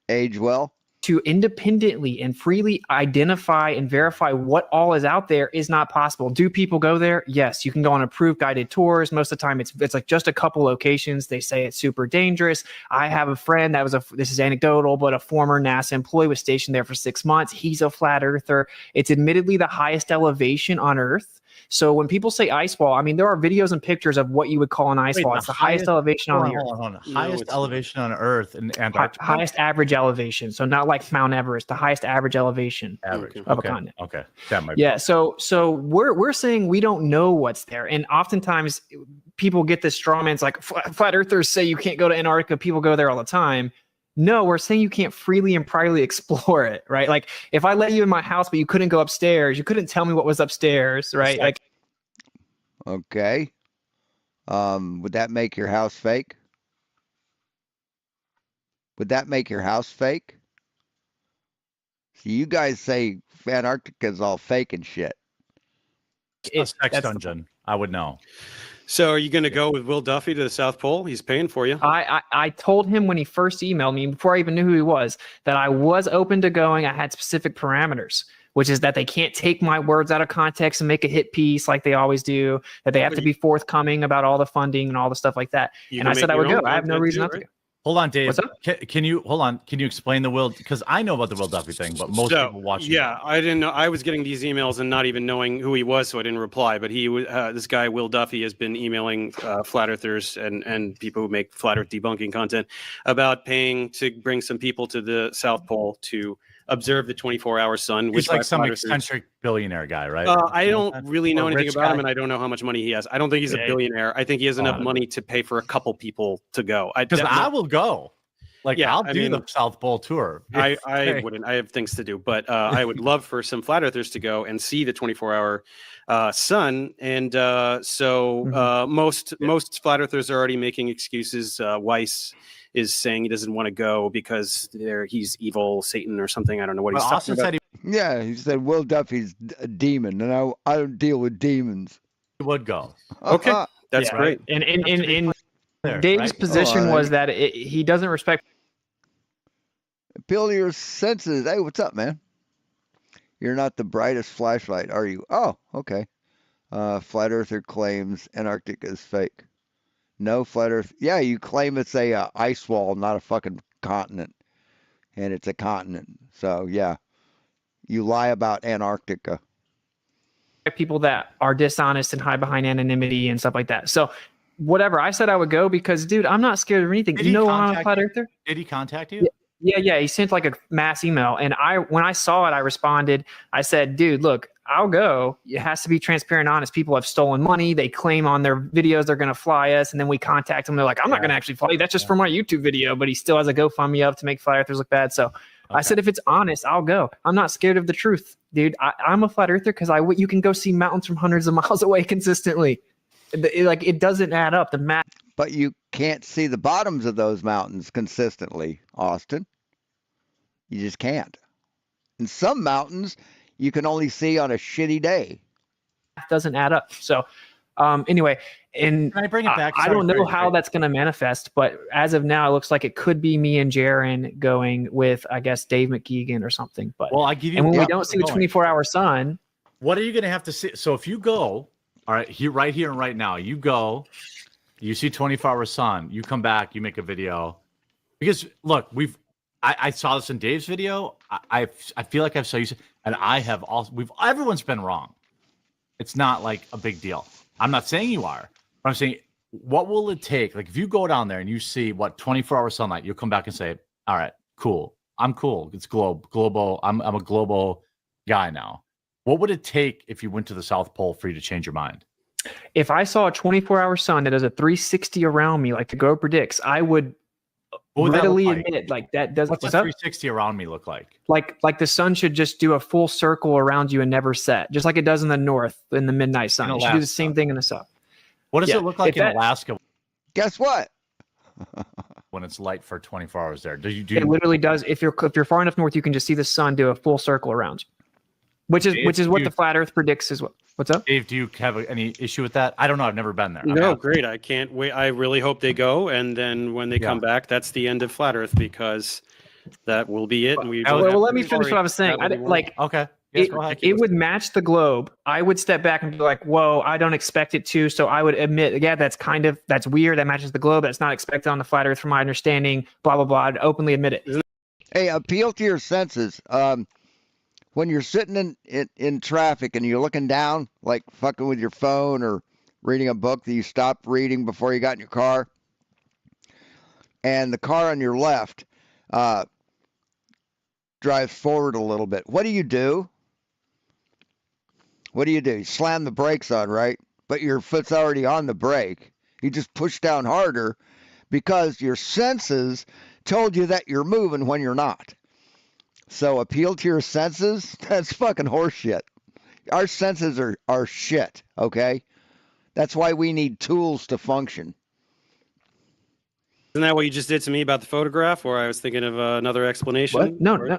age well. to independently and freely identify and verify what all is out there is not possible. Do people go there? Yes, you can go on approved guided tours. Most of the time, it's like just a couple locations. They say it's super dangerous. I have a friend that was this is anecdotal, but a former NASA employee was stationed there for 6 months. He's a flat earther. It's admittedly the highest elevation on Earth. So when people say ice wall, I mean, there are videos and pictures of what you would call an ice wall. It's the highest elevation on the Earth. Hold on. Highest elevation on Earth in Antarctica? Highest average elevation. So not like Mount Everest, the highest average elevation of a continent. Okay. That might be. Yeah. So we're saying we don't know what's there. And oftentimes people get this straw man. It's like flat earthers say you can't go to Antarctica. People go there all the time. No, we're saying you can't freely and privately explore it, right? Like if I let you in my house, but you couldn't go upstairs, you couldn't tell me what was upstairs, right? Like, Okay. Would that make your house fake? Would that make your house fake? So you guys say Antarctica is all fake and shit. It's a sex dungeon. I would know. So are you going to go with Will Duffy to the South Pole? He's paying for you. I told him when he first emailed me, before I even knew who he was, that I was open to going. I had specific parameters, which is that they can't take my words out of context and make a hit piece like they always do, that they have to be forthcoming about all the funding and all the stuff like that. And I said I would go. I have no reason not to go. Hold on, Dave. What's up? Can you explain the Will? Because I know about the Will Duffy thing, but most people watching. Yeah, I didn't know. I was getting these emails and not even knowing who he was, so I didn't reply. But he was this guy, Will Duffy, has been emailing flat earthers and people who make flat earth debunking content about paying to bring some people to the South Pole to observe the 24-hour sun. He's like some eccentric billionaire guy, right? I don't really know anything about him, and I I don't know how much money he has. I don't think he's a billionaire. I think he has enough money to pay for a couple people to go. Because I will go. Like, yeah, I'll do the South Pole tour. I wouldn't. I have things to do, but I would love for some flat earthers to go and see the 24-hour sun. And most flat earthers are already making excuses. Weiss is saying he doesn't want to go because he's evil, Satan or something. I don't know what he's talking about. Yeah, he said Will Duffy's a demon, and I don't deal with demons. He would go. Okay, that's great. And in Dave's position was that he doesn't respect. Appeal to your senses. Hey, what's up, man? You're not the brightest flashlight, are you? Oh, okay. Flat Earther claims Antarctica is fake. No, Flat Earth. Yeah, you claim it's a ice wall, not a fucking continent. And it's a continent. So, yeah. You lie about Antarctica. People that are dishonest and hide behind anonymity and stuff like that. So, whatever. I said I would go because, dude, I'm not scared of anything. You know I'm a flat earther? Did he contact you? Yeah. He sent like a mass email. And when I saw it, I responded. I said, dude, look, I'll go. It has to be transparent, honest. People have stolen money. They claim on their videos they're going to fly us. And then we contact them. They're like, I'm not going to actually fly you. That's just for my YouTube video. But he still has a GoFundMe up to make flat earthers look bad. So I said, if it's honest, I'll go. I'm not scared of the truth, dude. I'm a flat earther because you can go see mountains from hundreds of miles away consistently. It doesn't add up. The math. But you can't see the bottoms of those mountains consistently, Austin. You just can't. And some mountains you can only see on a shitty day. Doesn't add up. So anyway, and can I bring it back? I don't know how that's going to manifest, but as of now, it looks like it could be me and Jaron going with, I guess, Dave McKeegan or something. But well, I give you. And when we don't see the 24-hour sun, what are you going to have to see? So if you go, all right, right here and right now, you go, you see 24-hour sun, you come back, you make a video, because look, I saw this in Dave's video. I feel like I've saw you, and I have also. Everyone's been wrong. It's not like a big deal. I'm not saying you are. But I'm saying, what will it take? Like, if you go down there and you see 24-hour sunlight, you'll come back and say, "All right, cool. I'm cool. It's global. I'm a global guy now." What would it take if you went to the South Pole for you to change your mind? If I saw a 24-hour sun that does a 360 around me, like the Go predicts, I would readily admit that does. What's a 360 around me look like? Like the sun should just do a full circle around you and never set, just like it does in the north in the midnight sun. It should do the same thing in the south. What does it look like in Alaska? Guess what? When it's light for 24 hours there, it literally does. If you're far enough north, you can just see the sun do a full circle around you, which is what the flat Earth predicts as well. What's up, Dave? Do you have any issue with that? I don't know. I've never been there. No, great. I can't wait. I really hope they go, and then when they come back, that's the end of flat Earth because that will be it. And we Well, don't have let to me finish worry what I was saying. about anymore. Okay. Yes, It, go ahead. it would match the globe. I would step back and be like, whoa, I don't expect it to. So I would admit, yeah, that's weird. That matches the globe. That's not expected on the flat earth from my understanding, blah, blah, blah. I'd openly admit it. Hey, appeal to your senses. When you're sitting in traffic and you're looking down, like fucking with your phone or reading a book that you stopped reading before you got in your car, and the car on your left drives forward a little bit, what do you do? What do? You slam the brakes on, right? But your foot's already on the brake. You just push down harder because your senses told you that you're moving when you're not. So appeal to your senses? That's fucking horseshit. Our senses are shit, okay? That's why we need tools to function. Isn't that what you just did to me about the photograph? Or I was thinking of another explanation. What? No.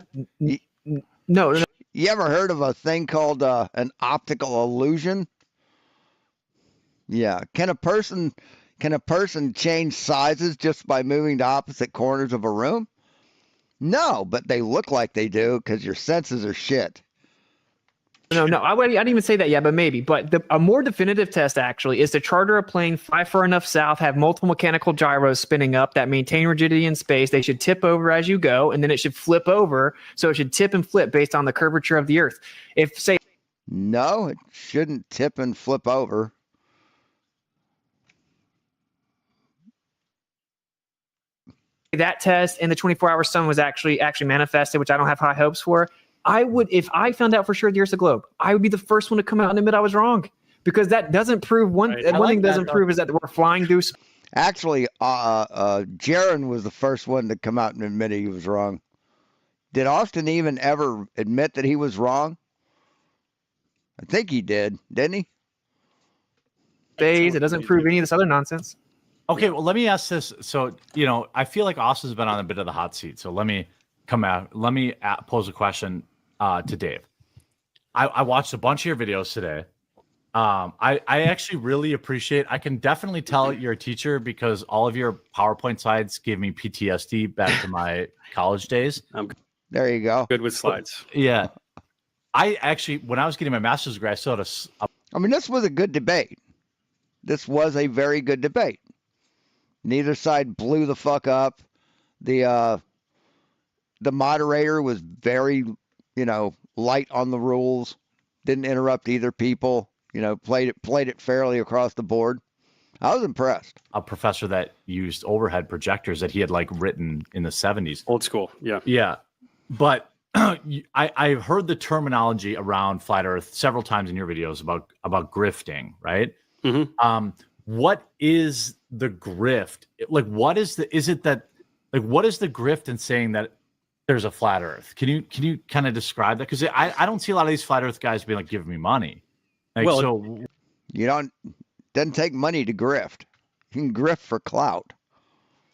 You ever heard of a thing called an optical illusion? Yeah. Can a person change sizes just by moving to opposite corners of a room? No, but they look like they do because your senses are shit. No, I didn't even say that yet, but maybe. But a more definitive test actually is to charter a plane, fly far enough south, have multiple mechanical gyros spinning up that maintain rigidity in space. They should tip over as you go, and then it should flip over. So it should tip and flip based on the curvature of the Earth. No, it shouldn't tip and flip over. That test and the 24-hour sun was actually manifested, which I don't have high hopes for. I would, if I found out for sure the Earth's a globe, I would be the first one to come out and admit I was wrong, because that doesn't prove one. Right. One thing doesn't prove is that we're flying through. Actually, Jaron was the first one to come out and admit he was wrong. Did Austin even ever admit that he was wrong? I think he did, didn't he? Days. It doesn't prove any of this other nonsense. Okay, well, let me ask this. So, I feel like Austin's been on a bit of the hot seat. So let me pose a question to Dave. I watched a bunch of your videos today. I actually really appreciate. I can definitely tell you're a teacher because all of your PowerPoint slides gave me PTSD back to my college days. There you go. Good with slides. Yeah, I actually, when I was getting my master's degree, I still had I mean, this was a good debate. This was a very good debate. Neither side blew the fuck up. The moderator was very, light on the rules. Didn't interrupt either people. Played it fairly across the board. I was impressed. a professor that used overhead projectors that he had written in the 70s. Old school. Yeah. Yeah. But I've heard the terminology around flat Earth several times in your videos about grifting, right? Mm-hmm. What is the grift? What is the grift in saying that there's a flat Earth? Can you kind of describe that? Because I don't see a lot of these flat Earth guys being like, give me money. Doesn't take money to grift. You can grift for clout.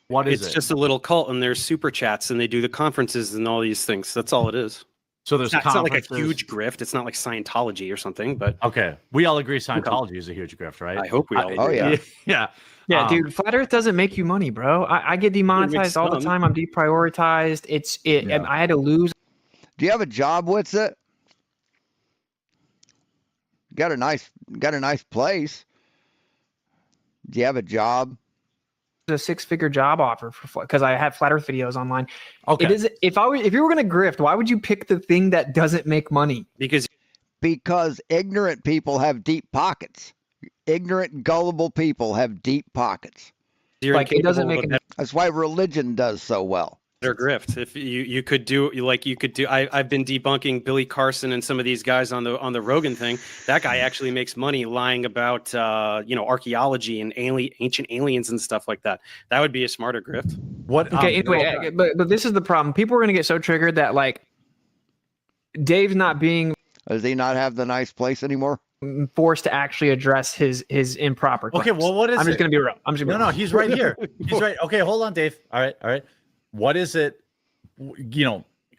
What is it? It's just a little cult, and there's super chats, and they do the conferences and all these things. That's all it is. So there's it's not like a huge grift. It's not like Scientology or something, but okay, we all agree Scientology is a huge grift, right? I hope we all agree. Oh yeah. Yeah, dude, flat Earth doesn't make you money, bro. I get demonetized all the time. I'm deprioritized. And I had to lose. Do you have a job? Witsit? Got a nice place. Do you have a job? A 6-figure job offer because I have flat Earth videos online. Okay. It is if you were going to grift, why would you pick the thing that doesn't make money? Because ignorant people have deep pockets. Ignorant, gullible people have deep pockets. you're It doesn't make incapable of That's why religion does so well. better grift. If you could do I've been debunking Billy Carson and some of these guys on the Rogan thing. That guy actually makes money lying about archaeology and ancient aliens and stuff like that. That would be a smarter grift. Okay, anyway, but this is the problem. People are going to get so triggered that Dave's not being Does he not have the nice place anymore? forced to actually address his improper claims. Okay, well, what is I'm just it? going to be real. I'm just gonna be No, real. he's right here. He's right. Okay, hold on, Dave. All right. What is it?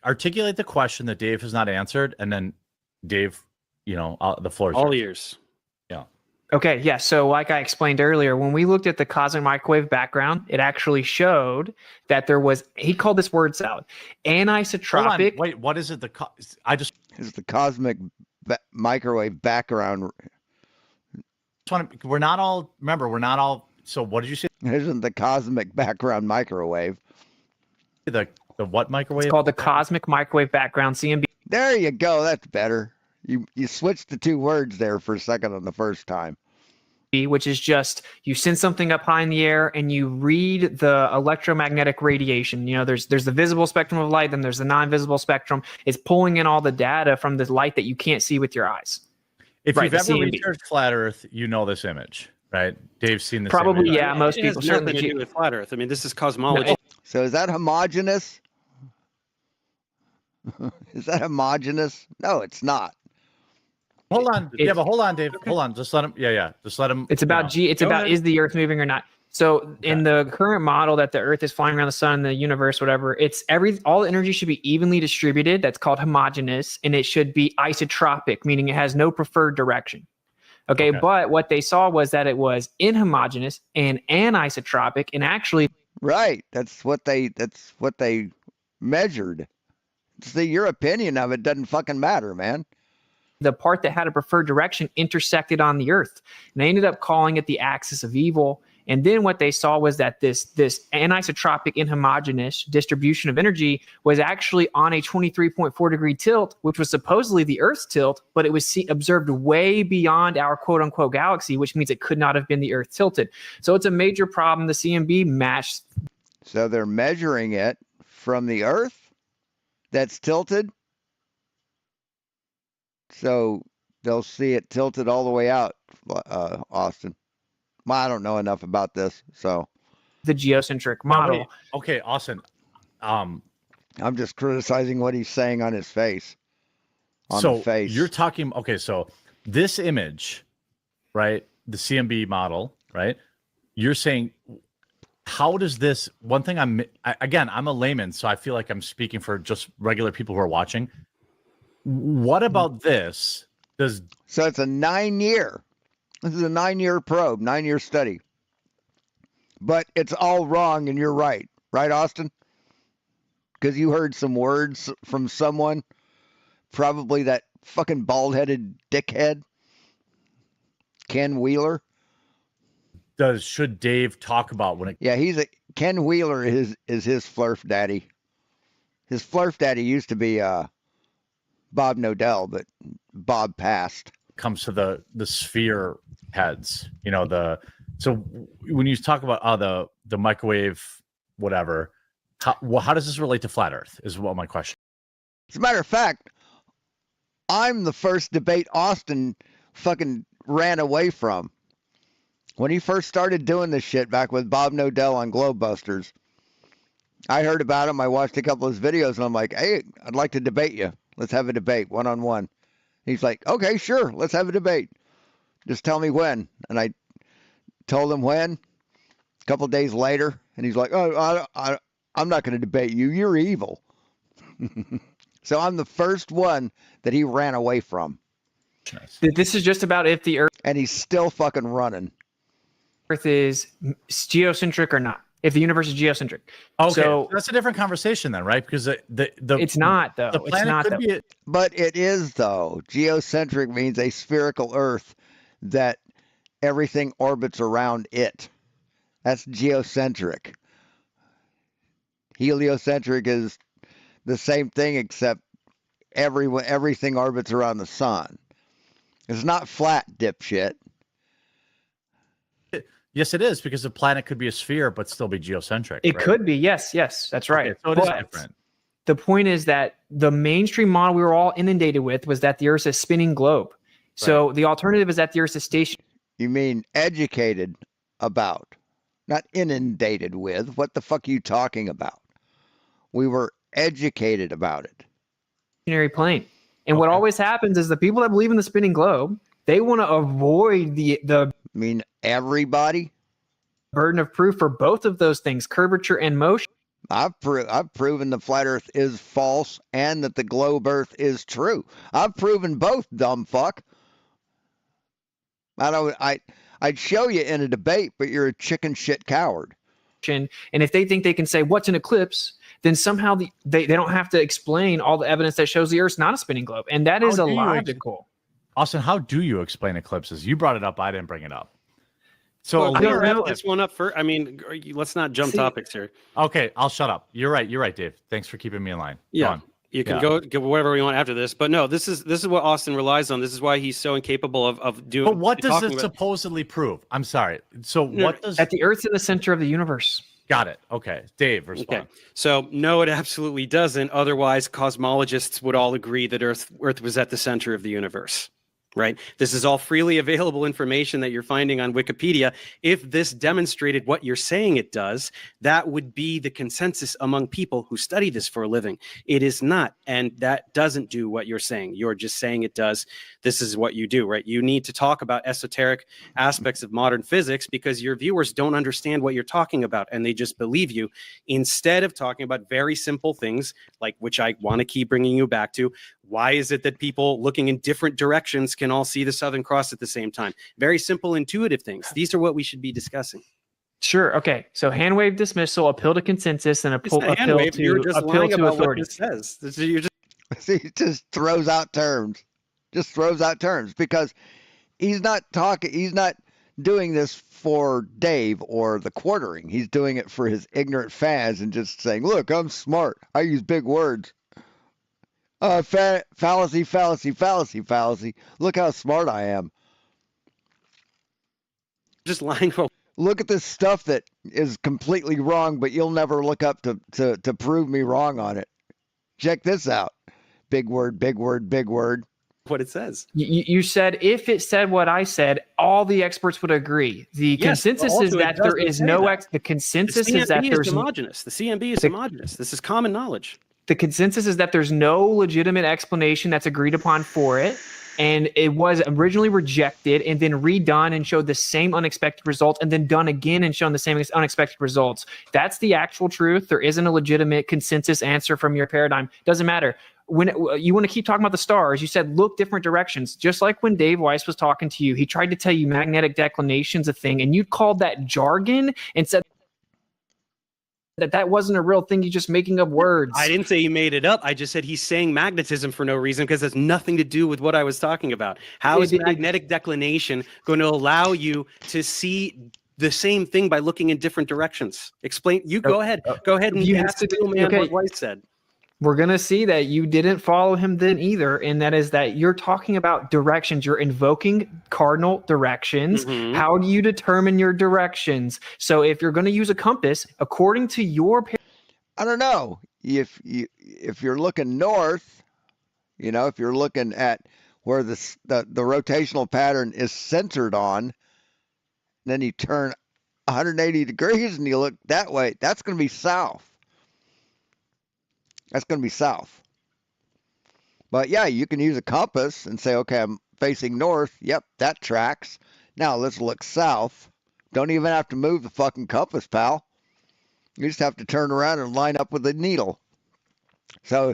Articulate the question that Dave has not answered, and then Dave, the floor is All yours. ears. Yeah. Okay, yeah. So, like I explained earlier, when we looked at the cosmic microwave background, it actually showed that there was, he called this word salad, Hold on. anisotropic. Wait, what is it? I just Is the cosmic microwave background? want to. We're not all. Remember, we're not all. So, what did you say? Isn't the cosmic background microwave? The what microwave? It's called the cosmic microwave background, CMB, There you go. That's better. You switched the two words there for a second on the first time. which is just you send something up high in the air and you read the electromagnetic radiation. You know, there's the visible spectrum of light, then there's the non-visible spectrum. It's pulling in all the data from the light that you can't see with your eyes. If Right, you've the ever CMB. researched flat Earth, you know this image, right? Dave's seen this. Probably, image. yeah. Most It people has nothing certainly. to do with flat Earth. I mean, this is cosmology. So is that homogeneous? Is that homogeneous? No, it's not. Hold on. Yeah, It's- but hold on, Dave. Hold on. Just let him. Yeah. Just let him. It's about It's Go about ahead. is the Earth moving or not? So in the current model that the Earth is flying around the sun, the universe, whatever, it's all the energy should be evenly distributed. That's called homogeneous, and it should be isotropic, meaning it has no preferred direction. Okay, Okay. but what they saw was that it was inhomogeneous and anisotropic, and actually Right. That's what they measured. See, your opinion of it doesn't fucking matter, man. the part that had a preferred direction intersected on the Earth. And they ended up calling it the axis of evil. And then what they saw was that this anisotropic inhomogeneous distribution of energy was actually on a 23.4 degree tilt, which was supposedly the Earth's tilt, but it was observed way beyond our quote unquote galaxy, which means it could not have been the Earth tilted. So it's a major problem. The CMB matched. So they're measuring it from the Earth that's tilted. So they'll see it tilted all the way out, Austin. Well, I don't know enough about this, so The geocentric No, model. wait. Okay, Austin. I'm just criticizing what he's saying on his face. On So the face. you're talking. Okay, so this image, right? The CMB model, right? You're saying, how does this? One thing again, I'm a layman, so I feel like I'm speaking for just regular people who are watching. What about this? So it's a 9-year. This is a 9-year probe, 9-year study. But it's all wrong, and you're right. Right, Austin? Because you heard some words from someone, probably that fucking bald-headed dickhead, Ken Wheeler. Should Dave talk about when it? Yeah, Ken Wheeler is his flurf daddy. His flurf daddy used to be Bob Nodell, but Bob passed. Comes to the sphere heads, so when you talk about the microwave, whatever, how does this relate to flat Earth? Is what my question. As a matter of fact, I'm the first debate Austin fucking ran away from. When he first started doing this shit back with Bob Nodell on Globebusters, I heard about him. I watched a couple of his videos, and I'm like, hey, I'd like to debate you. Let's have a debate, one-on-one. He's like, okay, sure, let's have a debate. Just tell me when. And I told him when. A couple of days later, and he's like, oh, I'm not going to debate you. You're evil. So I'm the first one that he ran away from. This is just about if the Earth And he's still fucking running. is geocentric or not. If the universe is geocentric. Okay, So that's a different conversation then, right? Because the it's not though. the It's planet not could though. be But it is, though. Geocentric means a spherical Earth that everything orbits around it. That's geocentric. Heliocentric is the same thing, except everything orbits around the sun. It's not flat, dipshit. Yes, it is, because the planet could be a sphere but still be geocentric. It right? could be, yes, that's right. Okay, so it is But different. the point is that the mainstream model we were all inundated with was that the Earth is a spinning globe. So the alternative is that the Earth is stationary. You mean educated about, not inundated with. What the fuck are you talking about? We were educated about it. Plane. And what Okay. always happens is the people that believe in the spinning globe, they want to avoid the I mean, everybody. burden of proof for both of those things, curvature and motion. I've proven the flat Earth is false and that the globe Earth is true. I've proven both, dumb fuck. I'd show you in a debate, but you're a chicken shit coward. And if they think they can say what's an eclipse, then somehow they don't have to explain all the evidence that shows the Earth's not a spinning globe, and that is illogical. Austin, how do you explain eclipses? You brought it up. I didn't bring it up. So Well, I don't wrap know. this one up first. I mean, let's not jump topics here. okay, I'll shut up. You're right, Dave. Thanks for keeping me in line. Go Yeah. on. You can go whatever you want after this, but no, this is what Austin relies on. This is why he's so incapable of doing. But what does talking it about- supposedly prove? I'm sorry. So what does That the Earth's in the center of the universe. got it? Okay, Dave, respond. Okay, so no, it absolutely doesn't. Otherwise, cosmologists would all agree that Earth was at the center of the universe. Right? This is all freely available information that you're finding on Wikipedia. If this demonstrated what you're saying it does, that would be the consensus among people who study this for a living. It is not, and that doesn't do what you're saying. You're just saying it does. This is what you do, right? You need to talk about esoteric aspects of modern physics because your viewers don't understand what you're talking about, and they just believe you, instead of talking about very simple things, like which I want to keep bringing you back to. Why is it that people looking in different directions can all see the Southern Cross at the same time? Very simple, intuitive things. These are what we should be discussing. Sure. Okay. So hand wave dismissal, appeal to consensus, and It's not hand appeal wave. You're just appeal lying to about what authority. it says. You're just See, he just throws out terms. Just throws out terms because he's not doing this for Dave or the quartering. He's doing it for his ignorant fans and just saying, look, I'm smart. I use big words. Fallacy, fallacy, fallacy, fallacy. Look how smart I am. lying about. Look at this stuff that is completely wrong, but you'll never look up to prove me wrong on it. Check this out. Big word, big word, big word. What it says. You said if it said what I said, all the experts would agree. The Yes, consensus but is also it that there doesn't is say no that. the consensus The is that CMB there's is homogenous. The CMB is homogenous. This is common knowledge. the consensus is that there's no legitimate explanation that's agreed upon for it. And it was originally rejected and then redone and showed the same unexpected result and then done again and shown the same unexpected results. That's the actual truth. There isn't a legitimate consensus answer from your paradigm. Doesn't matter. When you want to keep talking about the stars, you said look different directions. Just like when Dave Weiss was talking to you, he tried to tell you magnetic declination's a thing, and you called that jargon and said that wasn't a real thing. You're just making up words. I didn't say he made it up. I just said he's saying magnetism for no reason because it's nothing to do with what I was talking about. How is magnetic declination going to allow you to see the same thing by looking in different directions? Explain. You go ahead. Go ahead and You ask have the to- man okay. what Weiss said. We're going to see that you didn't follow him then either. And that is that you're talking about directions. You're invoking cardinal directions. Mhm. How do you determine your directions? So if you're going to use a compass, according to your I don't know. If you're looking north, if you're looking at where the rotational pattern is centered on, then you turn 180 degrees and you look that way, that's going to be south. That's going to be south. But yeah, you can use a compass and say, okay, I'm facing north. Yep, that tracks. Now let's look south. Don't even have to move the fucking compass, pal. You just have to turn around and line up with the needle. So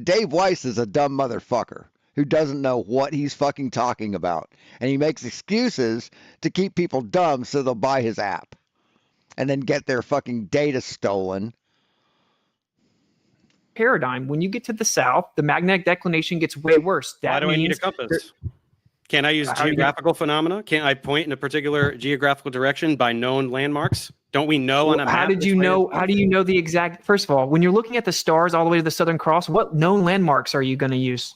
Dave Weiss is a dumb motherfucker who doesn't know what he's fucking talking about. And he makes excuses to keep people dumb so they'll buy his app and then get their fucking data stolen. paradigm, when you get to the south, the magnetic declination gets way worse. That Why do I need a means compass? Can I use How do you- geographical phenomena? Can I point in a particular geographical direction by known landmarks? Don't we know on a map? how did you which way know? it's How do you know the exact? First of all, when you're looking at the stars all the way to the Southern Cross, what known landmarks are you going to use?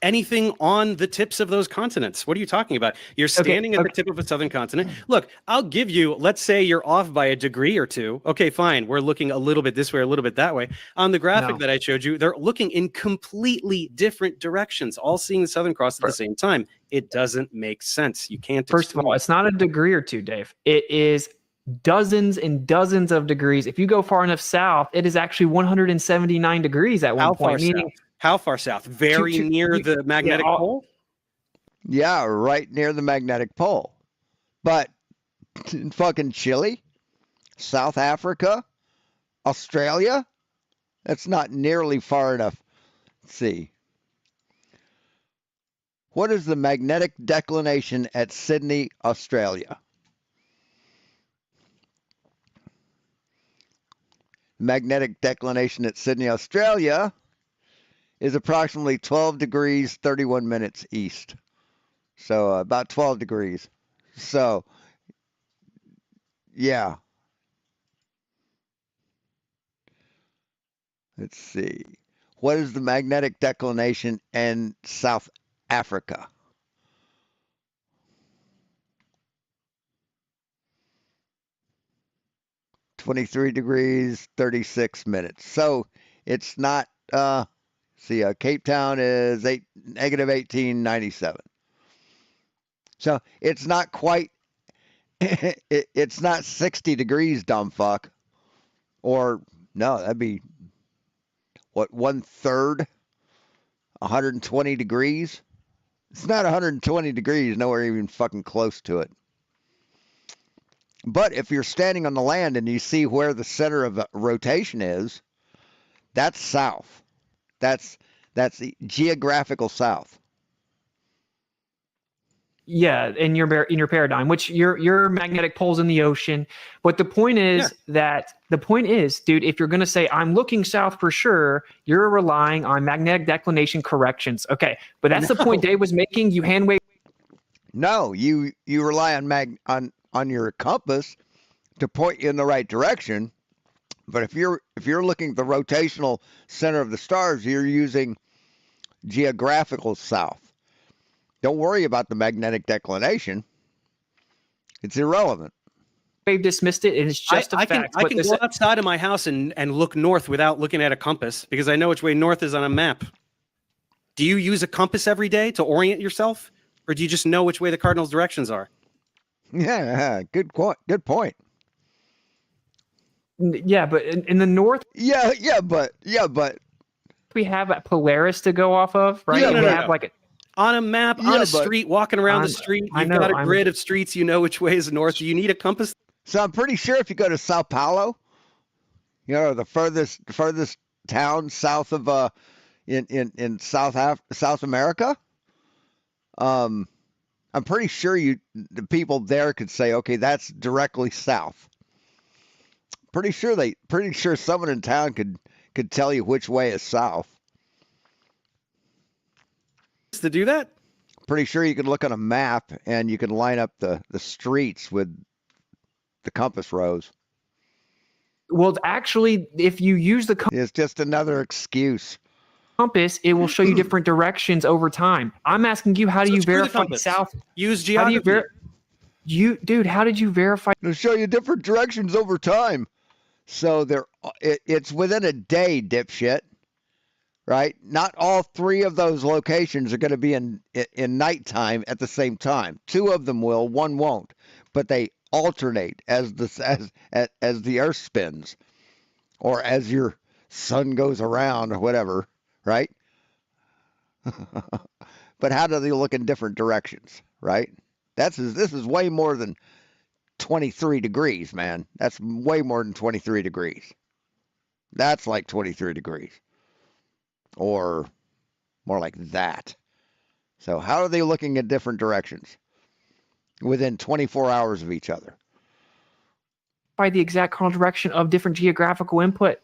anything on the tips of those continents? What are you talking about? You're standing at the tip of a southern continent. Look, I'll give you, let's say you're off by a degree or two. Okay, fine. We're looking a little bit this way, a little bit that way. On the graphic that I showed you, they're looking in completely different directions, all seeing the Southern Cross at the same time. It doesn't make sense. You can't. First of all, it's not a degree or two, Dave. It is dozens and dozens of degrees. If you go far enough south, it is actually 179 degrees at one point. Meaning, how far south? Very near the magnetic pole? Yeah, right near the magnetic pole. But in fucking Chile, South Africa, Australia, that's not nearly far enough. Let's see. What is the magnetic declination at Sydney, Australia? Magnetic declination at Sydney, Australia is approximately 12 degrees 31 minutes east. So about 12 degrees. So, yeah. Let's see. What is the magnetic declination in South Africa? -23 degrees 36 minutes. So it's not. Cape Town is -1897. So it's not quite. It's not 60 degrees, dumb fuck. Or no, that'd be what, 1/3, 120 degrees. It's not 120 degrees, nowhere even fucking close to it. But if you're standing on the land and you see where the center of rotation is, that's south. That's the geographical south. Yeah, in your paradigm, which your magnetic pole's in the ocean. But the point is dude, if you're gonna say I'm looking south for sure, you're relying on magnetic declination corrections. Okay, but that's the point Dave was making. You hand wave. No, you rely on your compass to point you in the right direction. But if you're looking at the rotational center of the stars, you're using geographical south. Don't worry about the magnetic declination. It's irrelevant. Wave dismissed it, and it's just a fact. I can go outside of my house and look north without looking at a compass because I know which way north is on a map. Do you use a compass every day to orient yourself, or do you just know which way the cardinal directions are? Yeah, good point. Yeah, but in the north, Yeah, but we have a Polaris to go off of, right? Yeah, we no. have like on a map, on a street, walking around the street, you've got a grid of streets. You know which way is north. Do you need a compass? So I'm pretty sure if you go to Sao Paulo, the furthest town south of in South America, I'm pretty sure the people there could say, okay, that's directly south. Pretty sure someone in town could tell you which way is south. To do that? Pretty sure you could look on a map and you can line up the streets with the compass rose. Well, actually, if you use the It's just another excuse. compass, it will show you different directions over time. I'm asking you, how do you verify south? Use geography. Dude, how did you verify? It'll show you different directions over time. So it's within a day, dipshit. Right? Not all three of those locations are going to be in nighttime at the same time. Two of them will, one won't. But they alternate as the Earth spins, or as your sun goes around, or whatever. Right? But how do they look in different directions? Right? This is way more than 23 degrees, man. That's way more than 23 degrees. That's like 23 degrees. Or more like that. So how are they looking at different directions within 24 hours of each other? By the exact cardinal direction of different geographical input.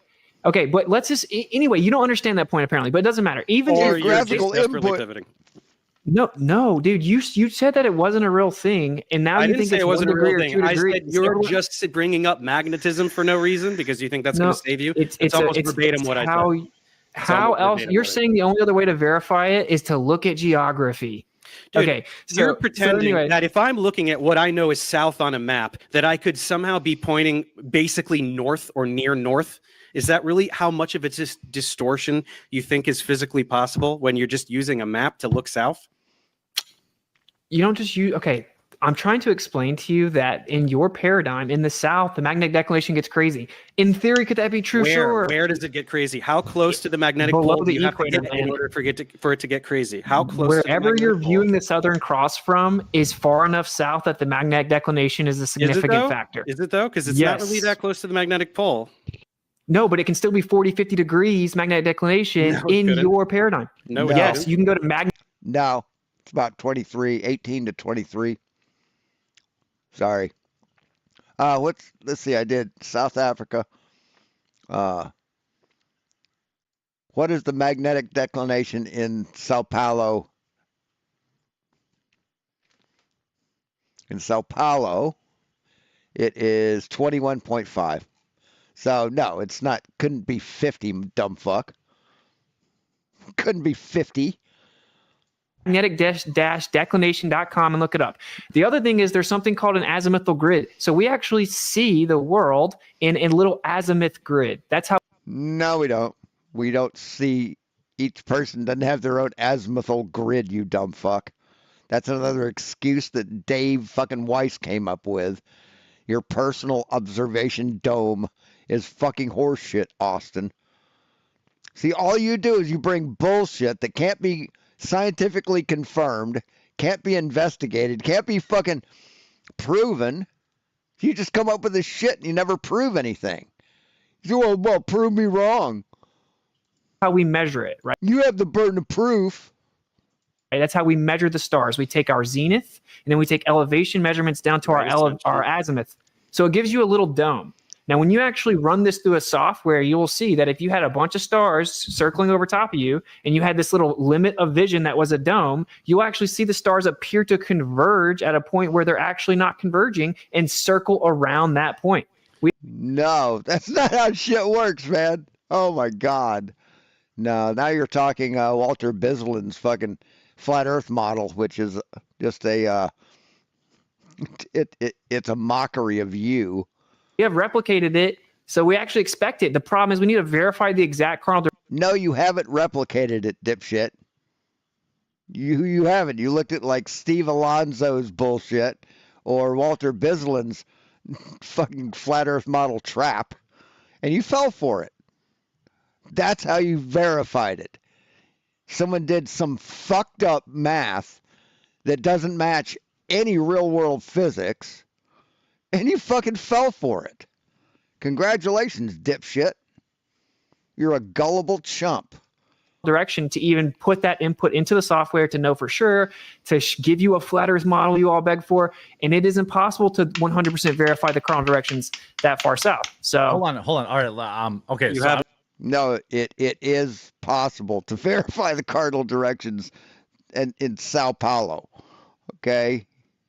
Okay, but let's just anyway. You don't understand that point apparently, but it doesn't matter. Even geographical input. No, dude. You said that it wasn't a real thing, and now you think it wasn't a real thing. I said you're just just bringing up magnetism for no reason because you think that's going to save you. It's almost verbatim what I said. How else? You're saying the only other way to verify it is to look at geography. Dude, okay, you're pretending that if I'm looking at what I know is south on a map, that I could somehow be pointing basically north or near north. Is that really how much of it's just distortion you think is physically possible when you're just using a map to look south? You don't just use. Okay, I'm trying to explain to you that in your paradigm, in the South, the magnetic declination gets crazy. In theory, could that be true? Sure. Where does it get crazy? How close to the magnetic pole do you have to get in order for it to get crazy? How close? Wherever you're viewing the Southern Cross from is far enough south that the magnetic declination is a significant factor. Is it though? Because it's not really that close to the magnetic pole. No, but it can still be 40, 50 degrees magnetic declination in your paradigm. No. Yes, you can go to magnetic. No. It's about 23, 18 to 23. Sorry. Let's see, I did South Africa. What is the magnetic declination in Sao Paulo? In Sao Paulo, it is 21.5. So no, it's not. Couldn't be 50, dumb fuck. Couldn't be 50. magnetic-declination.com and look it up. The other thing is there's something called an azimuthal grid. So we actually see the world in a little azimuth grid. That's how. No, we don't. We don't see. Each person doesn't have their own azimuthal grid, you dumb fuck. That's another excuse that Dave fucking Weiss came up with. Your personal observation dome is fucking horseshit, Austin. See, all you do is you bring bullshit that can't be scientifically confirmed, can't be investigated, can't be fucking proven. You just come up with this shit and you never prove anything. You say, well, prove me wrong. how we measure it, right? You have the burden of proof. That's how we measure the stars. We take our zenith and then we take elevation measurements down to our azimuth. So it gives you a little dome. Now, when you actually run this through a software, you will see that if you had a bunch of stars circling over top of you and you had this little limit of vision that was a dome, you'll actually see the stars appear to converge at a point where they're actually not converging and circle around that point. No, that's not how shit works, man. Oh my God. No, now you're talking Walter Bislin's fucking flat Earth model, which is just a it's a mockery of you. We have replicated it, so we actually expect it. The problem is we need to verify the exact coronal. No, you haven't replicated it, dipshit. You haven't. You looked at like Steve Alonso's bullshit or Walter Bislin's fucking flat Earth model trap, and you fell for it. That's how you verified it. Someone did some fucked up math that doesn't match any real world physics, and you fucking fell for it. Congratulations, dipshit. You're a gullible chump. Direction to even put that input into the software to know for sure, to give you a flat Earth model you all beg for, and it is impossible to 100% verify the cardinal directions that far south. So hold on. All right. Okay. So no, it is possible to verify the cardinal directions in Sao Paulo. Okay.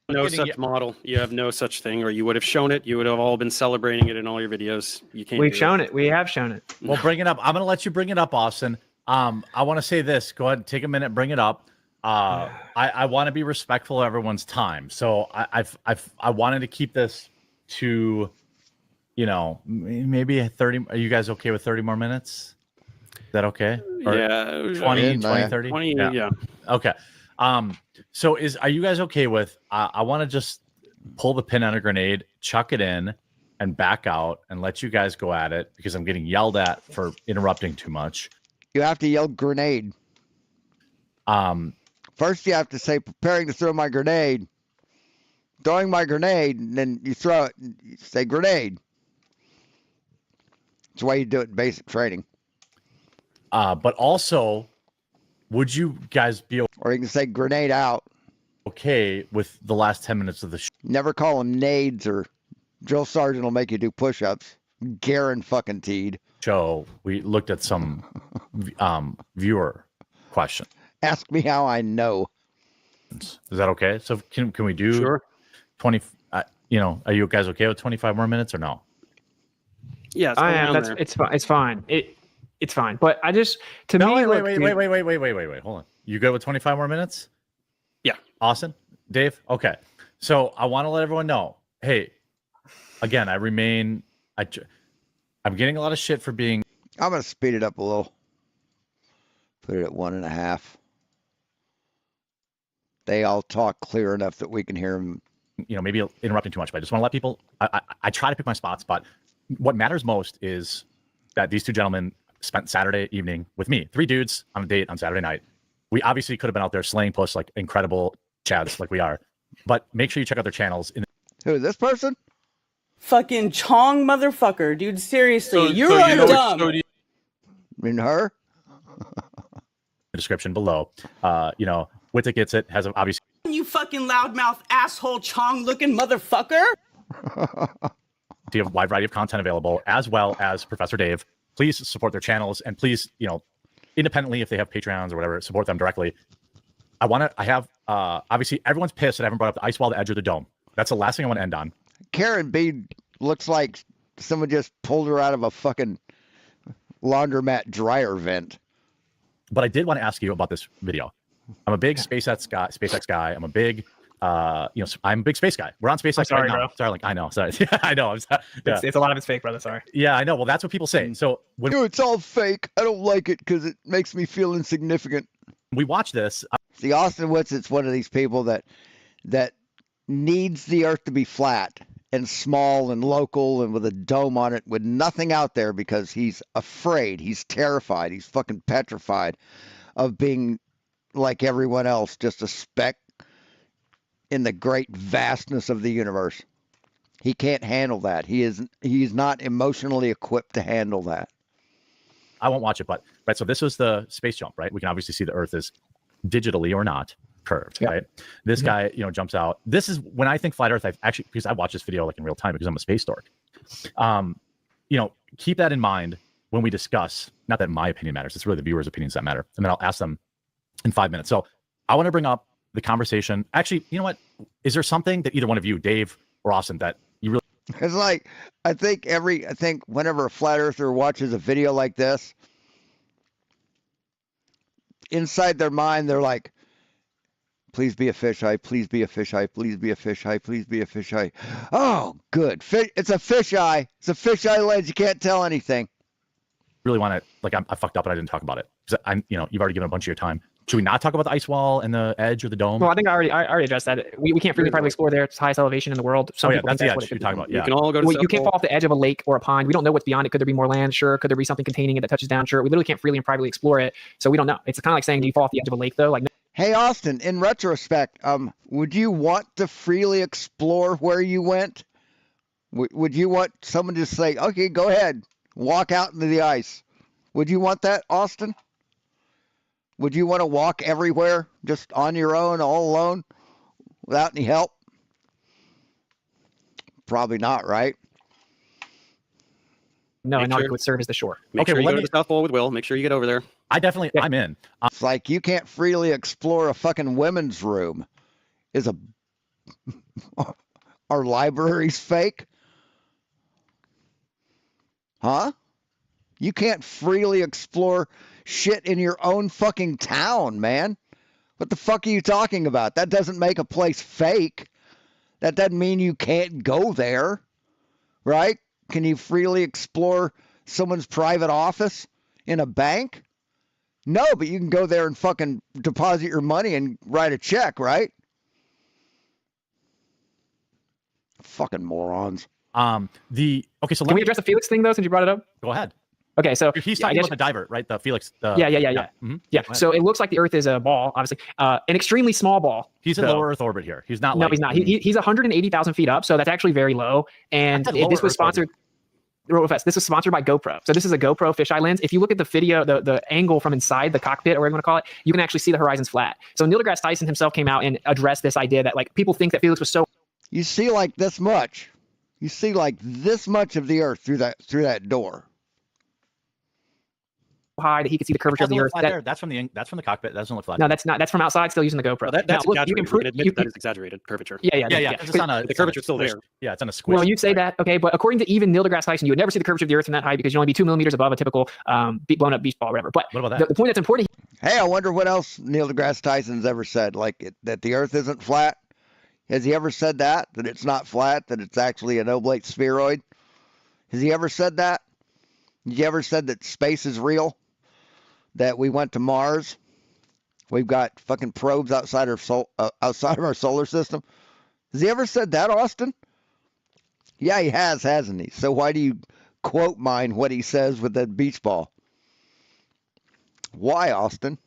No such model. You have no such thing, or you would have shown it. You would have all been celebrating it in all your videos. You can't. We've shown it. We have shown it. Well, bring it up. I'm going to let you bring it up, Austin. I want to say this. Go ahead, take a minute, bring it up. I want to be respectful of everyone's time, so I wanted to keep this to, maybe 30. Are you guys okay with 30 more minutes? Is that okay? Or yeah, 20, 30. 20. Yeah. Okay. So are you guys okay with? I want to just pull the pin on a grenade, chuck it in, and back out, and let you guys go at it because I'm getting yelled at for interrupting too much. You have to yell grenade. First, you have to say, preparing to throw my grenade. Throwing my grenade, and then you throw it, and you say grenade. That's the way you do it in basic training. But also, would you guys be Or you can say grenade out. okay with the last 10 minutes of the show? Never call them nades, or drill sergeant will make you do push-ups. Guaranteed. We looked at some viewer question. Ask me how I know. Is that okay? So can we do Sure. 20? Are you guys okay with 25 more minutes or no? Yeah. I am. It's fine. It's fine. It's fine. But I just wait. Hold on. You good with 25 more minutes? Yeah. Austin, Dave. Okay. So I want to let everyone know. Hey, again, I'm getting a lot of shit for being. I'm going to speed it up a little. Put it at 1.5. They all talk clear enough that we can hear them. Maybe interrupting too much, but I just want to let people. I try to pick my spots, but what matters most is that these two gentlemen spent Saturday evening with me. 3 dudes on a date on Saturday night. We obviously could have been out there slaying puss like incredible chads like we are, but make sure you check out their channels. Who, this person? Fucking Chong motherfucker, dude. Seriously, you are dumb. In her? The description below. Witsit gets it, has obviously You fucking loudmouth asshole Chong looking motherfucker. a wide variety of content available, as well as Professor Dave. Please support their channels, and please, independently, if they have Patreons or whatever, support them directly. I have obviously everyone's pissed that I haven't brought up the ice wall, the edge, or the dome. That's the last thing I want to end on. Karen B looks like someone just pulled her out of a fucking laundromat dryer vent. But I did want to ask you about this video. I'm a big SpaceX guy. I'm a big, I'm a big space guy. We're on SpaceX sorry, right now. bro. Starlink. I know. Sorry. I know. It's a lot of it's fake, brother. Sorry. Yeah, I know. Well, that's what people say. So when It's all fake. I don't like it because it makes me feel insignificant. we watch this, See, Austin Witsit's one of these people that needs the Earth to be flat and small and local and with a dome on it with nothing out there because he's afraid, he's terrified, he's fucking petrified of being like everyone else, just a speck in the great vastness of the universe. He can't handle that. He's not emotionally equipped to handle that. I won't watch it, but right. So this was the space jump, right? We can obviously see the Earth is digitally or not curved, right? This guy, jumps out. This is when I think flat Earth. I've actually, because I watched this video like in real time because I'm a space dork. Keep that in mind when we discuss. Not that my opinion matters. It's really the viewers' opinions that matter, and then I'll ask them in 5 minutes. So I want to bring up the conversation. Actually, you know what? Is there something that either one of you, Dave or Austin, that you really? It's like I think whenever a flat earther watches a video like this, inside their mind they're like, please be a fisheye, please be a fisheye, please be a fisheye, please be a fisheye. Oh, good. It's a fisheye. It's a fisheye lens. You can't tell anything. Really want to, like, I fucked up and I didn't talk about it. Because you've already given a bunch of your time. Should we not talk about the ice wall and the edge or the dome? Well, I think I already addressed that. We can't freely probably explore there. It's the highest elevation in the world. Some people that's the think edge what it you're could talking be. about. Yeah. You can all go to You can't fall off the edge of a lake or a pond. We don't know what's beyond it. Could there be more land? Sure. Could there be something containing it that touches down? Sure. We literally can't freely and privately explore it. So we don't know. It's kind of like saying, do you fall off the edge of a lake, though? Like, no. Hey, Austin, in retrospect, would you want to freely explore where you went? Would you want someone to say, okay, go ahead, walk out into the ice? Would you want that, Austin? Would you want to walk everywhere just on your own, all alone, without any help? Probably not, right? No, and it would serve as the shore. Make sure you go to the South Pole with Will. Make sure you get over there. I'm in. It's like you can't freely explore a fucking women's room. Our library's fake? Huh? You can't freely explore shit in your own fucking town, man. What the fuck are you talking about? That doesn't make a place fake. That doesn't mean you can't go there, right? Can you freely explore someone's private office in a bank? No, but you can go there and fucking deposit your money and write a check, right? Fucking morons. So Can we address the Felix thing though, since you brought it up? Go ahead. Okay, so He's talking about the divert, right? The Felix. Yeah. Mm-hmm. Yeah. So it looks like the Earth is a ball, obviously, an extremely small ball. He's in low Earth orbit here. He's not. No, he's not. He's 180,000 feet up, so that's actually very low. And this was sponsored. This was sponsored by GoPro. So this is a GoPro fisheye lens. If you look at the video, the angle from inside the cockpit, or whatever you want to call it, you can actually see the horizon's flat. So Neil deGrasse Tyson himself came out and addressed this idea that like people think that Felix was so. You see like this much. You see like this much of the Earth through that door. High that he could see the curvature of the Earth. That's from the cockpit. That doesn't look flat. No, that's not. That's from outside. Still using the GoPro. Well, that's now, exaggerated. You can admit that is exaggerated curvature. Yeah. It's on the curvature's still there. Yeah, it's on a squish. Well, you say that, okay, but according to even Neil deGrasse Tyson, you would never see the curvature of the Earth from that high because you'd only be 2 millimeters above a typical blown up beach ball, or whatever. But what about that? The point that's important. Hey, I wonder what else Neil deGrasse Tyson's ever said, like that the Earth isn't flat. Has he ever said that it's not flat, that it's actually an oblate spheroid? Has he ever said that? Has he ever said that space is real? That we went to Mars? We've got fucking probes outside of our solar system. Has he ever said that, Austin? Yeah, he has, hasn't he? So why do you quote mine what he says with that beach ball? Why, Austin?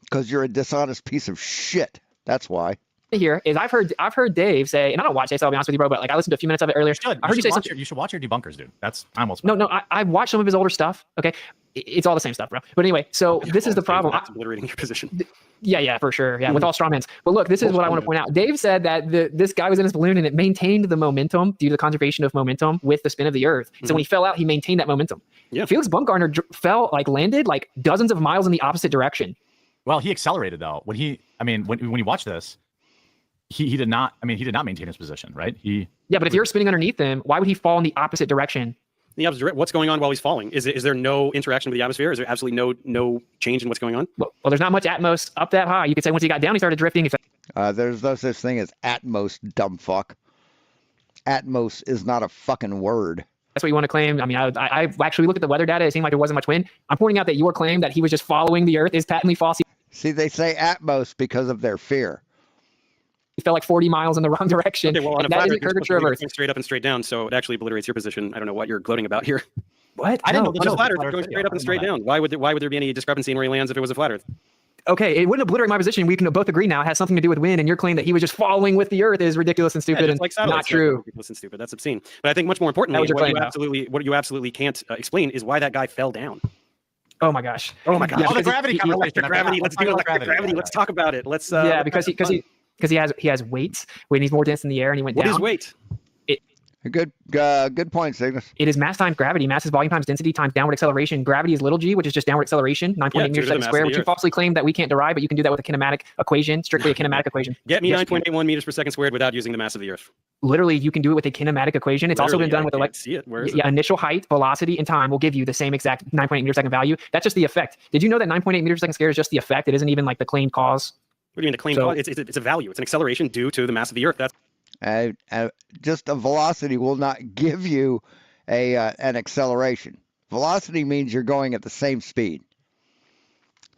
Because you're a dishonest piece of shit. That's why. Here is I've heard Dave say, and I don't watch this, I'll be honest with you, bro, but like I listened to a few minutes of it earlier. I heard you say something. You should watch your debunkers, dude. That's almost. No, I watched some of his older stuff. Okay, It's all the same stuff, bro. But anyway, so this is the problem. That's obliterating your position. Yeah, for sure. Yeah, with all straw mans. But look, this is what I want to point out. Dave said that this guy was in his balloon and it maintained the momentum due to the conservation of momentum with the spin of the Earth. So when he fell out, he maintained that momentum. Yeah. Felix Bumgarner landed like dozens of miles in the opposite direction. Well, he accelerated though. When you watch this, he did not. I mean, he did not maintain his position, right? Yeah, but if you're spinning underneath him, why would he fall in the opposite direction? What's going on while he's falling? Is there no interaction with the atmosphere? Is there absolutely no change in what's going on? Well, there's not much atmos up that high. You could say once he got down, he started drifting. There's no such thing as Atmos, dumb fuck. Atmos is not a fucking word. That's what you want to claim. I mean, I actually looked at the weather data. It seemed like there wasn't much wind. I'm pointing out that your claim that he was just following the Earth is patently false. See, they say Atmos because of their fear. He fell like 40 miles in the wrong direction. Okay, well, on a that flat is a Earth, curvature of Earth. Straight up and straight down, so it actually obliterates your position. I don't know what you're gloating about here. What? I didn't know. On a flat Earth, going straight up and straight down. Why would there be any discrepancy in where he lands if it was a flat Earth? Okay, it wouldn't obliterate my position. We can both agree now it has something to do with wind, and your claim that he was just following with the Earth is ridiculous and stupid and not true. Ridiculous and stupid. That's obscene. But I think much more importantly, what you absolutely can't explain is why that guy fell down. Oh my gosh. Oh my gosh. Yeah, the gravity. Electric gravity. Let's do electric gravity. Let's talk about it. Let's. Because he has weight when he's more dense in the air and he went down. What is weight? Good point, Cygnus. It is mass times gravity. Mass is volume times density times downward acceleration. Gravity is little g, which is just downward acceleration, 9.8 meters per second squared, which you falsely claim that we can't derive, but you can do that with a kinematic equation, strictly a kinematic equation. Get me 9.81 meters per second squared without using the mass of the Earth. Literally, you can do it with a kinematic equation. It's also been done with initial height, velocity, and time will give you the same exact 9.8 meters per second value. That's just the effect. Did you know that 9.8 meters per second squared is just the effect? It isn't even like the claimed cause. What do you mean the claimed cause? It's a value. It's an acceleration due to the mass of the Earth. That's just a velocity will not give you an acceleration. Velocity means you're going at the same speed.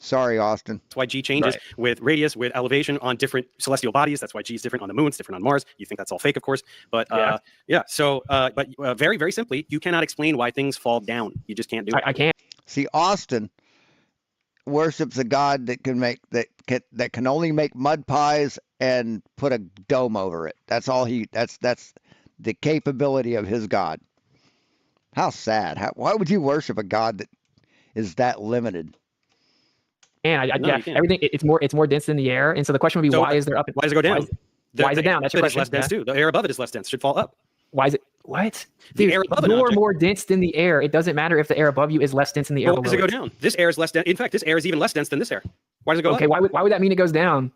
Sorry, Austin. That's why G changes with radius, with elevation on different celestial bodies. That's why G is different on the moon. It's different on Mars. You think that's all fake, of course. But very, very simply, you cannot explain why things fall down. You just can't do it. I can't. See, Austin worships a god that can only make mud pies and put a dome over it. That's all that's the capability of his god. How sad. Why would you worship a god that is that limited? And everything it's more dense than the air. And so the question would be, why is there up? Why does it go down? Why is it down? That's your question. Less dense too. The air above it is less dense. Should fall up. Why is it? What? Dude, you're more dense than the air. It doesn't matter if the air above you is less dense than the air below. Why does it go down? This air is less dense. In fact, this air is even less dense than this air. Why does it go up? Okay, why would that mean it goes down?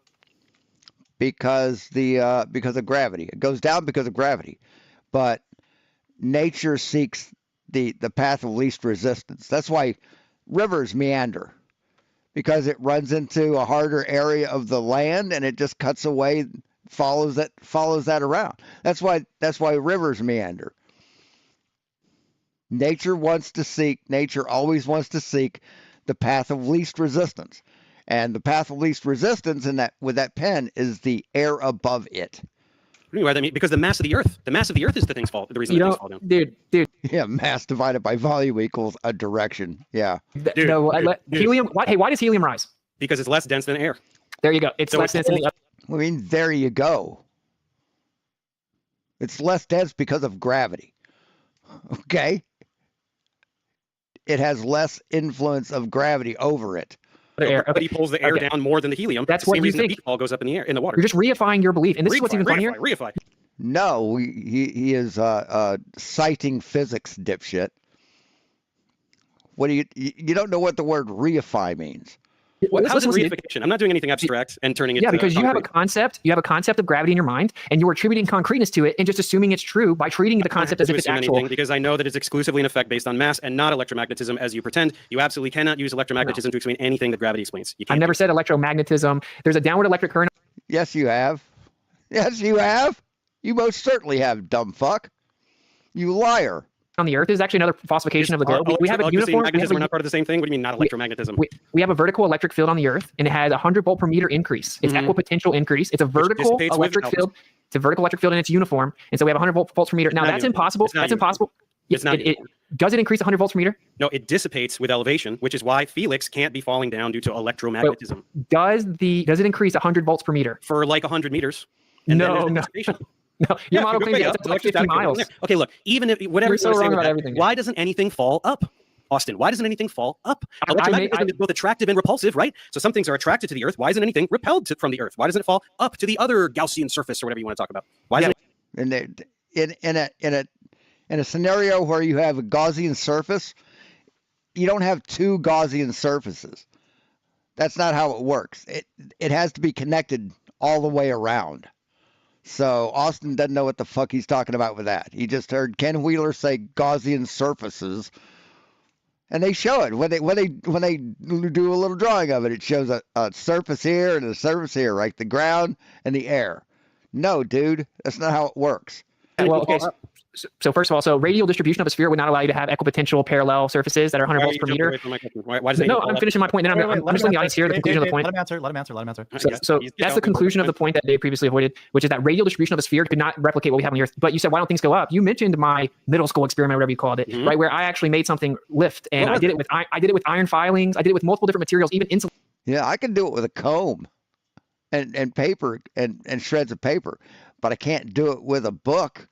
Because of gravity. It goes down because of gravity. But nature seeks the path of least resistance. That's why rivers meander. Because it runs into a harder area of the land and it just cuts away, follows that around. That's why rivers meander. Nature always wants to seek the path of least resistance. And the path of least resistance with that pen is the air above it. What do you mean? Because the mass of the Earth is the reason things fall down. Dude. Yeah, mass divided by volume equals a direction. Yeah. Helium. Why does helium rise? Because it's less dense than air. There you go. It's less dense than the. I mean, there you go. It's less dense because of gravity. Okay. It has less influence of gravity over it. But he pulls the air down more than the helium. That's what you think. The beach ball goes up in the air, in the water. You're just reifying your belief, and this is what's even funnier. Reify. No, he is citing physics, dipshit. What do you don't know what the word reify means? How's it reification? I'm not doing anything abstract and turning it. Yeah, because you have a concept of gravity in your mind, and you're attributing concreteness to it, and just assuming it's true by treating the concept as if it's actual. Because I know that it's exclusively an effect based on mass and not electromagnetism, as you pretend. You absolutely cannot use electromagnetism to explain anything that gravity explains. I've never said electromagnetism. There's a downward electric current. Yes, you have. Yes, you have. You most certainly have, dumb fuck. You liar. On the Earth is actually another falsification of the globe. We have a uniform. We're not part of the same thing. What do you mean, not electromagnetism? We have a vertical electric field on the Earth, and it has 100 volt per meter increase. It's equipotential increase. It's a vertical electric field. It's a vertical electric field, and it's uniform. And so we have 100 volts per meter. Now that's impossible. That's impossible. It's not. Does it increase 100 volts per meter? No, it dissipates with elevation, which is why Felix can't be falling down due to electromagnetism. Does it increase 100 volts per meter for like 100 meters? No. No, your model claims it's like 50 miles. Okay, look, even if whatever you're so wrong about everything. Why doesn't anything fall up? Austin, why doesn't anything fall up? I Electromagnetism is both attractive and repulsive, right? So some things are attracted to the Earth. Why isn't anything repelled from the Earth? Why doesn't it fall up to the other Gaussian surface or whatever you want to talk about? Why isn't In a scenario where you have a Gaussian surface, you don't have two Gaussian surfaces. That's not how it works. It has to be connected all the way around. So Austin doesn't know what the fuck he's talking about with that. He just heard Ken Wheeler say Gaussian surfaces, and they show it when they do a little drawing of it. It shows a surface here and a surface here, right? The ground and the air. No, dude, that's not how it works. Well, okay. So first of all, so radial distribution of a sphere would not allow you to have equipotential parallel surfaces that are 100 volts per meter. Why does No, I'm finishing my point. Then I'm just letting the audience hear the conclusion of the point. Let him answer. So that's the conclusion of the point that Dave previously avoided, which is that radial distribution of a sphere could not replicate what we have on the Earth. But you said, why don't things go up? You mentioned my middle school experiment, whatever you called it, right, where I actually made something lift, and I did it with iron filings. I did it with multiple different materials, even insulation. Yeah, I can do it with a comb and paper and shreds of paper, but I can't do it with a book.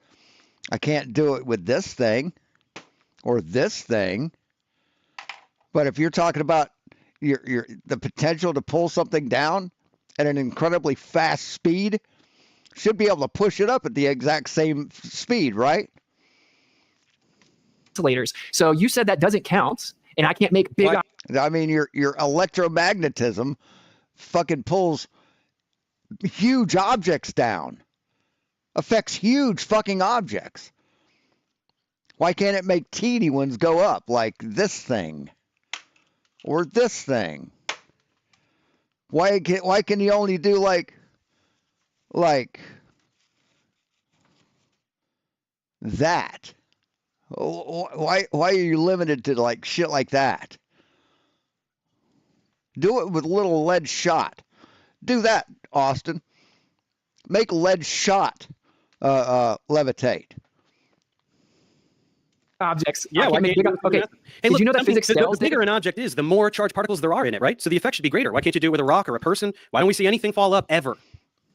I can't do it with this thing or this thing. But if you're talking about the potential to pull something down at an incredibly fast speed, should be able to push it up at the exact same speed, right? Insulators. So you said that doesn't count, and I can't make big. I mean, your electromagnetism fucking pulls huge objects down. Affects huge fucking objects. Why can't it make teeny ones go up like this thing or this thing? Why can you only do like that? Why are you limited to like shit like that? Do it with little lead shot. Do that, Austin. Make lead shot levitate. Objects. Yeah, Okay. Hey, Did look, you know that physics the scales? bigger an object is, the more charged particles there are in it, right? So the effect should be greater. Why can't you do it with a rock or a person? Why don't we see anything fall up ever?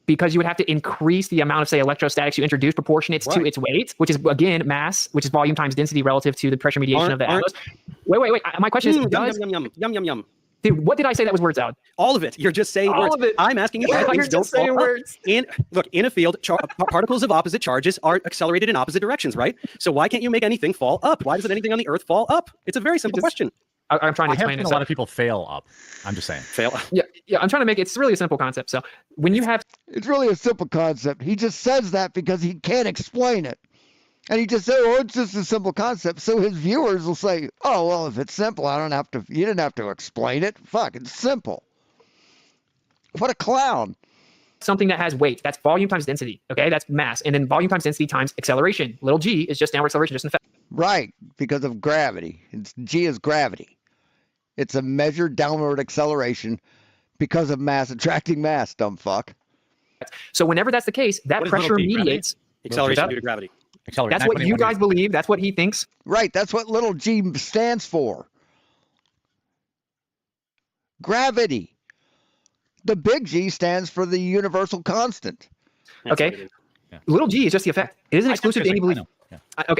Because you would have to increase the amount of, say, electrostatics you introduce proportionate to its weight, which is, again, mass, which is volume times density relative to the pressure mediation of the atlas. Wait. My question is, Yum. Dude, what did I say that was words out? All of it. You're just saying words. Of it. I'm asking you. You're just saying words. In a field, particles of opposite charges are accelerated in opposite directions, right? So why can't you make anything fall up? Why doesn't anything on the Earth fall up? It's a very simple question. I'm trying to explain it. A lot of people fail up. I'm just saying. Fail. Yeah. I'm trying to make it. It's really a simple concept. So when you have, it's really a simple concept. He just says that because he can't explain it. And he just said, "Oh, it's just a simple concept." So his viewers will say, "Oh, well, if it's simple, you didn't have to explain it. Fuck, it's simple." What a clown. something that has weight, that's volume times density. Okay, that's mass, and then volume times density times acceleration. Little g is just downward acceleration, just an effect. Right, because of gravity. G is gravity. It's a measured downward acceleration because of mass attracting mass, dumb fuck. So whenever that's the case, that pressure mediates acceleration due to gravity. That's what you guys believe. That's what he thinks. Right, that's what little g stands for. Gravity. The big G stands for the universal constant. Okay. Little g is just the effect. It isn't exclusive to any belief.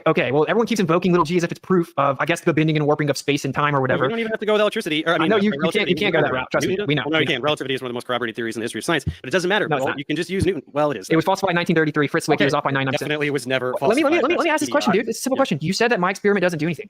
Okay. Well, everyone keeps invoking little g as if it's proof of, I guess, the bending and warping of space and time or whatever. We don't even have to go with electricity. Or, I know you can't go that route. Trust me. We know. No, you can't. Relativity is one of the most corroborated theories in the history of science, but it doesn't matter. No, you can just use Newton. Well, it is. It was falsified in 1933. Fritz Zwicky was off by 9%. Definitely, it was never Let falsified. me ask this question, dude. It's a simple question. You said that my experiment doesn't do anything.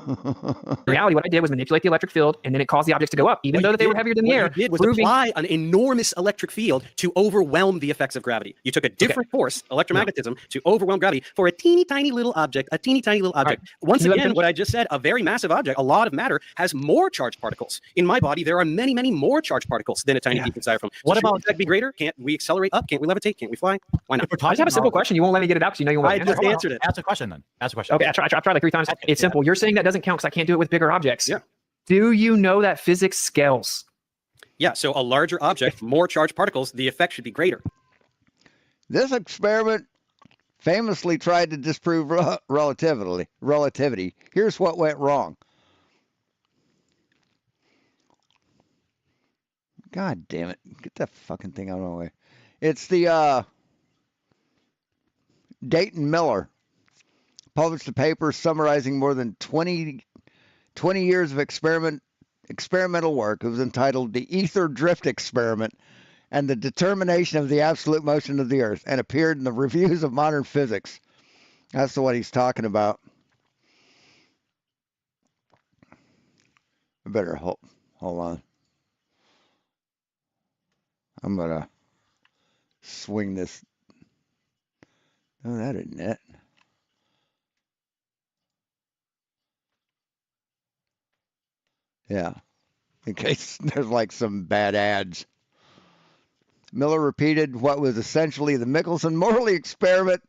In reality, what I did was manipulate the electric field, and then it caused the objects to go up, even though they were heavier than the air. What you did was apply an enormous electric field to overwhelm the effects of gravity. You took a different force, electromagnetism, to overwhelm gravity for a teeny tiny little object. Right. Once again, what I just said, a very massive object, a lot of matter, has more charged particles. In my body, there are many, many more charged particles than a tiny piece of styrofoam. What about that be greater? Can't we accelerate up? Can't we levitate? Can't we fly? Why not? I just have a simple question. You won't let me get it out because you know you won't. I just answered it. Ask a question then. Ask a question. Okay, I tried like 3 times. It's simple. You're saying that doesn't count because I can't do it with bigger objects. Yeah. Do you know that physics scales? Yeah, so a larger object, more charged particles, the effect should be greater. This experiment famously tried to disprove relativity. Here's what went wrong. God damn it. Get that fucking thing out of my way. It's the Dayton Miller published a paper summarizing more than 20 20 years of experimental work. It was entitled The Ether Drift Experiment and the Determination of the Absolute Motion of the Earth, and appeared in the Reviews of Modern Physics. That's what he's talking about. I better hold on. I'm going to swing this. Oh, that isn't it. Yeah, in case there's like some bad ads. Miller repeated what was essentially the Michelson-Morley experiment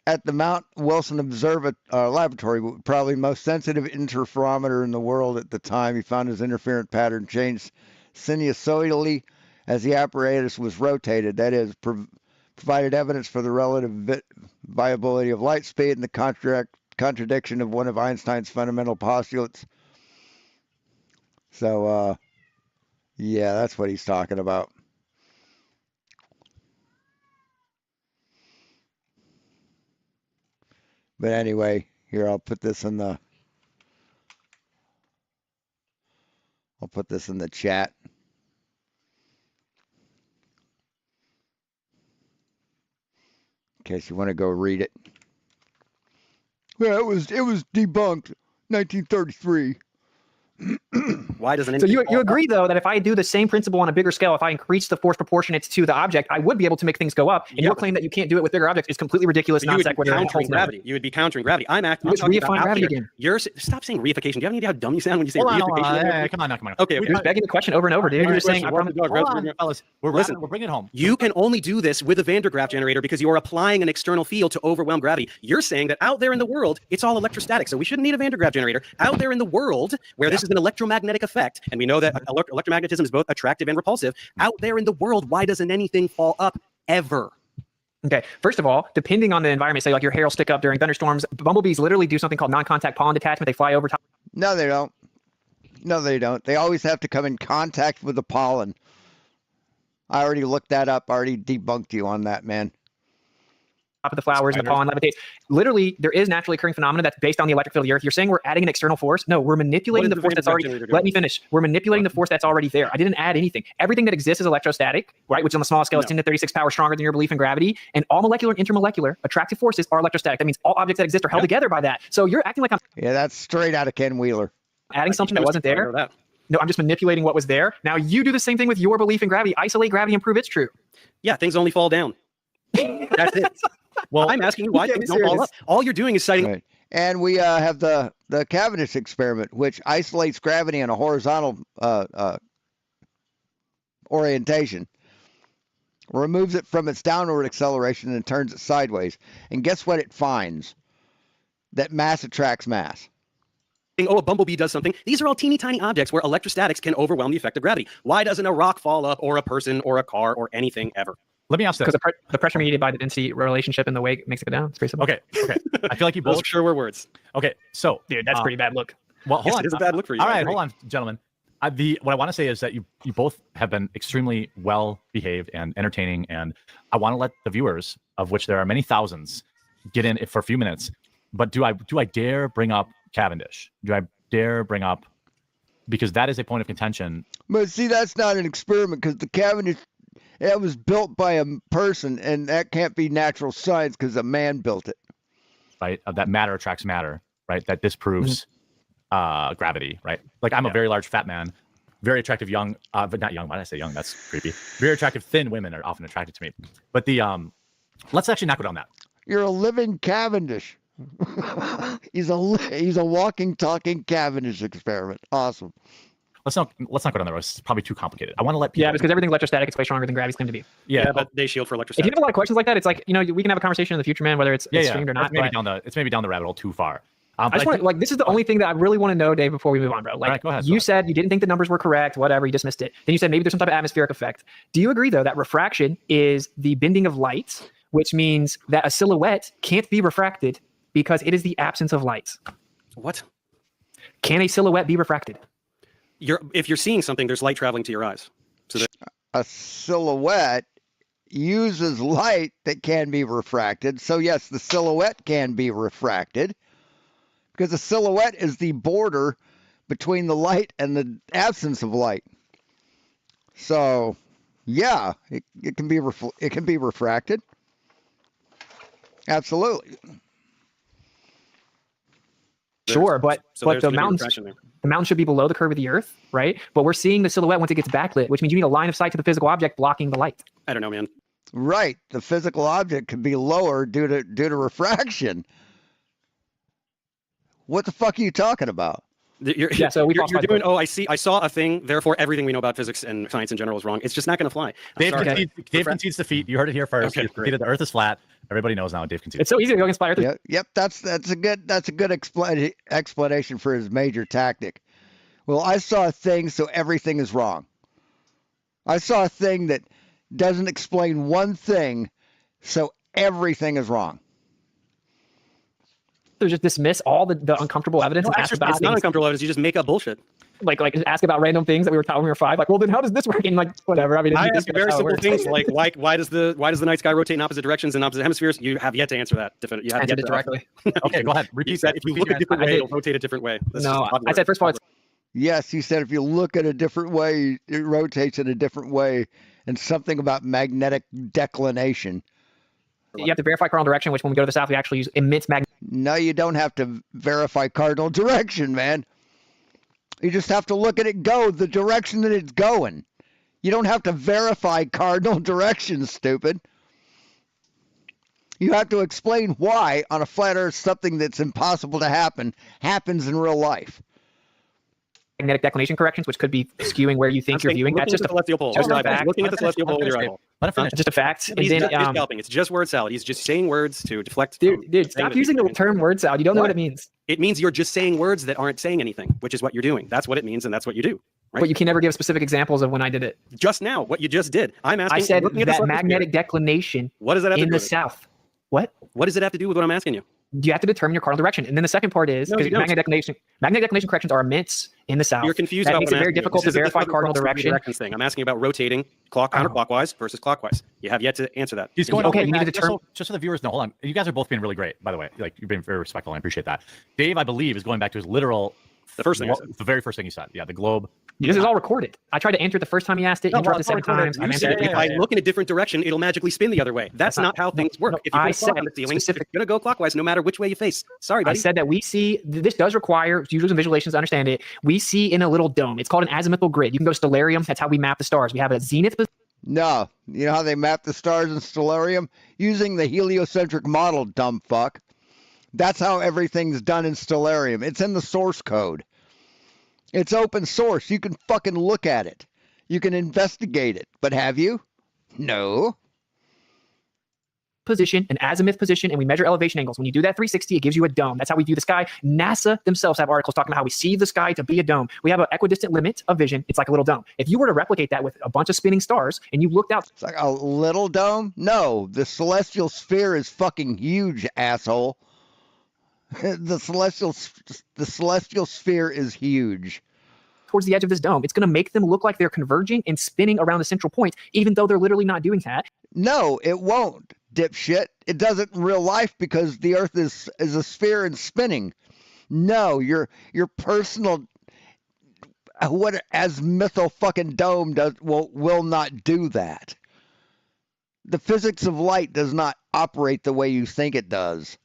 at the Mount Wilson Laboratory, probably most sensitive interferometer in the world at the time. He found his interference pattern changed sinusoidally as the apparatus was rotated. That is, provided evidence for the relative viability of light speed and the contradiction of one of Einstein's fundamental postulates. So, yeah, that's what he's talking about. But anyway, here I'll put this in the chat. In case you want to go read it. Well, it was debunked 1933. Why doesn't So you agree though that if I do the same principle on a bigger scale, if I increase the force proportionate to the object, I would be able to make things go up. And your claim that you can't do it with bigger objects is completely ridiculous. You would be countering gravity. You would be countering gravity. I'm talking about gravity again. Stop saying reification. Do you have any idea how dumb you sound when you say reification? Hey, come on. Okay, You're just begging the question over and over, dude. You're just saying, fellas, we're bringing it home. You can only do this with a Van der Graaf generator because you are applying an external field to overwhelm gravity. You're saying that out there in the world, it's all electrostatic, so we shouldn't need a Van der Graaf generator. Out there in the world, where this is an electromagnetic effect, and we know that electromagnetism is both attractive and repulsive, out there in the world, why doesn't anything fall up ever? Okay, first of all, depending on the environment, say like your hair will stick up during thunderstorms. Bumblebees literally do something called non-contact pollen detachment. They fly over top. No, they don't. No, they don't. They always have to come in contact with the pollen. I already looked that up. I already debunked you on that, man. Top of the flowers and the pollen levitates. Literally, there is naturally occurring phenomena that's based on the electric field of the earth. You're saying we're adding an external force? No, we're manipulating the force that's already. Let me finish. We're manipulating the force that's already there. I didn't add anything. Everything that exists is electrostatic, right? Which on the small scale is 10 to 36 power stronger than your belief in gravity. And all molecular and intermolecular attractive forces are electrostatic. That means all objects that exist are held together by that. So you're acting like I'm. Yeah, that's straight out of Ken Wheeler. Adding something that wasn't there. No, I'm just manipulating what was there. Now you do the same thing with your belief in gravity. Isolate gravity and prove it's true. Yeah, things only fall down. That's it. Well, I'm asking you why things don't fall up. All you're doing is citing. Right. And we have the Cavendish experiment, which isolates gravity in a horizontal orientation, removes it from its downward acceleration and turns it sideways. And guess what it finds? That mass attracts mass. Oh, a bumblebee does something. These are all teeny tiny objects where electrostatics can overwhelm the effect of gravity. Why doesn't a rock fall up, or a person, or a car, or anything ever? Let me ask this. Because the pressure mediated by the density relationship in the wake makes it go down. It's pretty simple. Okay. I feel like you both. Those sure were words. Okay, so dude, that's pretty bad look. Well, hold on. It is a bad look for you. All right, hold on, gentlemen. What I want to say is that you both have been extremely well behaved and entertaining, and I want to let the viewers, of which there are many thousands, get in for a few minutes. But do I dare bring up Cavendish? Do I dare bring up, because that is a point of contention? But see, that's not an experiment, because the Cavendish, it was built by a person, and that can't be natural science because a man built it. Right, that matter attracts matter. Right, that disproves gravity. Right, like I'm a very large fat man, very attractive young, but not young. Why did I say young? That's creepy. Very attractive thin women are often attracted to me. But let's actually not go down that. You're a living Cavendish. he's a walking, talking Cavendish experiment. Awesome. Let's not go down that road. It's probably too complicated. I want to let people. Yeah, because everything's electrostatic. It's way stronger than gravity's claimed to be. Yeah, but they shield for If electrostatics. you have a lot of questions like that, it's like, we can have a conversation in the future, man, whether it's streamed or not. It's maybe down the rabbit hole too far. I just want this is the only thing that I really want to know, Dave, before we move on, bro. Like, right, go ahead, you said you didn't think the numbers were correct, whatever, you dismissed it. Then you said maybe there's some type of atmospheric effect. Do you agree, though, that refraction is the bending of light, which means that a silhouette can't be refracted because it is the absence of light? What? Can a silhouette be refracted? If you're seeing something, there's light traveling to your eyes. So a silhouette uses light that can be refracted. So yes, the silhouette can be refracted because the silhouette is the border between the light and the absence of light. So, yeah, it can be refracted. Absolutely. Sure, but there's the gonna be mountains, refraction there. the mountain should be below the curve of the Earth, right? But we're seeing the silhouette once it gets backlit, which means you need a line of sight to the physical object blocking the light. I don't know, man. Right. The physical object can be lower due to refraction. What the fuck are you talking about? Yeah, so we you're talked about doing. it. Oh, I saw a thing. Therefore, everything we know about physics and science in general is wrong. It's just not going to fly. Dave concedes defeat. You heard it here first. Okay, He's conceded the Earth is flat. Everybody knows now. Dave conceded. It's so easy to go against flat Earth. Yep. That's a good explanation for his major tactic. Well, I saw a thing, so everything is wrong. I saw a thing that doesn't explain one thing, so everything is wrong. So just dismiss all the uncomfortable evidence and ask about it's not things. uncomfortable evidence. You just make up bullshit. Like ask about random things that we were taught when we were 5. Like, well, then how does this work? And like, whatever. I mean, I it's ask very how it simple works. things like why does the night sky rotate in opposite directions in opposite hemispheres? You have yet to answer that. You have Answered yet it to directly. Okay, go ahead. Repeat that. If you look a different way, it'll rotate a different way. That's No, just odd I said first of all, it's Yes, you said if you look at a different way, it rotates in a different way, and something about magnetic declination. you have to verify cardinal direction, which when we go to the south, we actually use emits magnetic. No, you don't have to verify cardinal direction, man. You just have to look at it go the direction that it's going. You don't have to verify cardinal direction, stupid. You have to explain why on a flat earth something that's impossible to happen happens in real life. Magnetic declination corrections, which could be skewing where you think you're viewing. That's just a celestial pole. just a fact. Looking at the celestial pole with your eyeball. Let it finish. Just a fact. And He's then, scalping. It's just word salad. He's just saying words to deflect. dude, stop using the term word salad. You don't know what it means. It means you're just saying words that aren't saying anything, which is what you're doing. That's what it means, and that's what you do. Right? But you can never give specific examples of when I did it. Just now, what you just did. I'm asking. I said looking at the that celestial magnetic sphere, declination what does that have to in do the with it? south. What? What does it have to do with what I'm asking you? You have to determine your cardinal direction. And then the second part is No, because you don't. magnetic declination corrections are immense in the south. You're confused That about makes what it I'm very asking you. difficult This to is the verify typical cardinal cross-country direction. thing. I'm asking about rotating counterclockwise versus clockwise. You have yet to answer that. He's going Okay, over you need that. to determine- Just so the viewers know, hold on. You guys are both being really great, by the way. Like, you've been very respectful. I appreciate that. Dave, I believe, is going back to his literal. The first thing I said. The very first thing he said. Yeah, the globe. This is all recorded. I tried to answer it the first time he asked it. No, He tried well, the it's second already time. recorded. You said if I look in a different direction, it'll magically spin the other way. That's not how things work. If you I put a clock on the said ceiling, it's specific- going to go clockwise no matter which way you face. Sorry, I buddy. said that we see, this does require, usually some visualizations to understand it. We see in a little dome. It's called an azimuthal grid. You can go to stellarium. That's how we map the stars. We have a zenith position. No, you know how they map the stars in stellarium? Using the heliocentric model, dumb fuck. That's how everything's done in stellarium. It's in the source code. It's open source. You can fucking look at it. You can investigate it. But have you? No. position, an azimuth position, and we measure elevation angles. When you do that 360, it gives you a dome. That's how we view the sky. NASA themselves have articles talking about how we see the sky to be a dome. We have an equidistant limit of vision. It's like a little dome. If you were to replicate that with a bunch of spinning stars and you looked out, It's like a little dome? No, the celestial sphere is fucking huge, asshole. The celestial sphere is huge. towards the edge of this dome, it's going to make them look like they're converging and spinning around the central point, even though they're literally not doing that. No, it won't, dipshit. It doesn't in real life because the Earth is a sphere and spinning. No, your personal what azimuthal fucking dome will not do that. The physics of light does not operate the way you think it does.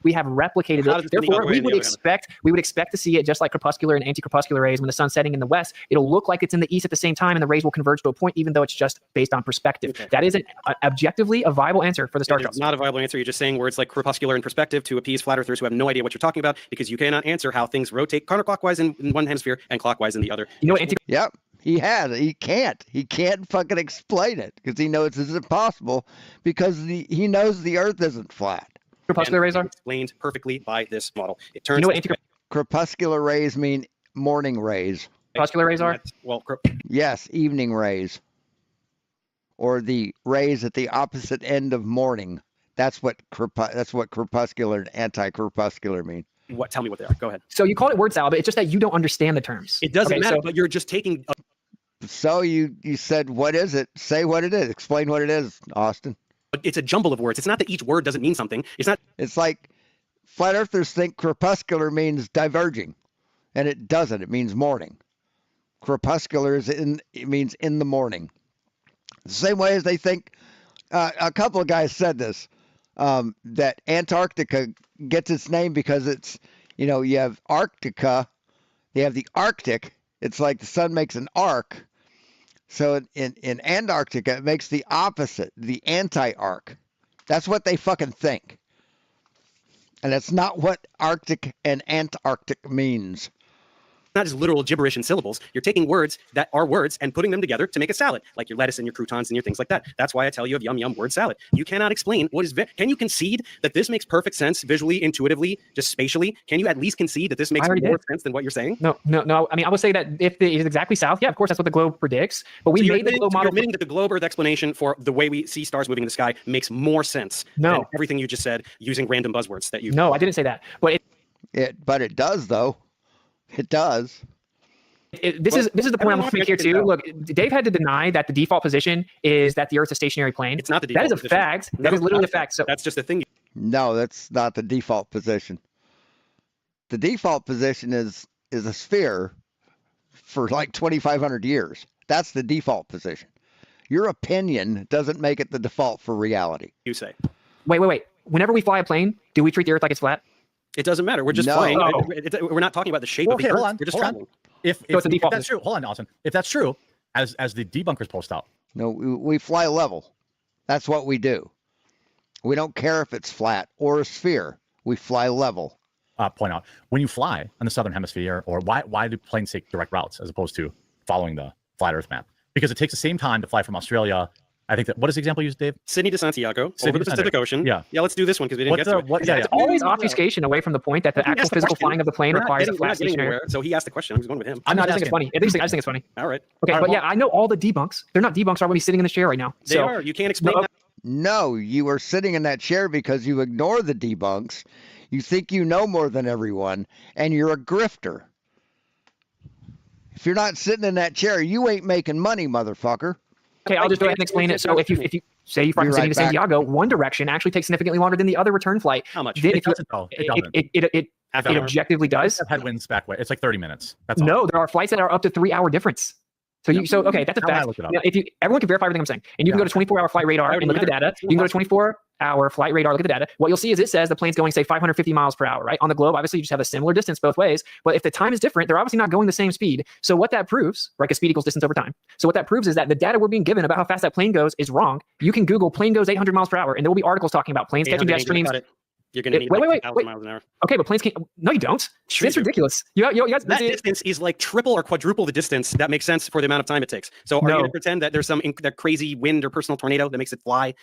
We have replicated How does it. it spin the Therefore, other way we on the would other hand? expect to see it just like crepuscular and anti-crepuscular rays. When the sun's setting in the west, it'll look like it's in the east at the same time, and the rays will converge to a point, even though it's just based on perspective. Okay. That isn't objectively a viable answer for the star It's charts. not a viable answer. You're just saying words like crepuscular and perspective to appease flat earthers who have no idea what you're talking about, because you cannot answer how things rotate counterclockwise in one hemisphere and clockwise in the other. You know what anti Yep, he has. He can't fucking explain it because he knows it's impossible because he knows the Earth isn't flat. crepuscular rays are? Explained perfectly by this model. It You turns. know what Crepuscular rays mean morning rays. anti-crepuscular rays are? Well, Yes, evening rays. Or the rays at the opposite end of morning. That's what crepuscular and anti-crepuscular mean. what? Tell me what they are. Go ahead. So you call it word salad, but it's just that you don't understand the terms. It doesn't Okay, matter, so- but you're just taking. So you said, what is it? Say what it is. Explain what it is, Austin. It's a jumble of words. It's not that each word doesn't mean something. It's not. It's like flat earthers think crepuscular means diverging, and it doesn't. It means morning. Crepuscular it means in the morning. The same way as they think, a couple of guys said this, that Antarctica gets its name because it's, you have Arctica, you have the Arctic. It's like the sun makes an arc. So in Antarctica, it makes the opposite, the anti-arc. That's what they fucking think. And that's not what Arctic and Antarctic means. Not just literal gibberish and syllables. You're taking words that are words and putting them together to make a salad, like your lettuce and your croutons and your things like that. That's why I tell you of yum yum word salad. You cannot explain what is. Can you concede that this makes perfect sense visually, intuitively, just spatially? Can you at least concede that this makes more sense than what you're saying? No. I mean, I would say that if it is exactly south, yeah, of course, that's what the globe predicts. But we made the globe model. You're admitting that the globe Earth explanation for the way we see stars moving in the sky makes more sense than everything you just said using random buzzwords that you. No, I didn't say that. But it does though. It does. This is the point I'm making here too. Look, Dave had to deny that the default position is that the Earth's a stationary plane. It's not the default That is a position. fact. That is literally a fact. So that's just a thing. No, that's not the default position. The default position is a sphere for like 2,500 years. That's the default position. Your opinion doesn't make it the default for reality. You say. Wait. Whenever we fly a plane, do we treat the Earth like it's flat? It doesn't matter. We're just flying. We're not talking about the shape of the Earth. We're just traveling. If that's true, hold on, Austin. If that's true, as the debunkers post out. No, we fly level. That's what we do. We don't care if it's flat or a sphere. We fly level. Point out, when you fly on the southern hemisphere, or why do planes take direct routes as opposed to following the flat Earth map? Because it takes the same time to fly from Australia. I think that, what is the example you used, Dave? Sydney to Santiago, over the Pacific Ocean. Yeah, let's do this one because we didn't get to it. It's always obfuscation away from the point that the actual physical flying of the plane requires a flat stationary. So he asked the question. I was going with him. I just think it's funny. I just think it's funny. All right. Okay, but yeah, I know all the debunks. They're not debunks. I'm going to be sitting in the chair right now. They are. You can't explain that. No, you are sitting in that chair because you ignore the debunks. You think you know more than everyone, and you're a grifter. If you're not sitting in that chair, you ain't making money, motherfucker. Okay, I'll just go ahead and explain it. So if you say you fly from Sydney to Santiago, one direction actually takes significantly longer than the other return flight. How much? It doesn't, though. It doesn't. It objectively does. Headwinds back way. It's like 30 minutes. That's all. No, there are flights that are up to 3-hour difference. So okay, that's a fact. Now, everyone can verify everything I'm saying, and you can go to 24-hour flight radar and look at the data. You can go to 24-hour flight radar, look at the data. What you'll see is it says the plane's going, say, 550 miles per hour, right? On the globe, obviously, you just have a similar distance both ways. But if the time is different, they're obviously not going the same speed. So what that proves, right? Because speed equals distance over time. So what that proves is that the data we're being given about how fast that plane goes is wrong. You can Google plane goes 800 miles per hour, and there will be articles talking about planes catching jet streams. You're going to need wait. 1,000 miles an hour. Okay, but planes can't. No, you don't. It's ridiculous. You guys, that distance is like triple or quadruple the distance that makes sense for the amount of time it takes. So are you going to pretend that there's some that crazy wind or personal tornado that makes it fly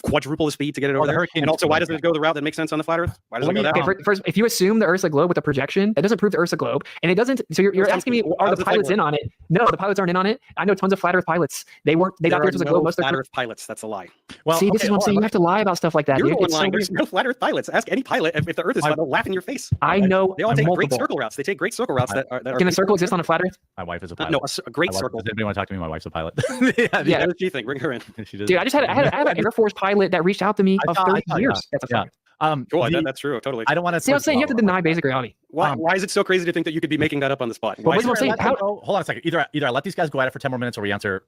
quadruple the speed to get it over there? And also, why doesn't it go the route that makes sense on the flat Earth? Why doesn't it go that route? First, if you assume the Earth's a globe with a projection, that doesn't prove the Earth's a globe, and it doesn't. So you're asking me, are the pilots in on it? No, the pilots aren't in on it. I know tons of flat Earth pilots. They weren't. They thought the Earth was a globe. Most flat Earth pilots. That's a lie. Well, see, this is what I'm saying. You have to lie about stuff like that. You're the one lying. There's no flat Earth pilots. Ask any pilot if the Earth is flat. They'll laugh in your face. I know. They all take great circle routes. They take great circle routes that are. Can a circle exist on a flat Earth? My wife is a pilot. No, a great circle. Does anybody want to talk to me? My wife's a pilot. Yeah. What does she think? Bring her in. Dude, I just had an Air Force pilot that reached out to me of 30 years. That's a fact. That's true. Totally. I don't want to. See, I'm saying you have to deny basic reality. Why is it so crazy to think that you could be making that up on the spot? Well, what I'm saying. Hold on a second. Either I let these guys go at it for 10 more minutes, or we answer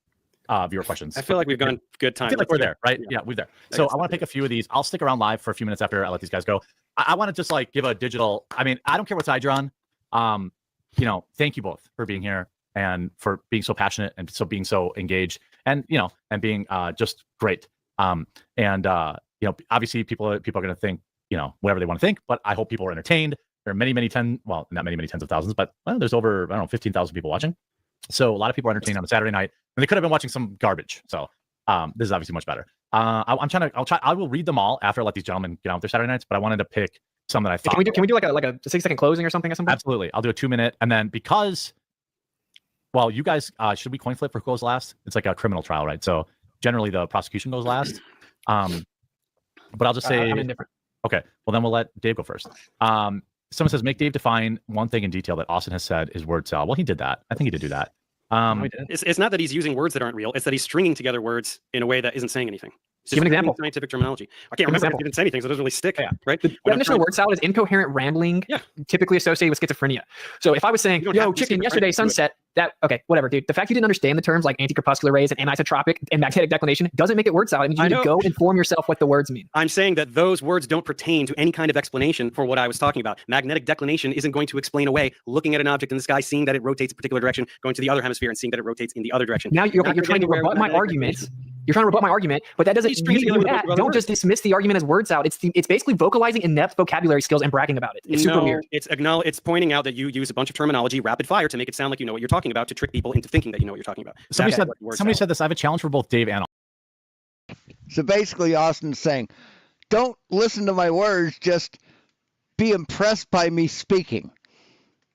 viewer questions. I feel like we've gone good time. I feel like we're there, right? Yeah, we're there. So I want to pick a few of these. I'll stick around live for a few minutes after I let these guys go. I want to just like give a digital. I mean, I don't care what side you're on. Thank you both for being here and for being so passionate and being so engaged and being just great. Obviously people are going to think whatever they want to think, but I hope people are entertained. There are many tens of thousands, but there's over 15,000 people watching. So a lot of people are entertained on a Saturday night, and they could have been watching some garbage. So this is obviously much better. I will read them all after I let these gentlemen get on with their Saturday nights, but I wanted to pick some that I thought. Can we do like a 6-second closing or something? Absolutely. I'll do a 2-minute, and then because, you guys, should we coin flip for who goes last? It's like a criminal trial, right? So generally the prosecution goes last. But I'll just say, I'm indifferent. Okay, well then we'll let Dave go first. Someone says, make Dave define one thing in detail that Austin has said is word salad. Well, he did that. I think he did do that. It's not that he's using words that aren't real. It's that he's stringing together words in a way that isn't saying anything. It's Give an just example. scientific terminology. I can't Give an remember. example. You didn't say anything, so it doesn't really stick. Yeah. Right. The When I'm definition of trying- word salad is incoherent rambling, Yeah. typically associated with schizophrenia. So if I was saying, You don't have yo, to chicken, skip it, yesterday, right? Do it. sunset, that, okay, whatever, dude. The fact you didn't understand the terms like anticorpuscular rays and anisotropic and magnetic declination doesn't make it word salad. It means you I need to know. go inform yourself what the words mean. I'm saying that those words don't pertain to any kind of explanation for what I was talking about. Magnetic declination isn't going to explain away looking at an object in the sky, seeing that it rotates a particular direction, going to the other hemisphere and seeing that it rotates in the other direction. Now you're Not trying to getting aware of rebut my magnetic arguments. declination. You're trying to rebut my argument, but that doesn't These strings you together do with a that. bunch of other Don't just dismiss the argument as word salad. It's basically vocalizing inept vocabulary skills and bragging about it. It's super weird. It's pointing out that you use a bunch of terminology rapid fire to make it sound like you know what you're talking about, to trick people into thinking that you know what you're talking about. Somebody That's said what word somebody salad. said this. I have a challenge for both Dave and So basically, Austin's saying, don't listen to my words, just be impressed by me speaking.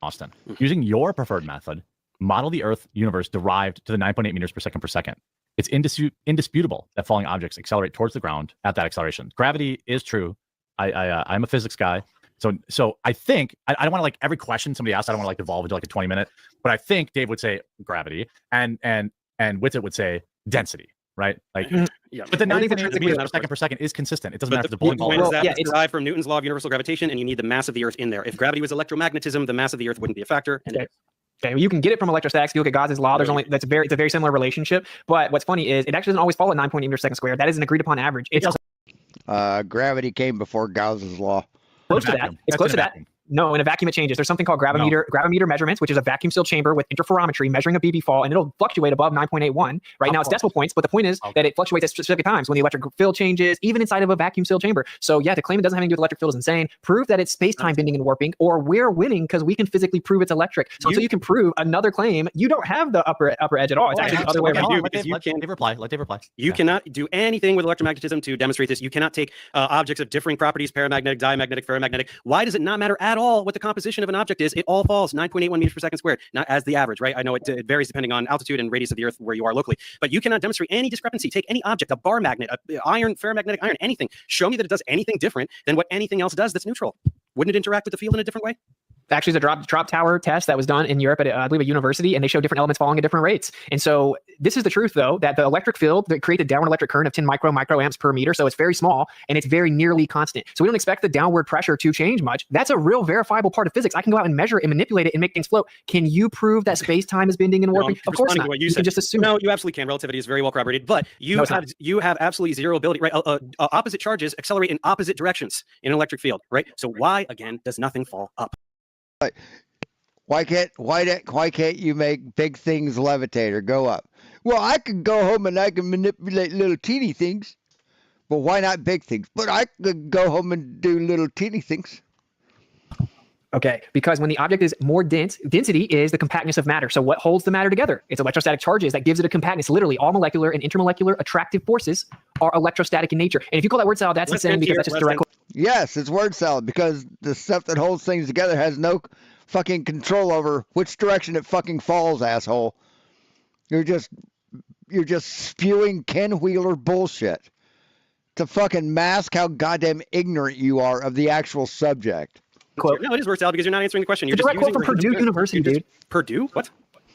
Austin. Using your preferred method, model the Earth universe derived to the 9.8 meters per second. It's indisputable that falling objects accelerate towards the ground at that acceleration. Gravity is true. I'm a physics guy. So I think I don't want to like every question somebody asks, I don't want to like devolve into like a 20-minute, but I think Dave would say gravity and Witsit would say density, right? Like, Yeah. but the I think 9.8 that's meters weird. per second is consistent. It doesn't But matter the if the bowling point ball is is. that yeah, it's it's- derived from Newton's law of universal gravitation, and you need the mass of the Earth in there. If gravity was electromagnetism, the mass of the Earth wouldn't be a factor. And Okay. Okay, well, you can get it from electrostatics. If you look at Gauss's law, it's a very similar relationship. But what's funny is it actually doesn't always fall at 9.8 meters per second squared. That is an agreed upon average. It's Gravity came before Gauss's law. close to that. Vacuum. It's That's close in to a that. vacuum. No, in a vacuum it changes. There's something called gravimeter measurements, which is a vacuum sealed chamber with interferometry measuring a BB fall, and it'll fluctuate above 9.81. Right now it's decimal points, but the point is that it fluctuates at specific times when the electric field changes, even inside of a vacuum sealed chamber. So yeah, to claim it doesn't have anything to do with electric field is insane. Prove that it's space-time bending and warping, or we're winning because we can physically prove it's electric. So until you can prove another claim, you don't have the upper edge at all. It's actually the other way around. Let Dave reply. You cannot do anything with electromagnetism to demonstrate this. You cannot take objects of differing properties, paramagnetic, diamagnetic, ferromagnetic. Why does it not matter at all what the composition of an object is? It all falls 9.81 meters per second squared, not as the average, right? I know it varies depending on altitude and radius of the Earth where you are locally, but you cannot demonstrate any discrepancy. Take any object, a bar magnet, a iron, ferromagnetic iron, anything. Show me that it does anything different than what anything else does that's neutral. Wouldn't it interact with the field in a different way? Actually, it's a drop tower test that was done in Europe at, I believe, a university, and they show different elements falling at different rates. And so this is the truth, though, that the electric field that creates a downward electric current of 10 microamps per meter. So it's very small and it's very nearly constant. So we don't expect the downward pressure to change much. That's a real verifiable part of physics. I can go out and measure it and manipulate it and make things float. Can you prove that space-time is bending and warping? Of course not. What you said. can just assume. No, you absolutely can. Relativity is very well corroborated, but you have absolutely zero ability, right? Opposite charges accelerate in opposite directions in an electric field, right? So why, again, does nothing fall up? Why can't you make big things levitate or go up? Well, I can go home and I can manipulate little teeny things. Well, why not big things? But I could go home and do little teeny things. Okay, because when the object is more dense, density is the compactness of matter. So what holds the matter together? It's electrostatic charges that gives it a compactness. Literally, all molecular and intermolecular attractive forces are electrostatic in nature. And if you call that word salad, that's insane because that's just direct. Yes, it's word salad because the stuff that holds things together has no fucking control over which direction it fucking falls, asshole. You're just spewing Ken Wheeler bullshit to fucking mask how goddamn ignorant you are of the actual subject. Quote. No, it is word salad because you're not answering the question. You're It's a just direct quote from Purdue University, dude. Purdue? What?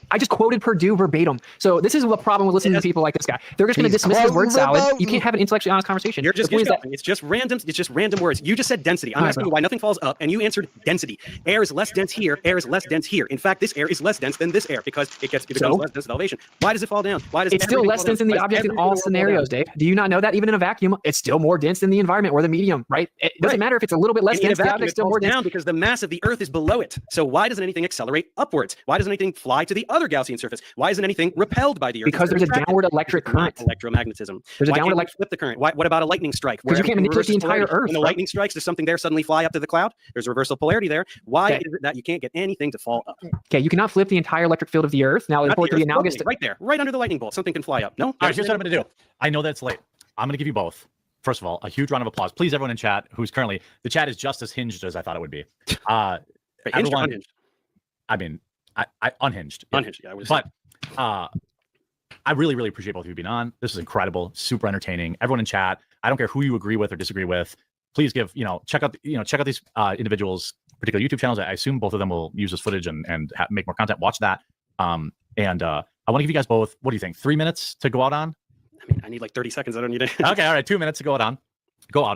I just quoted Purdue verbatim. So this is the problem with listening to people like this guy. They're just going to dismiss his word salad. You can't have an intellectually honest conversation. You're just it's just random words. You just said density. I'm asking you why nothing falls up, and you answered density. Air is less dense here. Air is less dense here. In fact, this air is less dense than this air because it becomes less dense at elevation. Why does it fall down? Why does it's still less dense than the object in all scenarios, Dave? Do you not know that even in a vacuum, it's still more dense than the environment or the medium, right? It doesn't matter if it's a little bit less dense. The object's still more dense because the mass of the Earth is below it. So why doesn't anything accelerate upwards? Why doesn't anything fly to the other Gaussian surface? Why isn't anything repelled by the Earth? Because there's a downward electric current. Electromagnetism. There's a downward electric. Flip the current. What about a lightning strike? Because you can't manipulate the entire Earth. When the lightning strikes, does something there suddenly fly up to the cloud? There's reversal polarity there. Why is it that you can't get anything to fall up? Okay, you cannot flip the entire electric field of the Earth. Now, according to the analogous, right there, right under the lightning bolt, something can fly up. No. All right, here's what I'm going to do. I know that it's late. I'm going to give you both. First of all, a huge round of applause. Please, everyone in chat who's currently, the chat is just as hinged as I thought it would be. Everyone, unhinged? I mean, I unhinged. Unhinged, yeah. But I really, really appreciate both of you being on. This is incredible, super entertaining. Everyone in chat, I don't care who you agree with or disagree with. Please check out these individuals' particular YouTube channels. I assume both of them will use this footage and make more content. Watch that. And I want to give you guys both, what do you think, 3 minutes to go out on? I mean, I need like 30 seconds. I don't need it. Okay, all right, 2 minutes to go out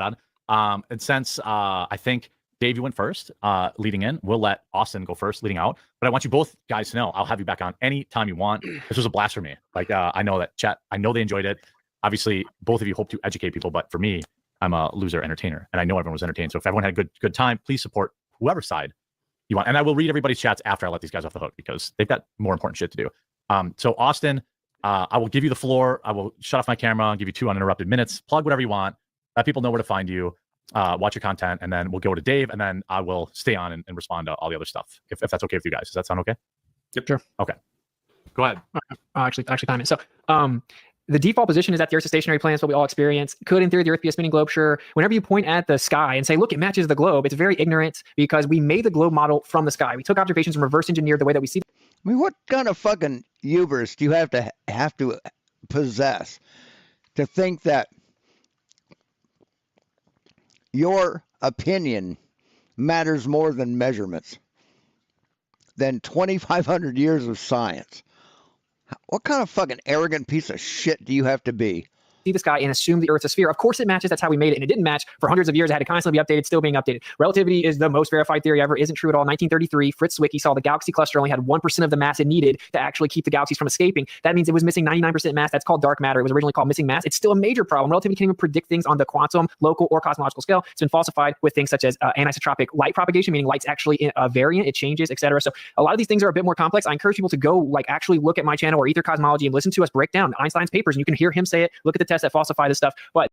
on. And since I think Dave, you went first, leading in, we'll let Austin go first, leading out. But I want you both guys to know I'll have you back on anytime you want. This was a blast for me. Like I know that chat, I know they enjoyed it. Obviously, both of you hope to educate people, but for me, I'm a loser entertainer, and I know everyone was entertained. So if everyone had a good time, please support whoever side you want. And I will read everybody's chats after I let these guys off the hook because they've got more important shit to do. So Austin, I will give you the floor. I will shut off my camera and give you 2 uninterrupted minutes. Plug whatever you want. Let people know where to find you. Watch your content, and then we'll go to Dave, and then I will stay on and respond to all the other stuff if that's okay with you guys. Does that sound okay? Yep, sure. Okay, go ahead. Actually, time it. So, the default position is that the Earth's a stationary planet. That's what we all experience. Could, in theory, the Earth be a spinning globe? Sure. Whenever you point at the sky and say, look, it matches the globe, it's very ignorant because we made the globe model from the sky. We took observations and reverse engineered the way that we see. I mean, what kind of fucking hubris do you have to possess to think that your opinion matters more than measurements, than 2,500 years of science? What kind of fucking arrogant piece of shit do you have to be? See the sky and assume the Earth's a sphere. Of course it matches. That's how we made it. And it didn't match for hundreds of years. It had to constantly be updated, still being updated. Relativity is the most verified theory ever. Isn't true at all. 1933, Fritz Zwicky saw the galaxy cluster only had 1% of the mass it needed to actually keep the galaxies from escaping. That means it was missing 99% mass. That's called dark matter. It was originally called missing mass. It's still a major problem. Relativity can't even predict things on the quantum, local, or cosmological scale. It's been falsified with things such as anisotropic light propagation, meaning light's actually a variant. It changes, etc. So a lot of these things are a bit more complex. I encourage people to go actually look at my channel or Ether Cosmology and listen to us break down Einstein's papers, and you can hear him say it. Look at the tests that falsify this stuff. But